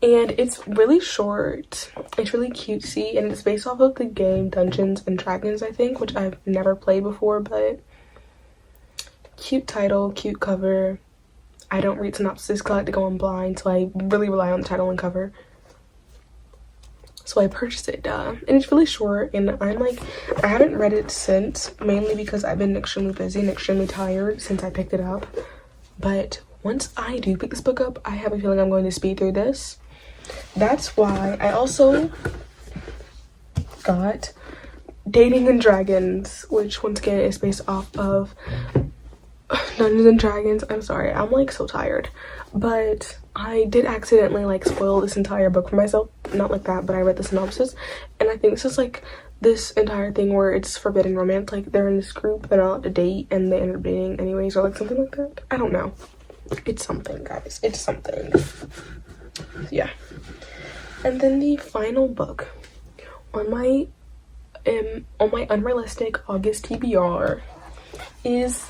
And it's really short. It's really cutesy, and it's based off of the game Dungeons and Dragons, I think, which I've never played before, but cute title, cute cover. I don't read synopsis because I like to go in blind, so I really rely on the title and cover. So I purchased it, and it's really short, and I haven't read it since, mainly because I've been extremely busy and extremely tired since I picked it up. But once I do pick this book up, I have a feeling I'm going to speed through this. That's why I also got Dating and Dragons, which once again is based off of Dungeons and Dragons. I'm sorry, I'm like so tired, but I did accidentally like spoil this entire book for myself. Not like that, but I read the synopsis, and I think this is like this entire thing where it's forbidden romance. Like, they're in this group, they're not allowed to date, and they end up dating anyways, or like something like that. I don't know. It's something, guys. It's something. Yeah. And then the final book on my unrealistic August TBR is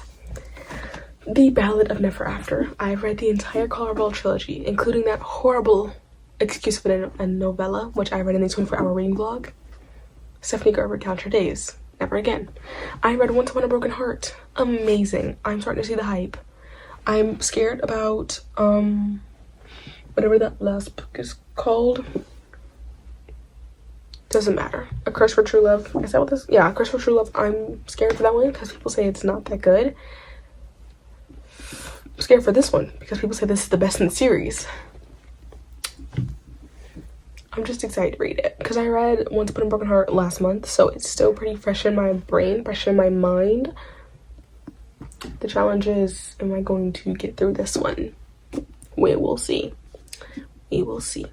The Ballad of Never After. I've read the entire Colorado trilogy, including that horrible excuse for a novella, which I read in the 24-hour reading vlog. Stephanie Gerber, Count Your Days. Never again. I read Once Upon a Broken Heart. Amazing. I'm starting to see the hype. I'm scared about whatever that last book is called. Doesn't matter. A Curse for True Love. Is that what this? Yeah, A Curse for True Love. I'm scared for that one because people say it's not that good. I'm scared for this one because people say this is the best in the series. I'm just excited to read it because I read Once Upon a Broken Heart last month, so it's still pretty fresh in my brain, fresh in my mind. The challenge is, am I going to get through this one? We will see. We will see.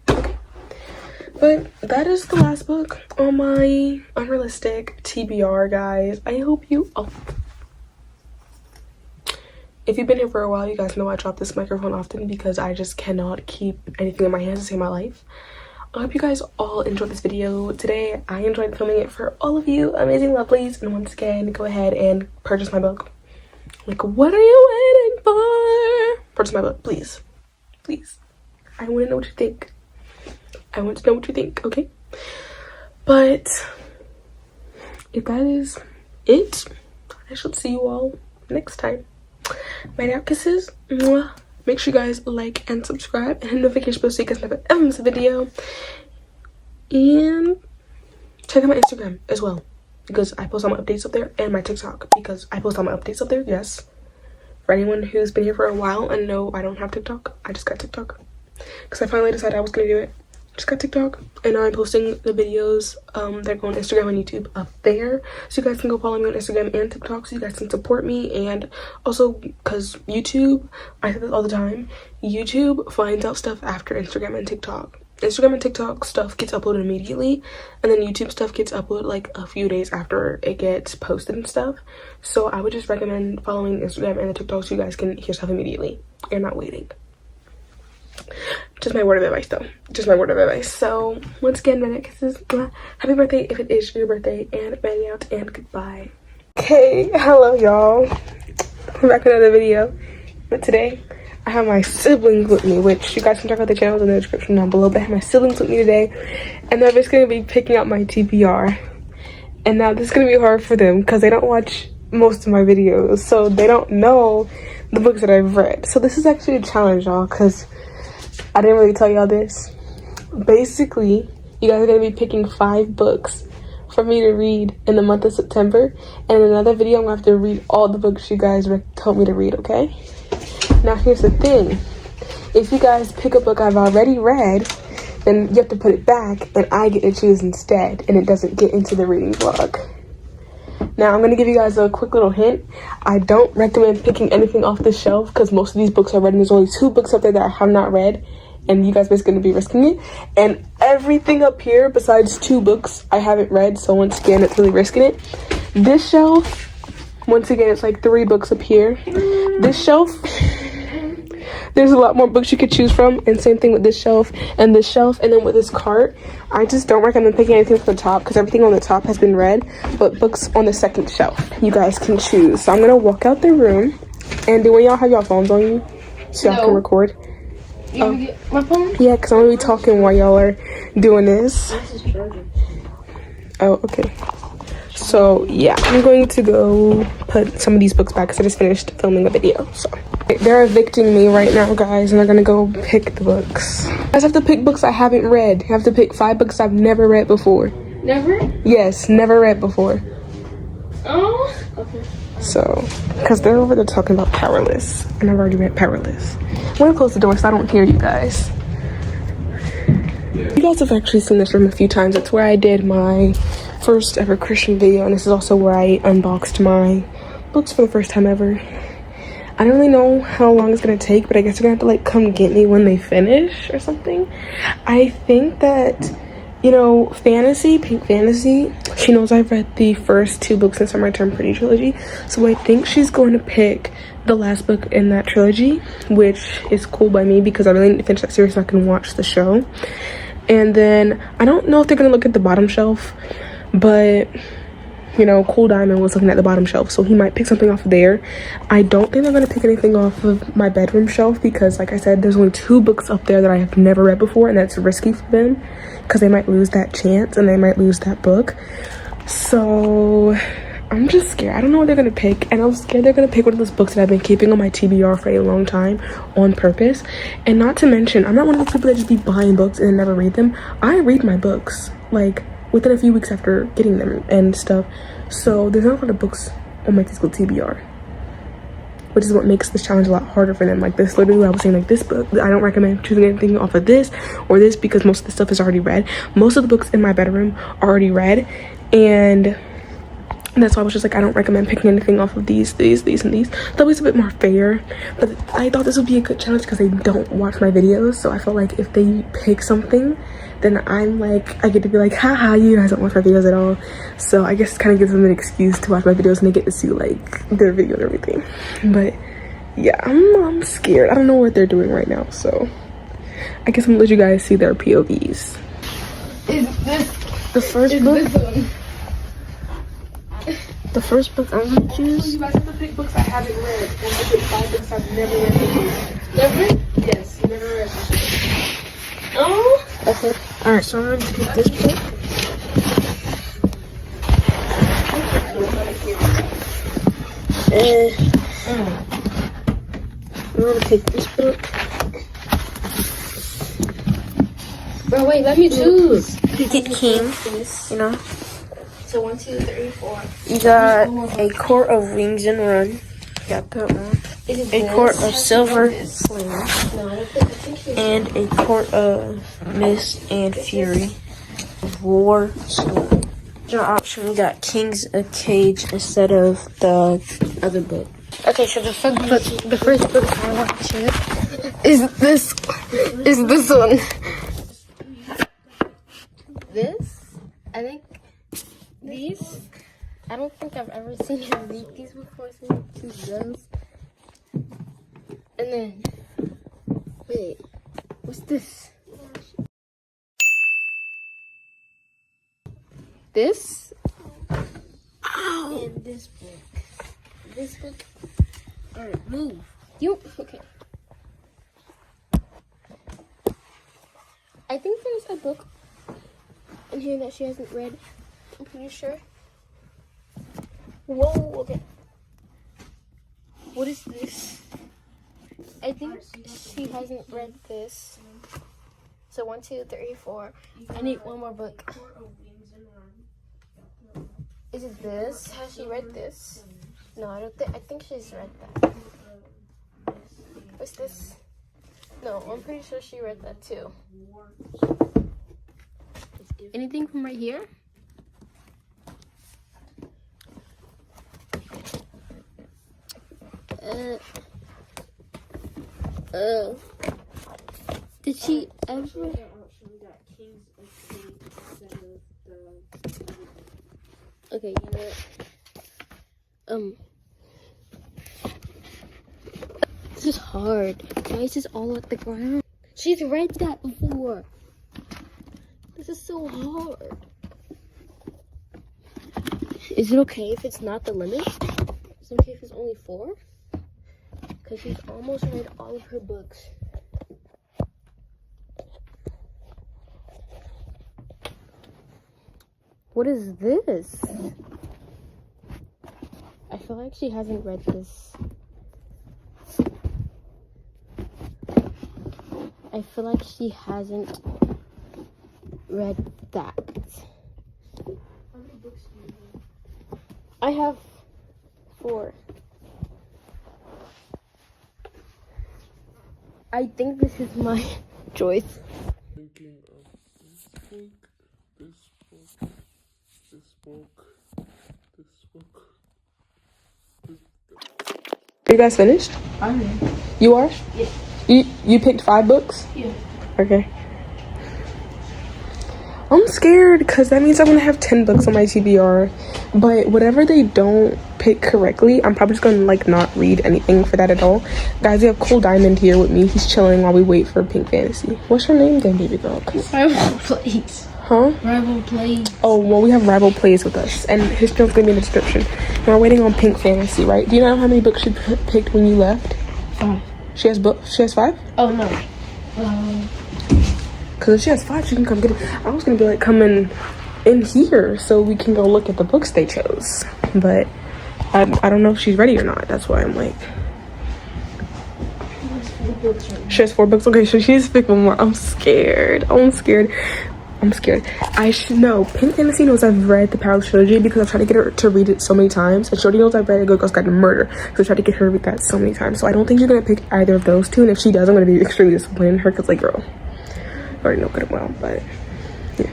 Okay. But that is the last book on my unrealistic TBR, guys. I hope you... Oh. If you've been here for a while, you guys know I drop this microphone often because I just cannot keep anything in my hands to save my life. I hope you guys all enjoyed this video today. I enjoyed filming it for all of you amazing lovelies. And once again, go ahead and purchase my book. Like, what are you waiting for? Purchase my book, please. Please. I want to know what you think. I want to know what you think, okay? But if that is it, I shall see you all next time. My now kisses. Mwah. Make sure you guys like and subscribe and hit notification bell so you guys never ever miss a video. And check out my Instagram as well, because I post all my updates up there, and my TikTok, because I post all my updates up there. Yes, for anyone who's been here for a while and know I don't have TikTok, I just got TikTok because I finally decided I was gonna do it. Just got TikTok, and now I'm posting the videos that go on Instagram and YouTube up there, so you guys can go follow me on Instagram and TikTok so you guys can support me. And also, because YouTube, I say this all the time, YouTube finds out stuff after Instagram and TikTok. Instagram and TikTok stuff gets uploaded immediately, and then YouTube stuff gets uploaded like a few days after it gets posted and stuff. So I would just recommend following Instagram and the TikTok so you guys can hear stuff immediately. You're not waiting. Just my word of advice though. Just my word of advice. So once again, my kisses. Happy birthday if it is your birthday, and bang out and goodbye. Okay, hello y'all. We're back with another video. But today, I have my siblings with me, which you guys can check out the channels in the description down below. But I have my siblings with me today, and they're just gonna be picking up my TBR. And now this is gonna be hard for them because they don't watch most of my videos, so they don't know the books that I've read. So this is actually a challenge, y'all, because I didn't really tell y'all this. Basically, you guys are gonna be picking 5 books for me to read in the month of September, and in another video I'm gonna have to read all the books you guys told me to read. Okay, now here's the thing: if you guys pick a book I've already read, then you have to put it back and I get to choose instead, and it doesn't get into the reading vlog. Now I'm gonna give you guys a quick little hint. I don't recommend picking anything off the shelf because most of these books are read, and there's only 2 books up there that I have not read, and you guys basically gonna be risking it. And everything up here besides 2 books I haven't read, so once again it's really risking it. This shelf, once again, it's like 3 books up here. This shelf, there's a lot more books you could choose from, and same thing with this shelf and this shelf. And then with this cart, I just don't recommend picking anything from the top because everything on the top has been read, but books on the second shelf you guys can choose. So I'm gonna walk out the room, and do y'all have y'all phones on you so y'all can record? Get my phone? Yeah, because I'm gonna be talking while y'all are doing this. Oh, okay. So yeah, I'm going to go put some of these books back because I just finished filming a video. So they're evicting me right now, guys, and they're gonna go pick the books. You guys have to pick books I haven't read. You have to pick 5 books I've never read before. Never? Yes, never read before. Oh, okay. So, because they're over there talking about Powerless, and I've already read Powerless. I'm gonna close the door so I don't hear you guys. You guys have actually seen this room a few times. It's where I did my first ever Christian video, and this is also where I unboxed my books for the first time ever. I don't really know how long it's gonna take, but I guess you're gonna have to like come get me when they finish or something. I think that, you know, Pink Fantasy, she knows I've read the first 2 books in Summer Term Pretty trilogy, so I think she's going to pick the last book in that trilogy, which is cool by me because I really need to finish that series so I can watch the show. And then I don't know if they're gonna look at the bottom shelf, but you know, Cool Diamond was looking at the bottom shelf, so he might pick something off of there. I don't think they're gonna pick anything off of my bedroom shelf because, like I said, there's only 2 books up there that I have never read before, and that's risky for them because they might lose that chance and they might lose that book. So I'm just scared. I don't know what they're gonna pick, and I'm scared they're gonna pick one of those books that I've been keeping on my TBR for a long time on purpose. And not to mention, I'm not one of those people that just be buying books and never read them. I read my books like within a few weeks after getting them and stuff. So there's not a lot of books on my physical TBR, which is what makes this challenge a lot harder for them. Like this, literally, I was saying, like this book, I don't recommend choosing anything off of this or this because most of the stuff is already read. Most of the books in my bedroom are already read, and that's why I was just like, I don't recommend picking anything off of these, and these. That was a bit more fair, but I thought this would be a good challenge because they don't watch my videos. So I felt like if they pick something, then I'm like, I get to be like, haha, you guys don't watch my videos at all. So I guess it kind of gives them an excuse to watch my videos, and they get to see like their video and everything. But yeah, I'm scared. I don't know what they're doing right now, so I guess I'm gonna let you guys see their POVs. Is this The first book? this one? The first book I'm gonna choose. You guys have to pick books I haven't read, and I pick 5 books I've never read before. Never? Yes, never read before. Oh. Okay. Alright, so I'm gonna pick this book. I'm gonna pick this book. Bro, wait, let me choose. Get King, you know. So 1, 2, 3, 4. You got A Court of Wings and Run. Got that one. A Court of Silver Flame. And A Court of Mist and Fury. War Storm. Your option, we got King's a Cage instead of the other book. Okay, so the first book I want to is this one. This? I think these? I don't think I've ever seen him read these before, so 2 guns. And then, wait, what's this? This? Ow. And this book. This book. Alright, move. You okay? I think there's a book in here that she hasn't read. I'm pretty sure. Whoa, okay. What is this? I think she hasn't read this. So 1, 2, 3, 4. I need one more book. Is it this? Has she read this? No, I don't think. I think she's read that. What's this? No, I'm pretty sure she read that too. Anything from right here? Did she ever? Okay, you know what? This is hard. Why is this all at the ground? She's read that before. This is so hard. Is it okay if it's not the limit? Is it okay if it's only 4? Because she's almost read all of her books. What is this? I feel like she hasn't read this. I feel like she hasn't read that. How many books do you have? I have 4. I think this is my choice. Thinking of this book, this book, this book, this book. Are you guys finished? I'm in. You are? Yeah. You picked 5 books? Yeah. Okay. I'm scared because that means I'm gonna have 10 books on my TBR. But whatever they don't pick correctly, I'm probably just gonna like not read anything for that at all. Guys, we have Cool Diamond here with me. He's chilling while we wait for Pink Fantasy. What's your name then, baby girl? Rival Plays. Huh? Rival Plays. Oh, well, we have Rival Plays with us, and his channel's gonna be in the description. And we're waiting on Pink Fantasy, right? Do you know how many books she picked when you left? 5. She has books. She has 5. Oh no. Cause if she has 5, she can come get it. I was gonna be like coming in here so we can go look at the books they chose, but I don't know if she's ready or not. That's why I'm like. She has 4 books. Okay, so she needs to pick one more. I'm scared. I should know. Pink Fantasy knows I've read the Power Trilogy because I've tried to get her to read it so many times. And Shorty knows I've read A Good Girl's Guide to Murder, so I tried to get her to read that so many times. So I don't think she's gonna pick either of those 2. And if she does, I'm gonna be extremely disappointed in her because, like, girl, I already know good and well. But yeah,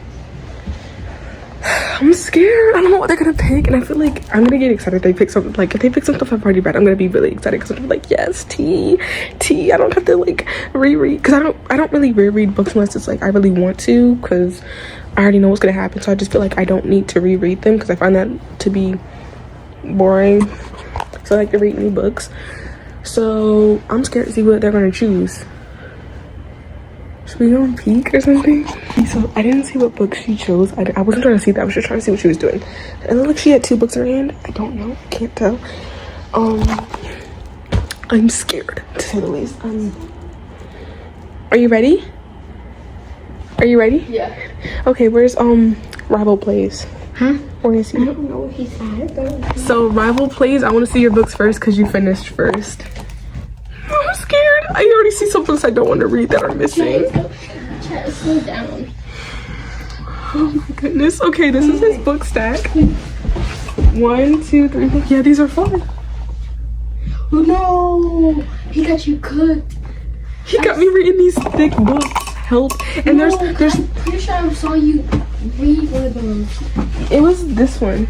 I'm scared. I don't know what they're gonna pick, and I feel like I'm gonna get excited if they pick something. Like, if they pick some stuff I've already read, I'm gonna be really excited because I'm gonna be like, yes, T. I don't have to like reread because I don't really reread books unless it's like I really want to, because I already know what's gonna happen. So I just feel like I don't need to reread them because I find that to be boring. So I like to read new books. So I'm scared to see what they're gonna choose. Should we go on peek or something? So I didn't see what book she chose. I wasn't trying to see that. I was just trying to see what she was doing. It looked like she had 2 books in her hand. I don't know. Can't tell. I'm scared, to say the least. Are you ready? Yeah. Okay, where's Rival Plays? Huh? Where is he? I don't know what he's at. So Rival Plays, I want to see your books first because you finished first. I'm scared. I already see some books I don't want to read that are missing. Slow down. Oh my goodness. Okay, this is his book stack. 1, 2, 3, 4. Yeah, these are fun. Oh no! He got you cooked. He got me reading these thick books. Help. And No, there's I'm pretty sure I saw you read one of those. it was this one.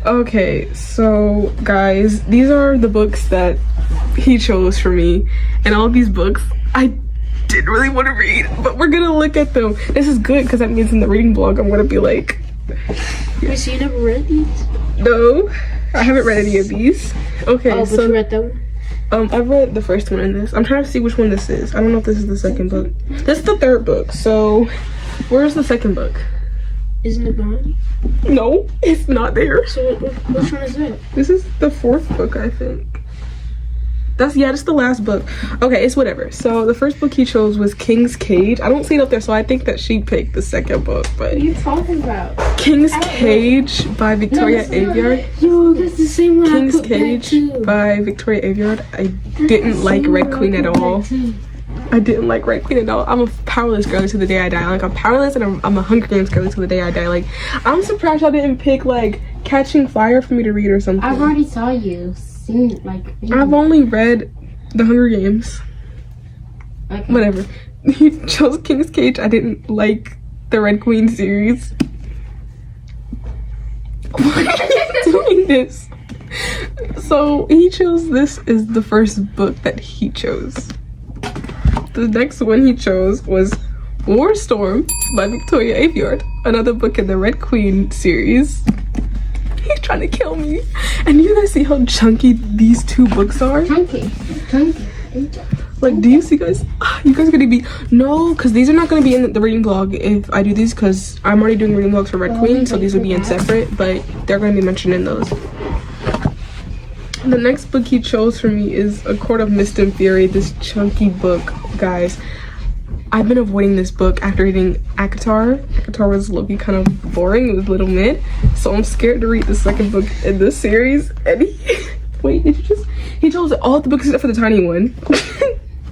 Okay, so guys, these are the books that he chose for me, and all of these books I didn't really want to read, but we're gonna look at them. This is good because that means in the reading blog I'm gonna be like, Wait, so you never read these? no, I haven't read any of these. Okay, Oh, but so you read that one? I've read the first one in this. I'm trying to see which one this is. I don't know if this is the second book. This is the 3rd book. So where's the second book? Isn't it mine? No, it's not there. So which one is it? This is the 4th book, I think. That's the last book. Okay, it's whatever. So the first book he chose was King's Cage. I don't see it up there, so I think that she picked the 2nd book. But What are you talking about? King's Cage by Victoria Aveyard. Yo, that's the same one. King's Cage by Victoria Aveyard. I didn't like Red Queen at all. I didn't like Red Queen at all. I'm a powerless girly to the day I die. Like, I'm powerless and I'm a Hunger Games girly to the day I die. Like, I'm surprised y'all didn't pick, like, Catching Fire for me to read or something. I've already saw you sing, like... I've only read The Hunger Games. Okay. Whatever. He chose King's Cage. I didn't like the Red Queen series. Why are you doing this? So, he chose this is the first book that he chose. The next one he chose was War Storm by Victoria Aveyard, another book in the Red Queen series. He's trying to kill me. And you guys see how chunky these 2 books are? Chunky. Like, do you see guys? You guys are gonna be no, because these are not gonna be in the reading vlog if I do these, because I'm already doing reading vlogs for Red Queen, so these will be in separate, but they're gonna be mentioned in those. The next book he chose for me is A Court of Mist and Fury, this chunky book, guys. I've been avoiding this book after reading ACOTAR. ACOTAR was low-key kind of boring, it was a little mid, so I'm scared to read the 2nd book in this series. And wait, did you just? He chose all the books except for the tiny one.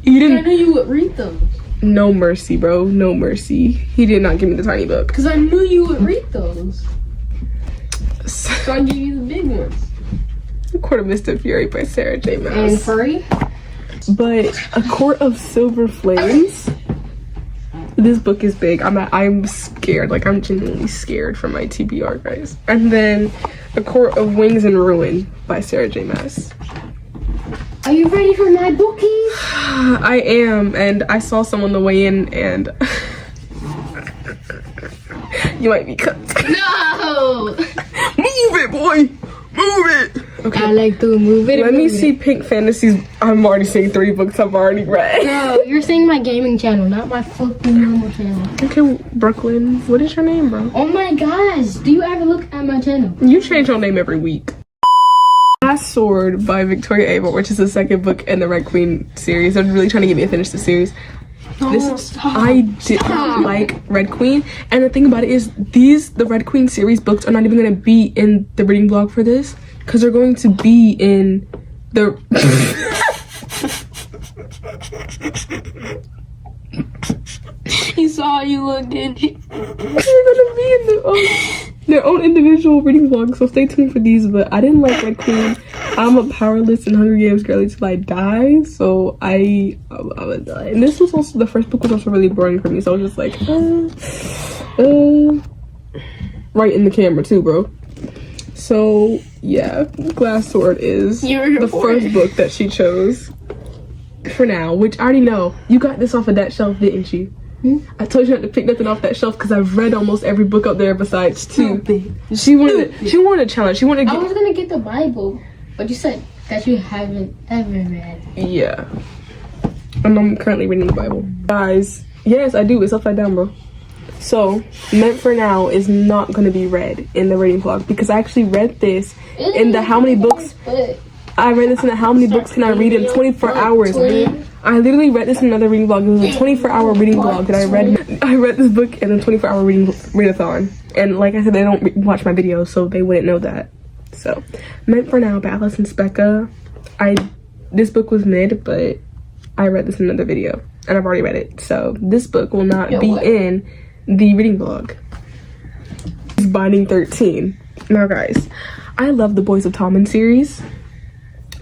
He didn't. I knew you would read them. No mercy, bro, no mercy. He did not give me the tiny book. Because I knew you would read those. So I give you the big ones. A Court of Mist and Fury by Sarah J. Maas. And furry? But A Court of Silver Flames. This book is big. I'm scared. Like, I'm genuinely scared for my TBR, guys. And then A Court of Wings and Ruin by Sarah J. Maas. Are you ready for my bookies? I am, and I saw someone on the way in, and you might be cut. No! Move it, boy! Move it! Okay. I like to move it. Let me see Pink Fantasies. I'm already seeing 3 books I've already read. No, you're saying my gaming channel, not my fucking normal channel. Okay, Brooklyn. What is your name, bro? Oh my gosh, do you ever look at my channel? You change your name every week. Last Sword by Victoria Aveyard, which is the 2nd book in the Red Queen series. They're really trying to get me to finish the series. I didn't like Red Queen, and the thing about it is the Red Queen series books are not even going to be in the reading vlog for this, because they're going to be in the He saw you again. they're gonna be in their own individual reading vlogs, so stay tuned for these. But I didn't like Red Queen. I'm a powerless and Hunger Games girly till I die, so I would die. And this was also, the first book was also really boring for me, so I was just like, right in the camera too, bro. So yeah, Glass Sword is the first book that she chose for now, which I already know. You got this off of that shelf, didn't you? I told you not to pick nothing off that shelf because I've read almost every book up there besides 2. She wanted a challenge. She wanted to I was gonna get the Bible, but you said that you haven't ever read. Yeah. And I'm currently reading the Bible. Guys, yes, I do. It's upside down, bro. So, Meant for Now is not going to be read in the reading vlog because I actually read this in the how many books... I read this in the how many books can I read in 24 hours. I literally read this in another reading vlog. It was a 24-hour reading vlog that I read this book in a 24-hour readathon. And like I said, they don't watch my videos, so they wouldn't know that. So, Meant for Now by Alison Specca. This book was mid, but I read this in another video, and I've already read it. So, this book will not be in the reading vlog. It's Binding 13. Now, guys, I love the Boys of Tommen series,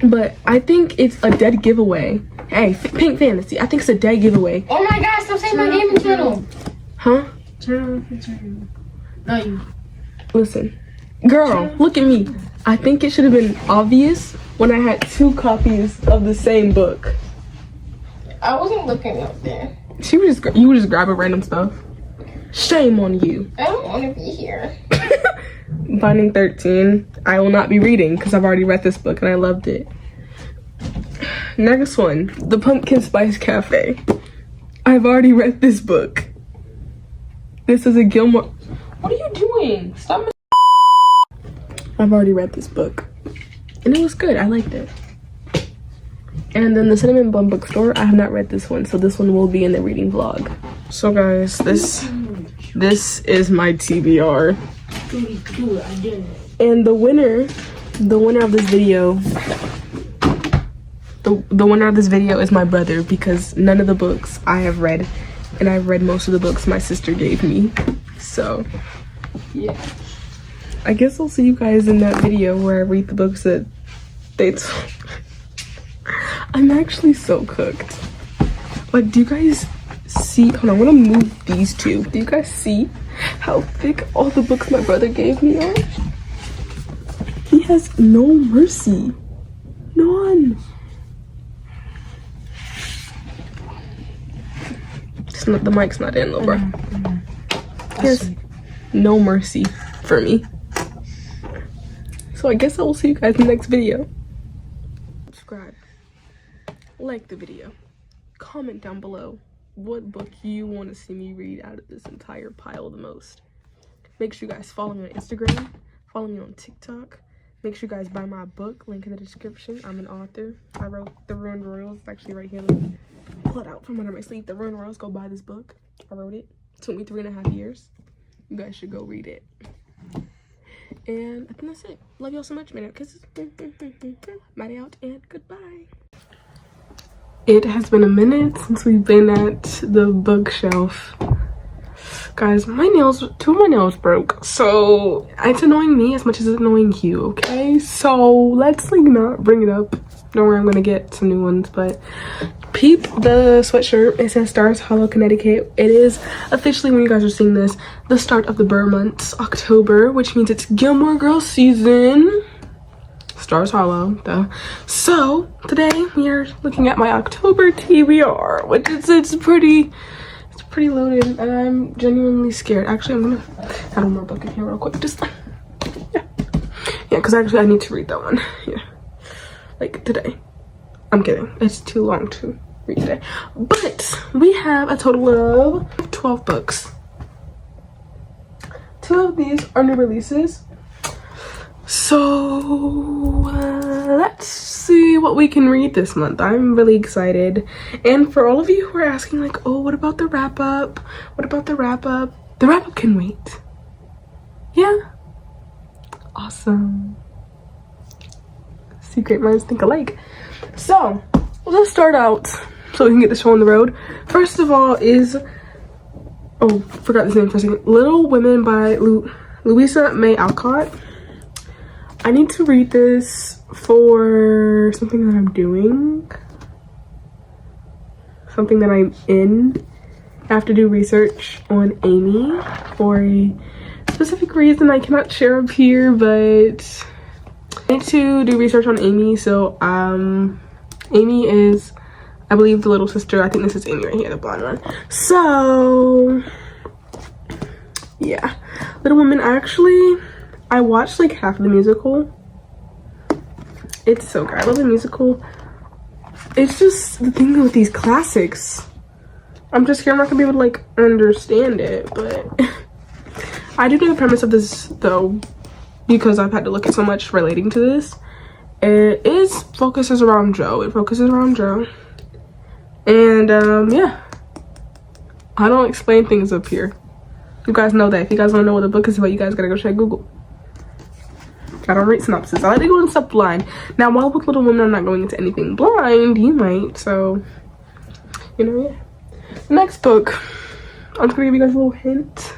but I think it's a dead giveaway. Hey, Pink Fantasy, I think it's a dead giveaway. Oh my gosh, stop saying my gaming channel. Huh? No, you. Listen, girl, look at me. I think it should have been obvious when I had 2 copies of the same book. I wasn't looking up there. You would just grab a random stuff. Shame on you. I don't want to be here. Binding 13, I will not be reading because I've already read this book and I loved it. Next one, The Pumpkin Spice Cafe. I've already read this book. This is a Gilmore. What are you doing? Stop. I've already read this book and it was good. I liked it. And then the Cinnamon Bun Bookstore, I have not read this one, so this one will be in the reading vlog. So guys, this is my TBR. And the winner of this video, the winner of this video is my brother, because none of the books I have read, and I've read most of the books my sister gave me. So yeah, I guess I'll see you guys in that video where I read the books that they told. I'm actually so cooked. Like, do you guys see? Hold on, I want to move these two. Do you guys see how thick all the books my brother gave me are? He has no mercy. None. It's not, the mic's not in though, bro. He has no mercy for me. So I guess I will see you guys in the next video. Subscribe. Like the video. Comment down below what book you want to see me read out of this entire pile the most. Make sure you guys follow me on Instagram. Follow me on TikTok. Make sure you guys buy my book. Link in the description. I'm an author. I wrote The Ruined Royals. It's actually right here. Let me pull it out from under my sleeve. The Ruined Royals. Go buy this book. I wrote it. It took me 3.5 years. You guys should go read it. And I think that's it. Love y'all so much. Many kisses. Maddie out and goodbye. It has been a minute since we've been at the bookshelf. Guys, two of my nails broke. So it's annoying me as much as it's annoying you, okay? So let's like not bring it up. Don't worry, I'm gonna get some new ones, but peep the sweatshirt. It says Stars Hollow, Connecticut. It is officially, when you guys are seeing this, the start of the Burr months, October, which means it's Gilmore Girls season. Stars Hollow, duh. So today we are looking at my October TBR, which is it's pretty loaded, and I'm genuinely scared. Actually, I'm gonna add one more book in here real quick. Just yeah, because actually I need to read that one. Yeah, like today. I'm kidding. It's too long to read today. But we have a total of 12 books. 2 of these are new releases. So let's see what we can read this month. I'm really excited. And for all of you who are asking like, oh, what about the wrap up? What about the wrap up? The wrap up can wait. Yeah. Awesome. Secret minds think alike. So let's start out so we can get the show on the road. First of all is, oh, forgot this name for a second. Little Women by Louisa May Alcott. I need to read this for something that I'm doing. Something that I'm in. I have to do research on Amy for a specific reason I cannot share up here, but I need to do research on Amy. So Amy is, I believe, the little sister. I think this is Amy right here, the blonde one. So yeah, Little Women. I watched like half of the musical. It's so good. I love the musical. It's just the thing with these classics. I'm just scared I'm not gonna be able to like understand it, but I do know the premise of this though, because I've had to look at so much relating to this. It focuses around Joe. It focuses around Joe. And yeah. I don't explain things up here. You guys know that. If you guys want to know what the book is about, you guys gotta go check Google. I don't read synopsis. I like to go into stuff blind. Now, while with Little Women, I'm not going into anything blind. You might, so you know, yeah. The next book, I'm just gonna give you guys a little hint.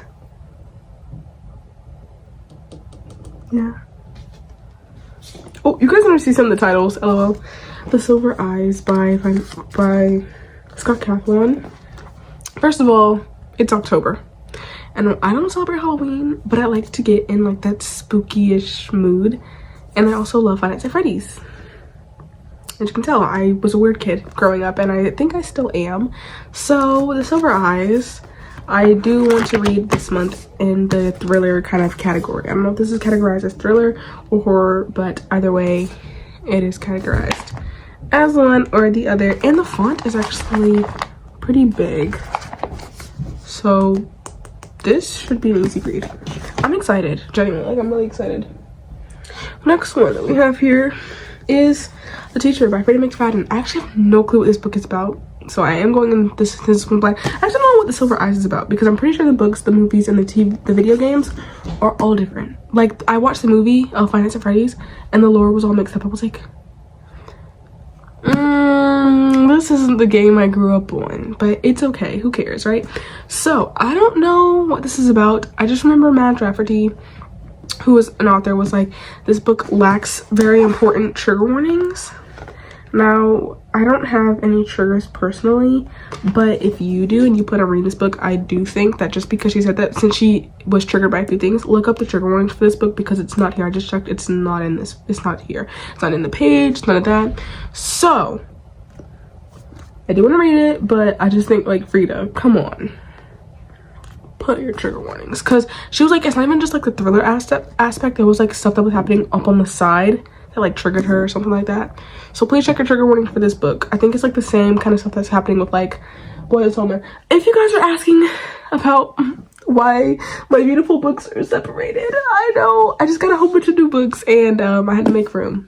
Yeah. Oh, you guys want to see some of the titles? LOL. The Silver Eyes by Scott Kaplan. First of all, it's October. And I don't celebrate Halloween, but I like to get in like that spooky-ish mood. And I also love Five Nights at Freddy's. As you can tell, I was a weird kid growing up, and I think I still am. So The Silver Eyes, I do want to read this month in the thriller kind of category. I don't know if this is categorized as thriller or horror, but either way, it is categorized as one or the other. And the font is actually pretty big. So this should be an easy read. I'm excited, genuinely. Like, I'm really excited. Next one that we have here is The Teacher by Freddie McFadden. I actually have no clue what this book is about, so I am going in this one blind. I actually don't know what The Silver Eyes is about, because I'm pretty sure the books, the movies, and the video games are all different. Like, I watched the movie Five Nights at Freddy's, and the lore was all mixed up. I was like, this isn't the game I grew up on, but it's okay, who cares, right? So I don't know what this is about. I just remember Matt Rafferty, who was an author, was like, this book lacks very important trigger warnings. Now, I don't have any triggers personally, but if you do and you plan on reading this book, I do think that just because she said that, since she was triggered by a few things, look up the trigger warnings for this book, because it's not here. I just checked, it's not in this, it's not here. It's not in the page, it's none of that. So, I do want to read it, but I just think, like, Frida, come on. Put your trigger warnings. Because she was like, it's not even just like the thriller aspect. There was like stuff that was happening up on the side that like triggered her or something like that. So please check your trigger warning for this book. I think it's like the same kind of stuff that's happening with like Boy is Homer. If you guys are asking about why my beautiful books are separated, I know. I just got a whole bunch of new books and I had to make room.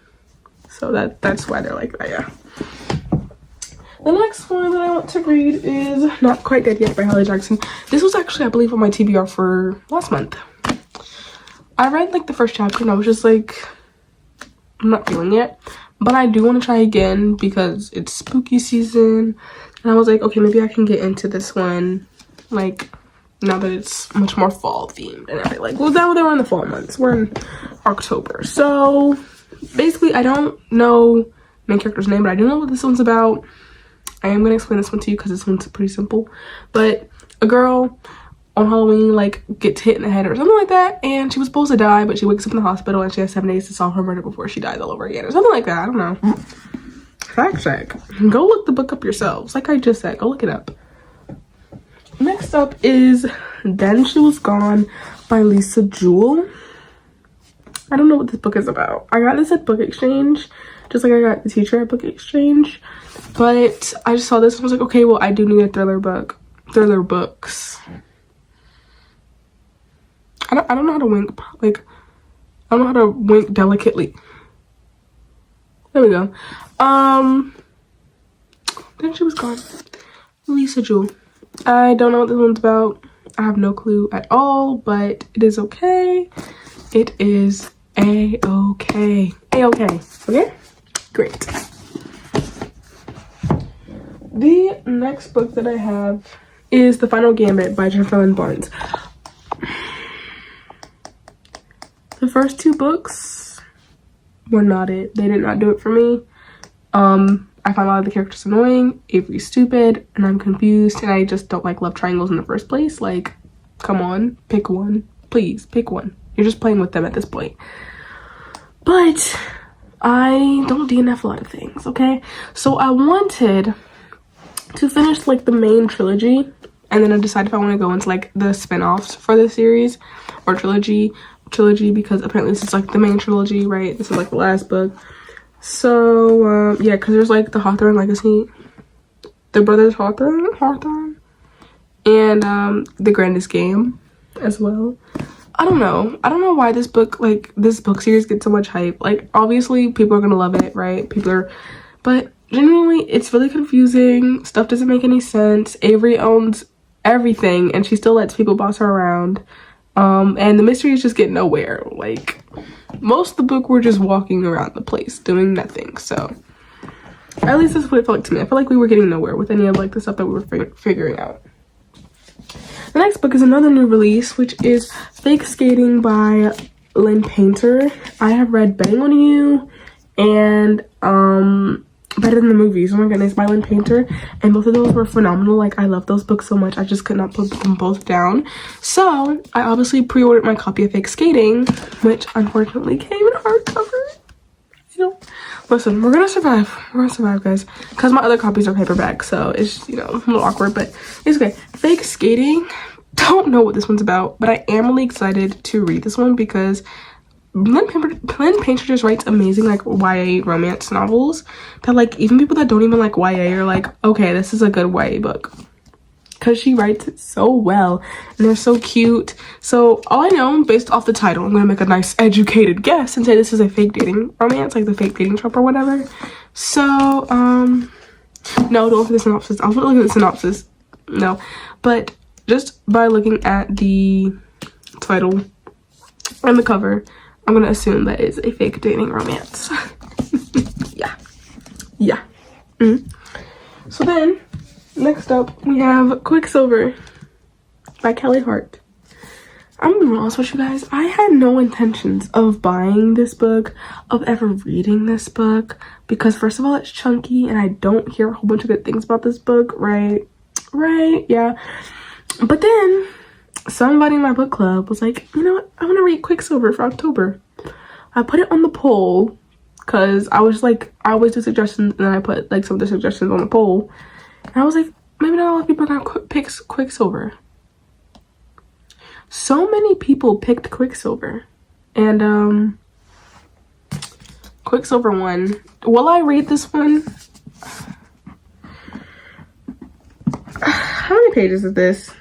So that's why they're like that, yeah. The next one that I want to read is Not Quite Dead Yet by Holly Jackson. This was actually, I believe, on my TBR for last month. I read like the first chapter and I was just like, I'm not feeling it. But I do want to try again because it's spooky season. And I was like, okay, maybe I can get into this one, like, now that it's much more fall themed and everything. Like, well, now we're in the fall months. We're in October. So basically, I don't know main character's name, but I do know what this one's about. I am going to explain this one to you because this one's pretty simple. But a girl on Halloween, like, gets hit in the head or something like that. And she was supposed to die, but she wakes up in the hospital and she has 7 days to solve her murder before she dies all over again. Or something like that. I don't know. Fact check. Go look the book up yourselves. Like I just said, go look it up. Next up is Then She Was Gone by Lisa Jewell. I don't know what this book is about. I got this at Book Exchange, just like I got The Teacher at Book Exchange. But I just saw this and was like, okay, well, I do need a thriller book. Thriller books. I don't know how to wink. Like, I don't know how to wink delicately. There we go. Then She Was Gone. Lisa Jewell. I don't know what this one's about. I have no clue at all, but it is okay. It is a-okay. A-okay. Okay? Great. The next book that I have is The Final Gambit by Jennifer Lynn Barnes. The first two books were not it. They did not do it for me. I find a lot of the characters annoying, Avery's stupid, and I'm confused, and I just don't like love triangles in the first place. Like, come on, pick one. Please, pick one. You're just playing with them at this point. But I don't DNF a lot of things, okay? So I wanted to finish like the main trilogy, and then I decided if I want to go into like the spin-offs for the series or trilogy, because apparently this is like the main trilogy, right? This is like the last book. So yeah, because there's like the Hawthorne Legacy, the brothers Hawthorne, and the Grandest Game as well. I don't know why this book series gets so much hype. Like, obviously people are gonna love it, right? But genuinely, it's really confusing. Stuff doesn't make any sense. Avery owns everything and she still lets people boss her around. And the mysteries just get nowhere. Like, most of the book we're just walking around the place doing nothing. So at least that's what it felt like to me. I felt like we were getting nowhere with any of like the stuff that we were figuring out. The next book is another new release, which is Fake Skating by Lynn Painter. I have read Betting on You and Better Than the Movies, oh my goodness, by Lynn Painter, and both of those were phenomenal. Like, I love those books so much, I just could not put them both down. So I obviously pre-ordered my copy of Fake Skating, which unfortunately came in hardcover. You know, listen, we're gonna survive, guys, because my other copies are paperback, so it's, you know, a little awkward, but it's okay. Fake Skating, don't know what this one's about, but I am really excited to read this one because Lynn Painter just writes amazing like YA romance novels that like even people that don't even like YA are like, okay, this is a good YA book. because she writes it so well and they're so cute. So all I know based off the title, I'm gonna make a nice educated guess and say this is a fake dating romance, like the fake dating trope or whatever. So no, don't look at the synopsis. I'll look at the synopsis. No, but just by looking at the title and the cover, I'm gonna assume that it's a fake dating romance. yeah. So then next up we have Quicksilver by Kelly Hart. I'm gonna be honest with you guys, I had no intentions of buying this book, of ever reading this book, because first of all it's chunky and I don't hear a whole bunch of good things about this book, right, yeah. But then somebody in my book club was like, you know what, I want to read Quicksilver for October. I put it on the poll because I was like, I always do suggestions and then I put like some of the suggestions on the poll, and I was like, maybe not a lot of people are gonna pick Quicksilver. So many people picked Quicksilver, and Quicksilver won. Will I read this one? How many pages is this?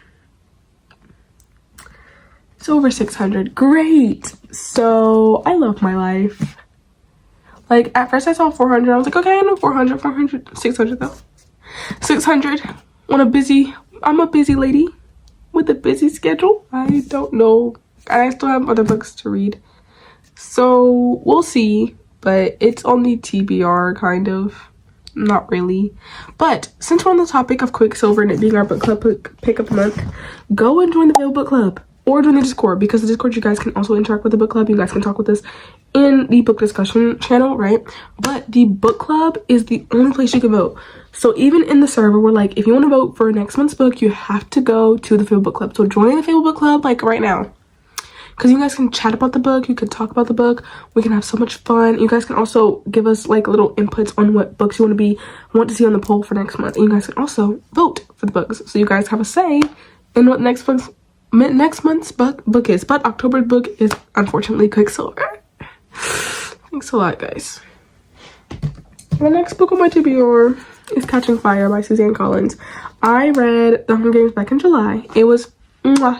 It's over 600. Great. So I love my life. Like at first I saw 400. I was like, okay, I know 400, 600 though. 600. I'm a busy lady with a busy schedule. I don't know. I still have other books to read. So we'll see. But it's on the TBR kind of. Not really. But since we're on the topic of Quicksilver and it being our book club pick of the month, go and join the Fail Book Club. Or join the Discord, because the Discord you guys can also interact with the book club. You guys can talk with us in the book discussion channel, right? But the book club is the only place you can vote. So even in the server, we're like, if you want to vote for next month's book, you have to go to the Fail Book Club. So join the Fail Book Club like right now, because you guys can chat about the book, you can talk about the book, we can have so much fun. You guys can also give us like little inputs on what books you want to see on the poll for next month, and you guys can also vote for the books, so you guys have a say in what next month's book is. But October's book is unfortunately Quicksilver. Thanks a lot, guys. The next book on my TBR is Catching Fire by Suzanne Collins. I read The Hunger Games back in July. It was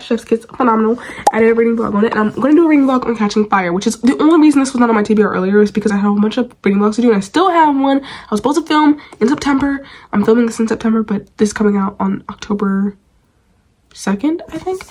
chef's kiss, phenomenal. I did a reading vlog on it, and I'm going to do a reading vlog on Catching Fire, which is the only reason this was not on my TBR earlier, is because I have a bunch of reading vlogs to do, and I still have one I was supposed to film in September. I'm filming this in September, but this is coming out on October 2nd, I think.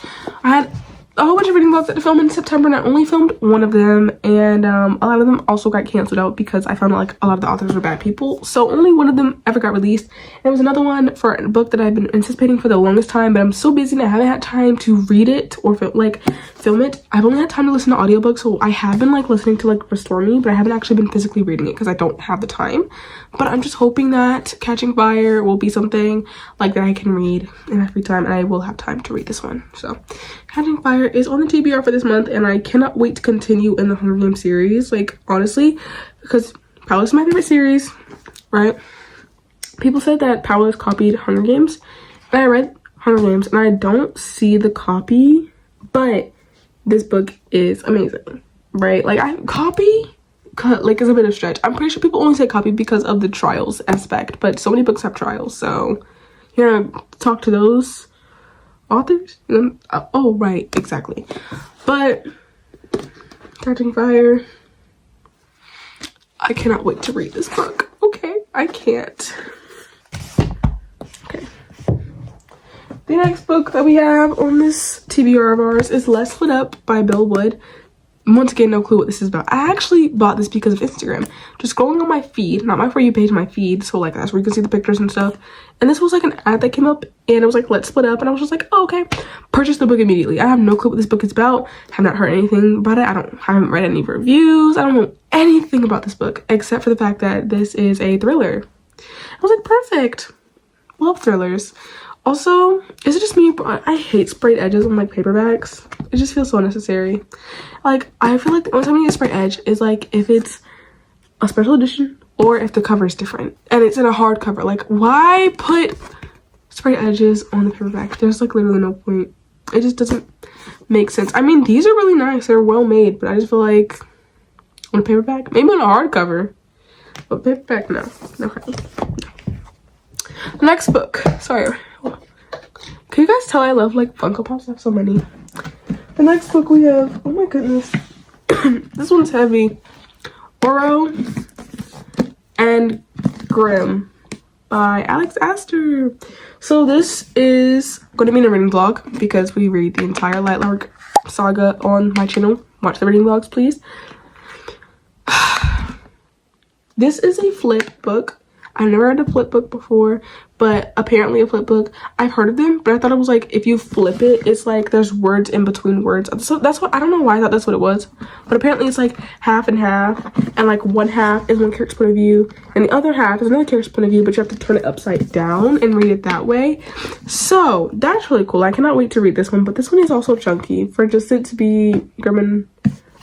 I had a whole bunch of reading vlogs to film in September, and I only filmed one of them, and a lot of them also got canceled out because I found like a lot of the authors were bad people, so only one of them ever got released. And there was another one for a book that I've been anticipating for the longest time, but I'm so busy and I haven't had time to read it or film it. I've only had time to listen to audiobooks, so I have been like listening to like Restore Me, but I haven't actually been physically reading it because I don't have the time. But I'm just hoping that Catching Fire will be something like that I can read in my free time, and I will have time to read this one. So Catching Fire is on the TBR for this month, and I cannot wait to continue in the Hunger Games series, like honestly, because Powerless is my favorite series, right? People said that Powerless copied Hunger Games, and I read Hunger Games and I don't see the copy, but this book is amazing, right? Like copy like is a bit of a stretch. I'm pretty sure people only say copy because of the trials aspect, but so many books have trials, so you're gonna talk to those authors. Oh right, exactly. But Catching Fire, I cannot wait to read this book. Okay, I can't. Okay, the next book that we have on this TBR of ours is Let's Split Up by Bill Wood. Once again, no clue what this is about. I actually bought this because of Instagram. Just scrolling on my feed, not my For You page, my feed, so like that's where you can see the pictures and stuff. And this was like an ad that came up, and it was like, let's split up, and I was just like, oh, okay. Purchased the book immediately. I have no clue what this book is about. Have not heard anything about it. I haven't read any reviews. I don't know anything about this book except for the fact that this is a thriller. I was like, perfect. Love thrillers. Also, is it just me, but I hate sprayed edges on like paperbacks. It just feels so unnecessary. Like, I feel like the only time you get a sprayed edge is like if it's a special edition or if the cover is different and it's in a hardcover. Like, why put sprayed edges on the paperback? There's like literally no point. It just doesn't make sense. I mean, these are really nice. They're well made, but I just feel like on a paperback, maybe on a hardcover, but paperback, no. No, honey. No. The next book, sorry. Can you guys tell I love like Funko Pops? I have so many. The next book we have, oh my goodness. This one's heavy. Oro and Grimm by Alex Astor. So this is going to be a reading vlog because we read the entire Lightlark saga on my channel. Watch the reading vlogs, please. This is a flip book. I've never read a flip book before, but apparently a flip book, I've heard of them, but I thought it was like if you flip it, it's like there's words in between words. So that's what, I don't know why I thought that's what it was, but apparently it's like half and half, and like one half is one character's point of view and the other half is another character's point of view, but you have to turn it upside down and read it that way. So that's really cool. I cannot wait to read this one, but this one is also chunky for just it to be Grimm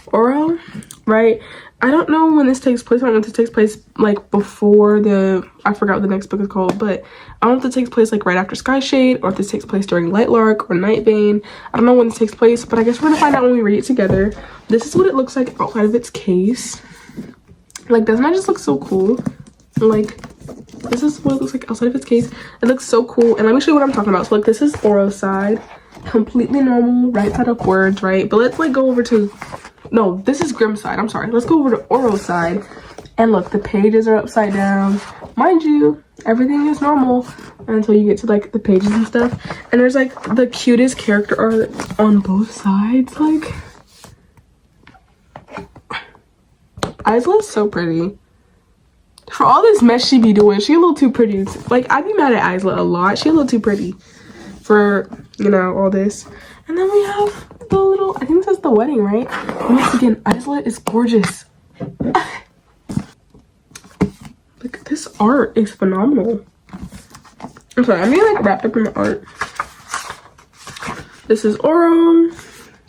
Oro, right? I don't know when this takes place. I don't know if this takes place like before the, I forgot what the next book is called, but I don't know if this takes place like right after Skyshade or if this takes place during Lightlark or Nightbane. I don't know when this takes place, but I guess we're gonna find out when we read it together. This is what it looks like outside of its case. Like, doesn't that just look so cool? Like, this is what it looks like outside of its case. It looks so cool, and let me show you what I'm talking about. So like, this is Oro's side, completely normal, right side up words, right? But let's like go over to, no, this is Grimm's side. I'm sorry. Let's go over to Oro's side. And look, the pages are upside down. Mind you, everything is normal until you get to like the pages and stuff. And there's like the cutest character art on both sides. Like, Isla is so pretty. For all this mess she be doing, she a little too pretty. Like, I'd be mad at Isla a lot. She a little too pretty for, you know, all this. And then we have the little, I think this is the wedding, right? Once again, Isla is gorgeous. Like, this art is phenomenal. I'm sorry, I'm getting like wrapped up in the art. This is Oro.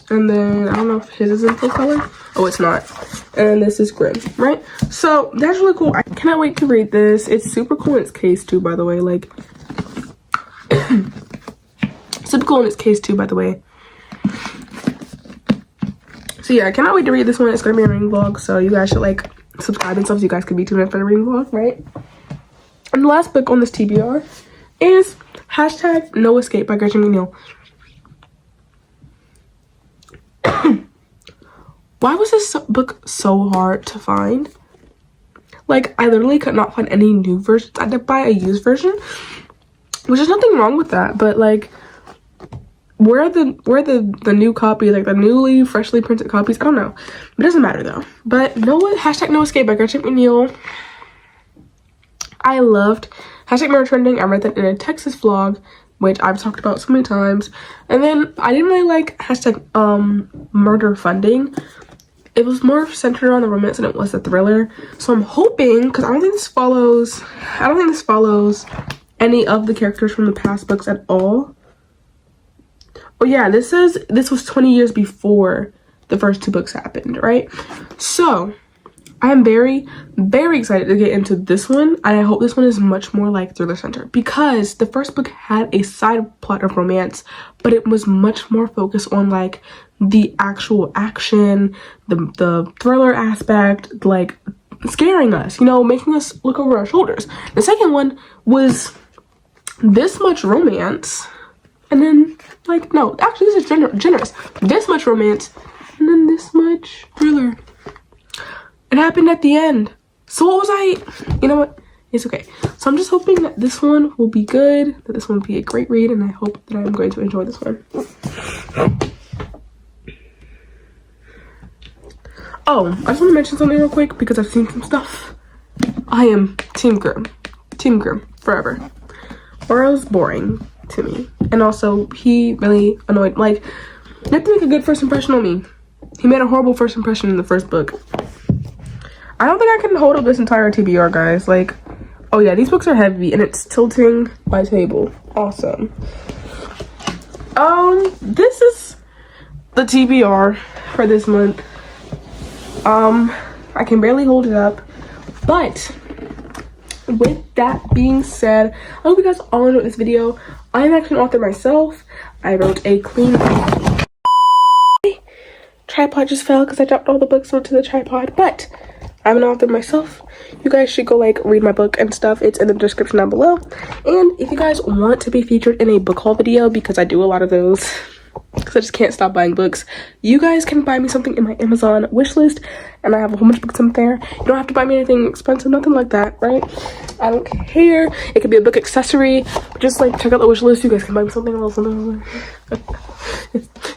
And then, I don't know if his is in full color. Oh, it's not. And this is Grimm, right? So, that's really cool. I cannot wait to read this. It's super cool in its case, too, by the way. Like, super cool in its case, too, by the way. So yeah, I cannot wait to read this one. It's gonna be a reading vlog, so you guys should like subscribe and stuff so you guys can be tuned in for the reading vlog, right? And the last book on this TBR is hashtag No Escape by grwm. Why was this book so hard to find? Like, I literally could not find any new versions. I did buy a used version, which is nothing wrong with that, but like, where are the new copies, like the newly freshly printed copies? I don't know. It doesn't matter though. But no, hashtag No Escape by grwm. I loved hashtag Murder Trending. I read that in a Texas vlog, which I've talked about so many times. And then I didn't really like hashtag Murder Funding. It was more centered around the romance than it was the thriller. So I'm hoping, because I don't think this follows any of the characters from the past books at all. Oh yeah, this says this was 20 years before the first two books happened, right? So I am very, very excited to get into this one, and I hope this one is much more like Thriller Center, because the first book had a side plot of romance, but it was much more focused on like the actual action, the thriller aspect, like scaring us, you know, making us look over our shoulders. The second one was this much romance, and then like, no, actually this is generous. This much romance, and then this much thriller. It happened at the end. So what was I, you know what, it's okay. So I'm just hoping that this one will be good, that this one will be a great read, and I hope that I'm going to enjoy this one. Oh, I just want to mention something real quick because I've seen some stuff. I am Team Grimm. Team Grimm, forever. Oro's boring to me. And also, he really annoyed, like, you have to make a good first impression on me. He made a horrible first impression in the first book. I don't think I can hold up this entire TBR, guys. Like, oh yeah, these books are heavy and it's tilting my table. Awesome. This is the TBR for this month. I can barely hold it up, but with that being said, I hope you guys all enjoyed this video. I am actually an author myself. I wrote a clean tripod just fell because I dropped all the books onto the tripod, but I'm an author myself. You guys should go like read my book and stuff. It's in the description down below. And if you guys want to be featured in a book haul video, because I do a lot of those, because I just can't stop buying books, you guys can buy me something in my Amazon wish list, and I have a whole bunch of books in there. You don't have to buy me anything expensive, nothing like that, right? I don't care. It could be a book accessory. Just like check out the wish list. You guys can buy me something else.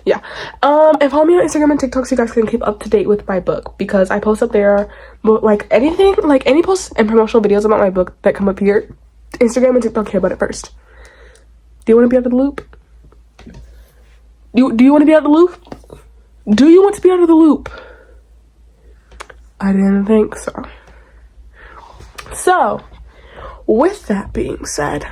Yeah. And follow me on Instagram and TikTok so you guys can keep up to date with my book, because I post up there like anything, like any posts and promotional videos about my book that come up here. Instagram and TikTok care about it first. Do you want to be out of the loop? Do you want to be out of the loop? Do you want to be out of the loop? I didn't think so. So, with that being said,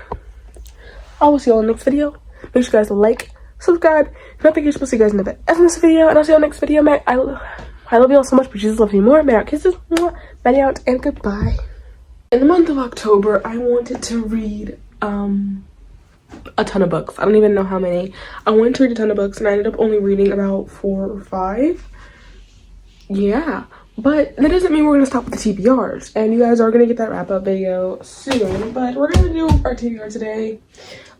I will see you all in the next video. Make sure you guys like, subscribe, notifications. We'll see you guys in the next video, and I'll see you on the next video. I love you all so much, but Jesus loves you more. Mad out kisses, mad out, and goodbye. In the month of October, I wanted to read a ton of books. I don't even know how many. I wanted to read a ton of books, and I ended up only reading about 4 or 5. Yeah, but that doesn't mean we're gonna stop with the TBRs, and you guys are gonna get that wrap-up video soon. But we're gonna do our TBR today.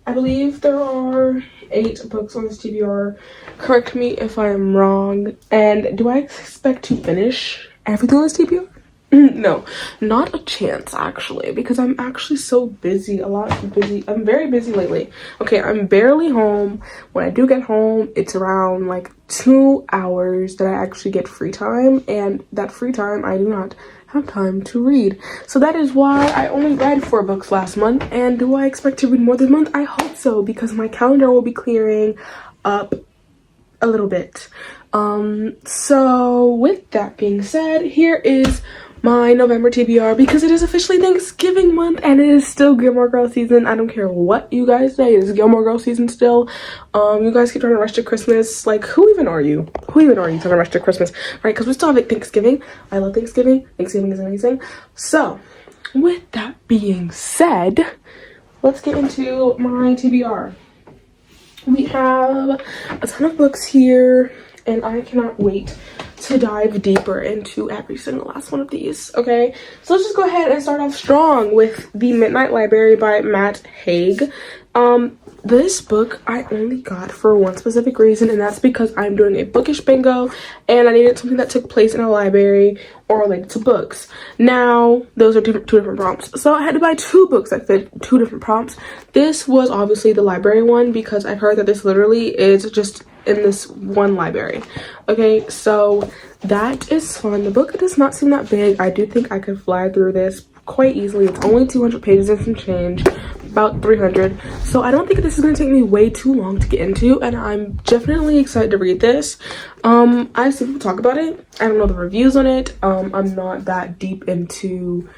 I believe there are 8 books on this TBR. Correct me if I am wrong. And do I expect to finish everything on this TBR? No, not a chance, actually, because I'm actually so busy, I'm very busy lately. Okay, I'm barely home. When I do get home, it's around like 2 hours that I actually get free time, and that free time I do not have time to read. So that is why I only read 4 books last month. And do I expect to read more this month? I hope so, because my calendar will be clearing up a little bit. So with that being said, here is my November TBR, because it is officially Thanksgiving month and it is still Gilmore Girl season. I don't care what you guys say, it is Gilmore Girl season still. You guys keep trying to rush to Christmas. Like, who even are you? Who even are you trying to rush to Christmas? Right, because we still have Thanksgiving. I love Thanksgiving. Thanksgiving is amazing. So, with that being said, let's get into my TBR. We have a ton of books here, and I cannot wait to dive deeper into every single last one of these. Okay, so let's just go ahead and start off strong with The Midnight Library by Matt Haig. This book I only got for one specific reason, and that's because I'm doing a bookish bingo and I needed something that took place in a library or related to books. Now, those are two different prompts, so I had to buy 2 books that fit 2 different prompts. This was obviously the library one, because I've heard that this literally is just in this one library. Okay, so that is fun. The book does not seem that big. I do think I could fly through this quite easily. It's only 200 pages and some change, about 300, so I don't think this is going to take me way too long to get into, and I'm definitely excited to read this. I've seen people talk about it. I don't know the reviews on it. I'm not that deep into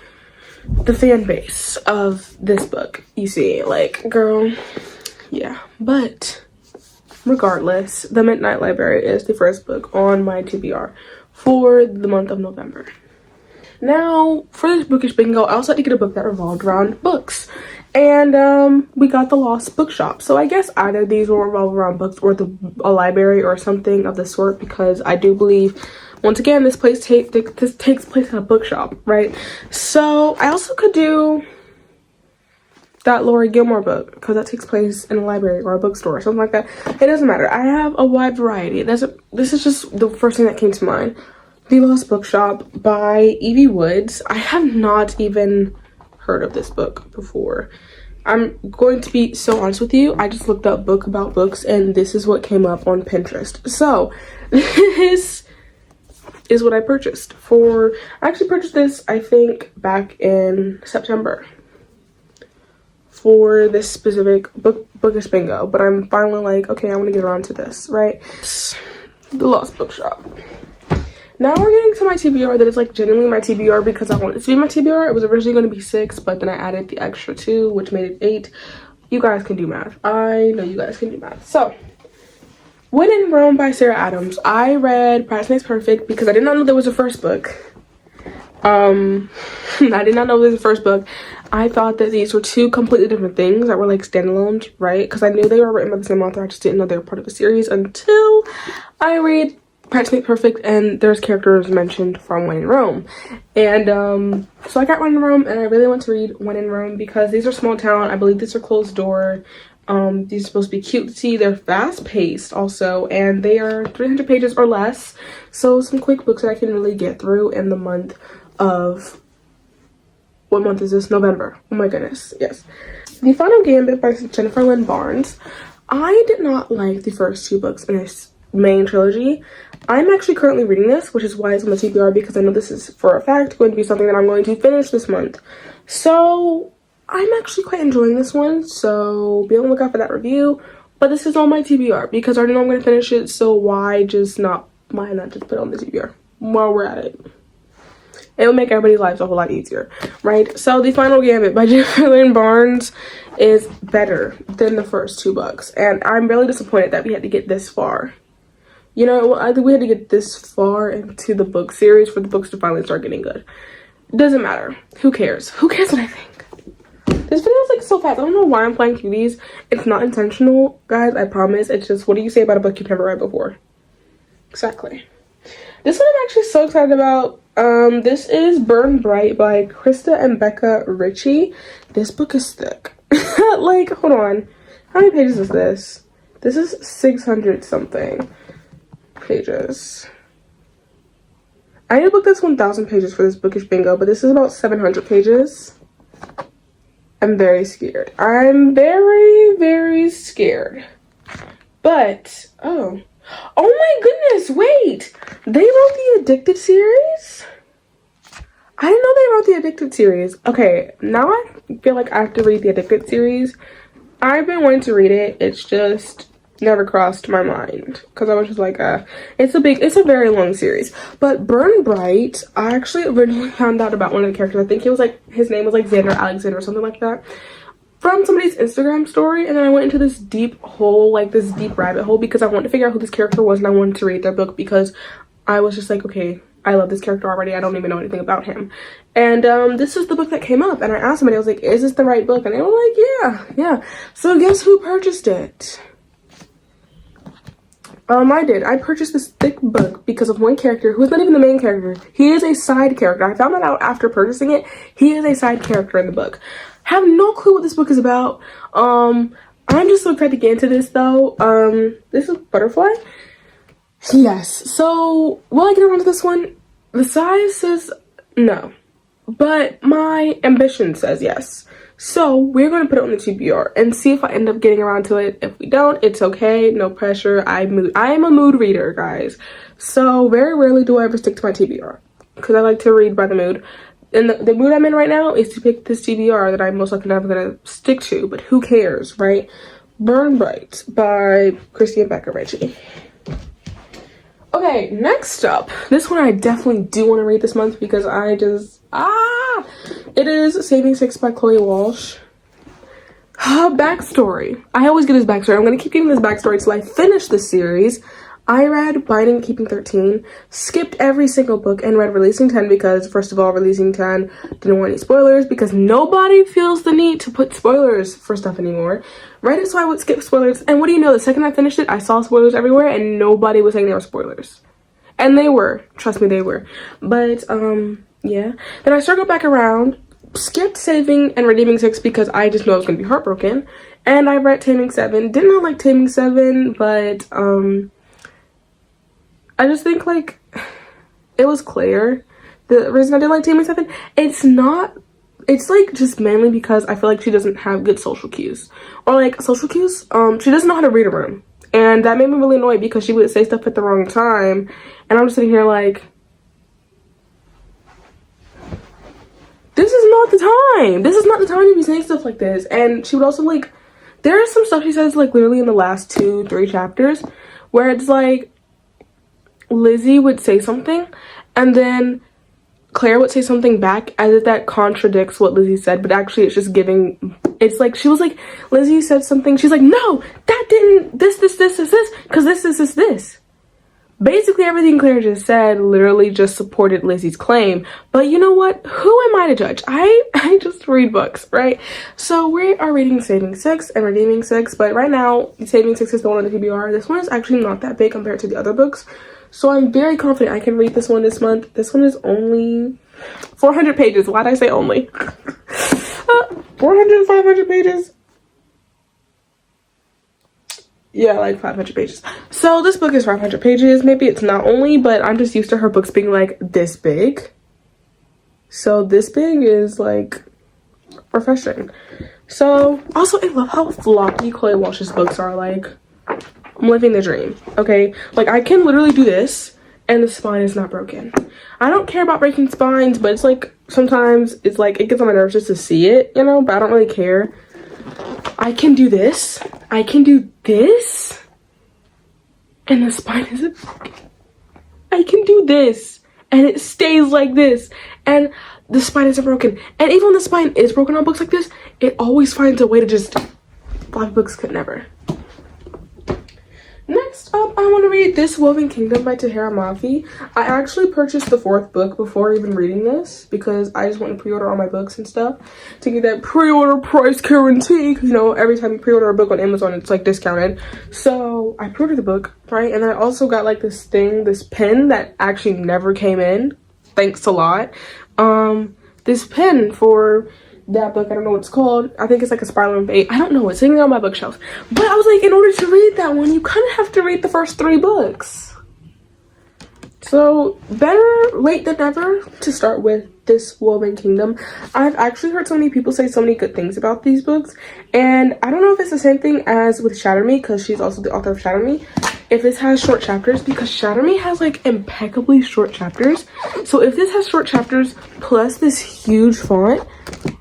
the fan base of this book, you see, like, girl, yeah. But regardless, The Midnight Library is the first book on my TBR for the month of November. Now, for this bookish bingo, I also had to get a book that revolved around books. And we got The Lost Bookshop. So I guess either these will revolve around books or a library or something of the sort, because I do believe, once again, this takes place in a bookshop, right? So I also could do that Laura Gilmore book, because that takes place in a library or a bookstore or something like that. It doesn't matter. I have a wide variety. This is just the first thing that came to mind. The Lost Bookshop by Evie Woods. I have not even heard of this book before. I'm going to be so honest with you. I just looked up book about books, and this is what came up on Pinterest. So this is what I purchased for. I actually purchased this, I think, back in September for this specific bookish bingo, but I'm finally like, okay, I want to get around to this, right? The Lost Bookshop. Now we're getting to my TBR that is like genuinely my TBR, because I want it to be my TBR. It was originally going to be 6, but then I added the extra 2, which made it 8. You guys can do math. I know you guys can do math. So, When in Rome by Sarah Adams. I read Price Makes Perfect because I did not know there was a first book. I did not know there was a first book. I thought that these were 2 completely different things that were like standalones, right? Because I knew they were written by the same author. I just didn't know they were part of a series until I read Practically Perfect, and there's characters mentioned from When in Rome. And so I got When in Rome, and I really want to read When in Rome because these are small town. I believe these are closed door. These are supposed to be cutesy. They're fast paced also, and they are 300 pages or less. So some quick books that I can really get through in the month of, what month is this? November. Oh my goodness, yes. The Final Gambit by Jennifer Lynn Barnes. I did not like the first 2 books in this main trilogy. I'm actually currently reading this, which is why it's on the TBR, because I know this is for a fact going to be something that I'm going to finish this month. So I'm actually quite enjoying this one, so be on the lookout for that review. But this is on my TBR because I already know I'm going to finish it, so why not just put it on the TBR while we're at it? It will make everybody's lives a whole lot easier, right? So The Final Gambit by Jennifer Lynn Barnes is better than the first 2 books, and I'm really disappointed that we had to get this far. You know, I think we had to get this far into the book series for the books to finally start getting good. It doesn't matter. Who cares? Who cares what I think? This video is like so fast. I don't know why I'm playing through these. It's not intentional, guys. I promise. It's just, what do you say about a book you've never read before? Exactly. This one I'm actually so excited about. This is Burn Bright by Krista and Becca Ritchie. This book is thick. Like, hold on. How many pages is this? This is 600 something pages. I need to book this 1,000 pages for this bookish bingo, but this is about 700 pages. I'm very scared. I'm very, very scared. But, oh my goodness, wait. They wrote the Addicted series? I didn't know they wrote the Addicted series. Okay, now I feel like I have to read the Addicted series. I've been wanting to read it. It's just never crossed my mind because I was just like, it's a very long series. But Burn Bright, I actually originally found out about one of the characters. I think he was like, his name was like Xander Alexander or something like that, from somebody's Instagram story. And then I went into this deep hole, like this deep rabbit hole, because I wanted to figure out who this character was, and I wanted to read their book because I was just like, okay, I love this character already. I don't even know anything about him. And this is the book that came up, and I asked somebody, I was like, is this the right book? And they were like, yeah. So guess who purchased it? I did. I purchased this thick book because of one character who is not even the main character. He is a side character. I found that out after purchasing it. He is a side character in the book. Have no clue what this book is about. I'm just so excited to get into this though. This is Butterfly. Yes. So will I get around to this one? The size says no, but my ambition says yes. So we're going to put it on the TBR and see if I end up getting around to it. If we don't, it's okay. No pressure. I am a mood reader, guys. So very rarely do I ever stick to my TBR because I like to read by the mood. And the mood I'm in right now is to pick this TBR that I'm most likely never going to stick to. But who cares, right? Burn Bright by Krista and Becca Ritchie. Okay, next up. This one I definitely do want to read this month because I just... It is Saving Six by Chloe Walsh. Backstory. I always get this backstory. I'm going to keep giving this backstory until I finish this series. I read Binding and Keeping 13, skipped every single book, and read Releasing 10 because, first of all, Releasing 10 didn't want any spoilers because nobody feels the need to put spoilers for stuff anymore. Read it so I would skip spoilers, and what do you know? The second I finished it, I saw spoilers everywhere, and nobody was saying they were spoilers. And they were. Trust me, they were. But, yeah. Then I circled back around, skipped Saving and Redeeming 6 because I just knew I was going to be heartbroken. And I read Taming 7. Did not like Taming 7, but, I just think, like, it was clear. The reason I didn't like Taming 7, it's, like, just mainly because I feel like she doesn't have good social cues. Or, like, social cues, she doesn't know how to read a room. And that made me really annoyed because she would say stuff at the wrong time. And I'm just sitting here like, this is not the time. This is not the time to be saying stuff like this. And she would also, like, there is some stuff she says, like, literally in the last 2-3 chapters where it's like, Lizzie would say something and then Claire would say something back as if that contradicts what Lizzie said, but actually it's just giving, it's like, she was like, Lizzie said something, she's like, no, that didn't, this, because this. Basically everything Claire just said literally just supported Lizzie's claim, but you know what, who am I to judge? I just read books, right? So we are reading Saving 6 and Redeeming 6, but right now Saving 6 is the one on the TBR. This one is actually not that big compared to the other books, So I'm very confident I can read this one this month. This one is only 400 pages. Why did I say only? 400, 500 pages. Yeah, like 500 pages. So this book is 500 pages. Maybe it's not only, but I'm just used to her books being like this big. So this big is like refreshing. So also I love how floppy Chloe Walsh's books are. Like, I'm living the dream. Okay, like I can literally do this and the spine is not broken. I don't care about breaking spines, but it's like sometimes it's like it gets on my nerves just to see it, you know, but I don't really care. I can do this, I can do this, and the spine isn't broken. I can do this and it stays like this and the spine isn't broken. And even when the spine is broken on books like this, it always finds a way to just, floppy books could never. Next up, I want to read This Woven Kingdom by Tahira Mafi. I actually purchased the 4th book before even reading this because I just want to pre-order all my books and stuff to get that pre-order price guarantee. Because, you know, every time you pre-order a book on Amazon, it's like discounted. So I pre-ordered the book, right? And then I also got like this thing, this pen that actually never came in. Thanks a lot. This pen for that book, I don't know what it's called. I think it's like a Spiral and Fate. I don't know. It's hanging on my bookshelf. But I was like, in order to read that one, you kind of have to read the first 3 books. So better late than never to start with This Woven Kingdom. I've actually heard so many people say so many good things about these books, and I don't know if it's the same thing as with Shatter Me, because she's also the author of Shatter Me, if this has short chapters, because Shatter Me has like impeccably short chapters. So if this has short chapters plus this huge font,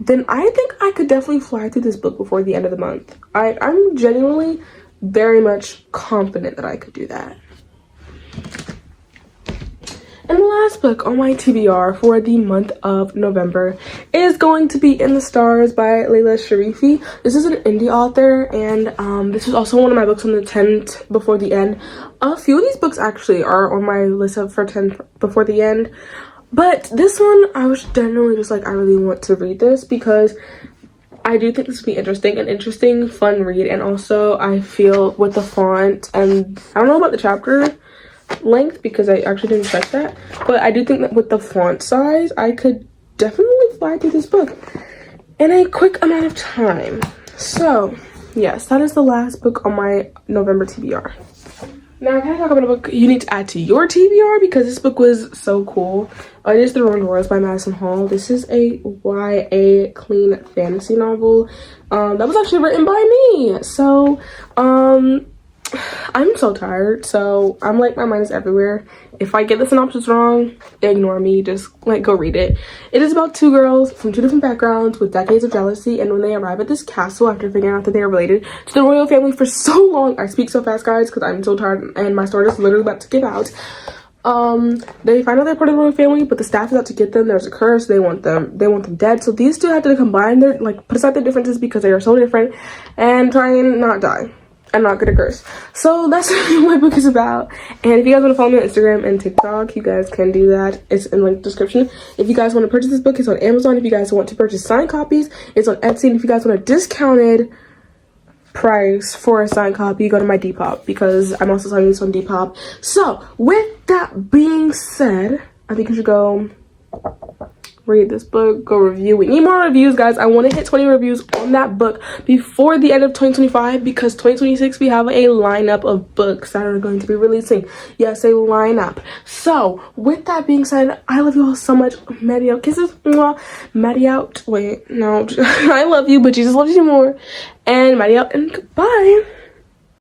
then I think I could definitely fly through this book before the end of the month. I'm genuinely very much confident that I could do that. And the last book on my TBR for the month of November is going to be In the Stars by Layla Sharifi. This is an indie author, and this is also one of my books on the 10 before the end. A few of these books actually are on my list of for 10 before the end. But this one, I was genuinely just like, I really want to read this because I do think this will be interesting, fun read. And also I feel with the font, and I don't know about the chapter length because I actually didn't check that, but I do think that with the font size I could definitely fly through this book in a quick amount of time. So yes, that is the last book on my November TBR. Now can I talk about a book you need to add to your TBR because this book was so cool. It is The Ruined Worlds by Madison Hall. This is a YA clean fantasy novel that was actually written by me. So I'm so tired, so I'm like, my mind is everywhere. If I get the synopsis wrong, ignore me, just like go read it. It is about 2 girls from 2 different backgrounds with decades of jealousy, and when they arrive at this castle after figuring out that they are related to the royal family for so long, I speak so fast guys because I'm so tired and my story is literally about to give out. They find out they're part of the royal family, but the staff is out to get them. There's a curse. They want them dead. So these 2 have to combine their, like, put aside their differences because they are so different and try and not die and not get a curse. So that's what my book is about. And if you guys want to follow me on Instagram and TikTok, you guys can do that. It's in the description. If you guys want to purchase this book, it's on Amazon. If you guys want to purchase signed copies, it's on Etsy. And if you guys want a discounted price for a signed copy, go to my Depop because I'm also selling this on Depop. So with that being said, I think you should go read this book, go review. We need more reviews, guys. I want to hit 20 reviews on that book before the end of 2025 because 2026 we have a lineup of books that are going to be releasing. Yes, a lineup. So with that being said, I love you all so much. Maddie out, kisses. Mwah. Maddie out. Wait, no. I love you, but Jesus loves you more. And Maddie out, and goodbye.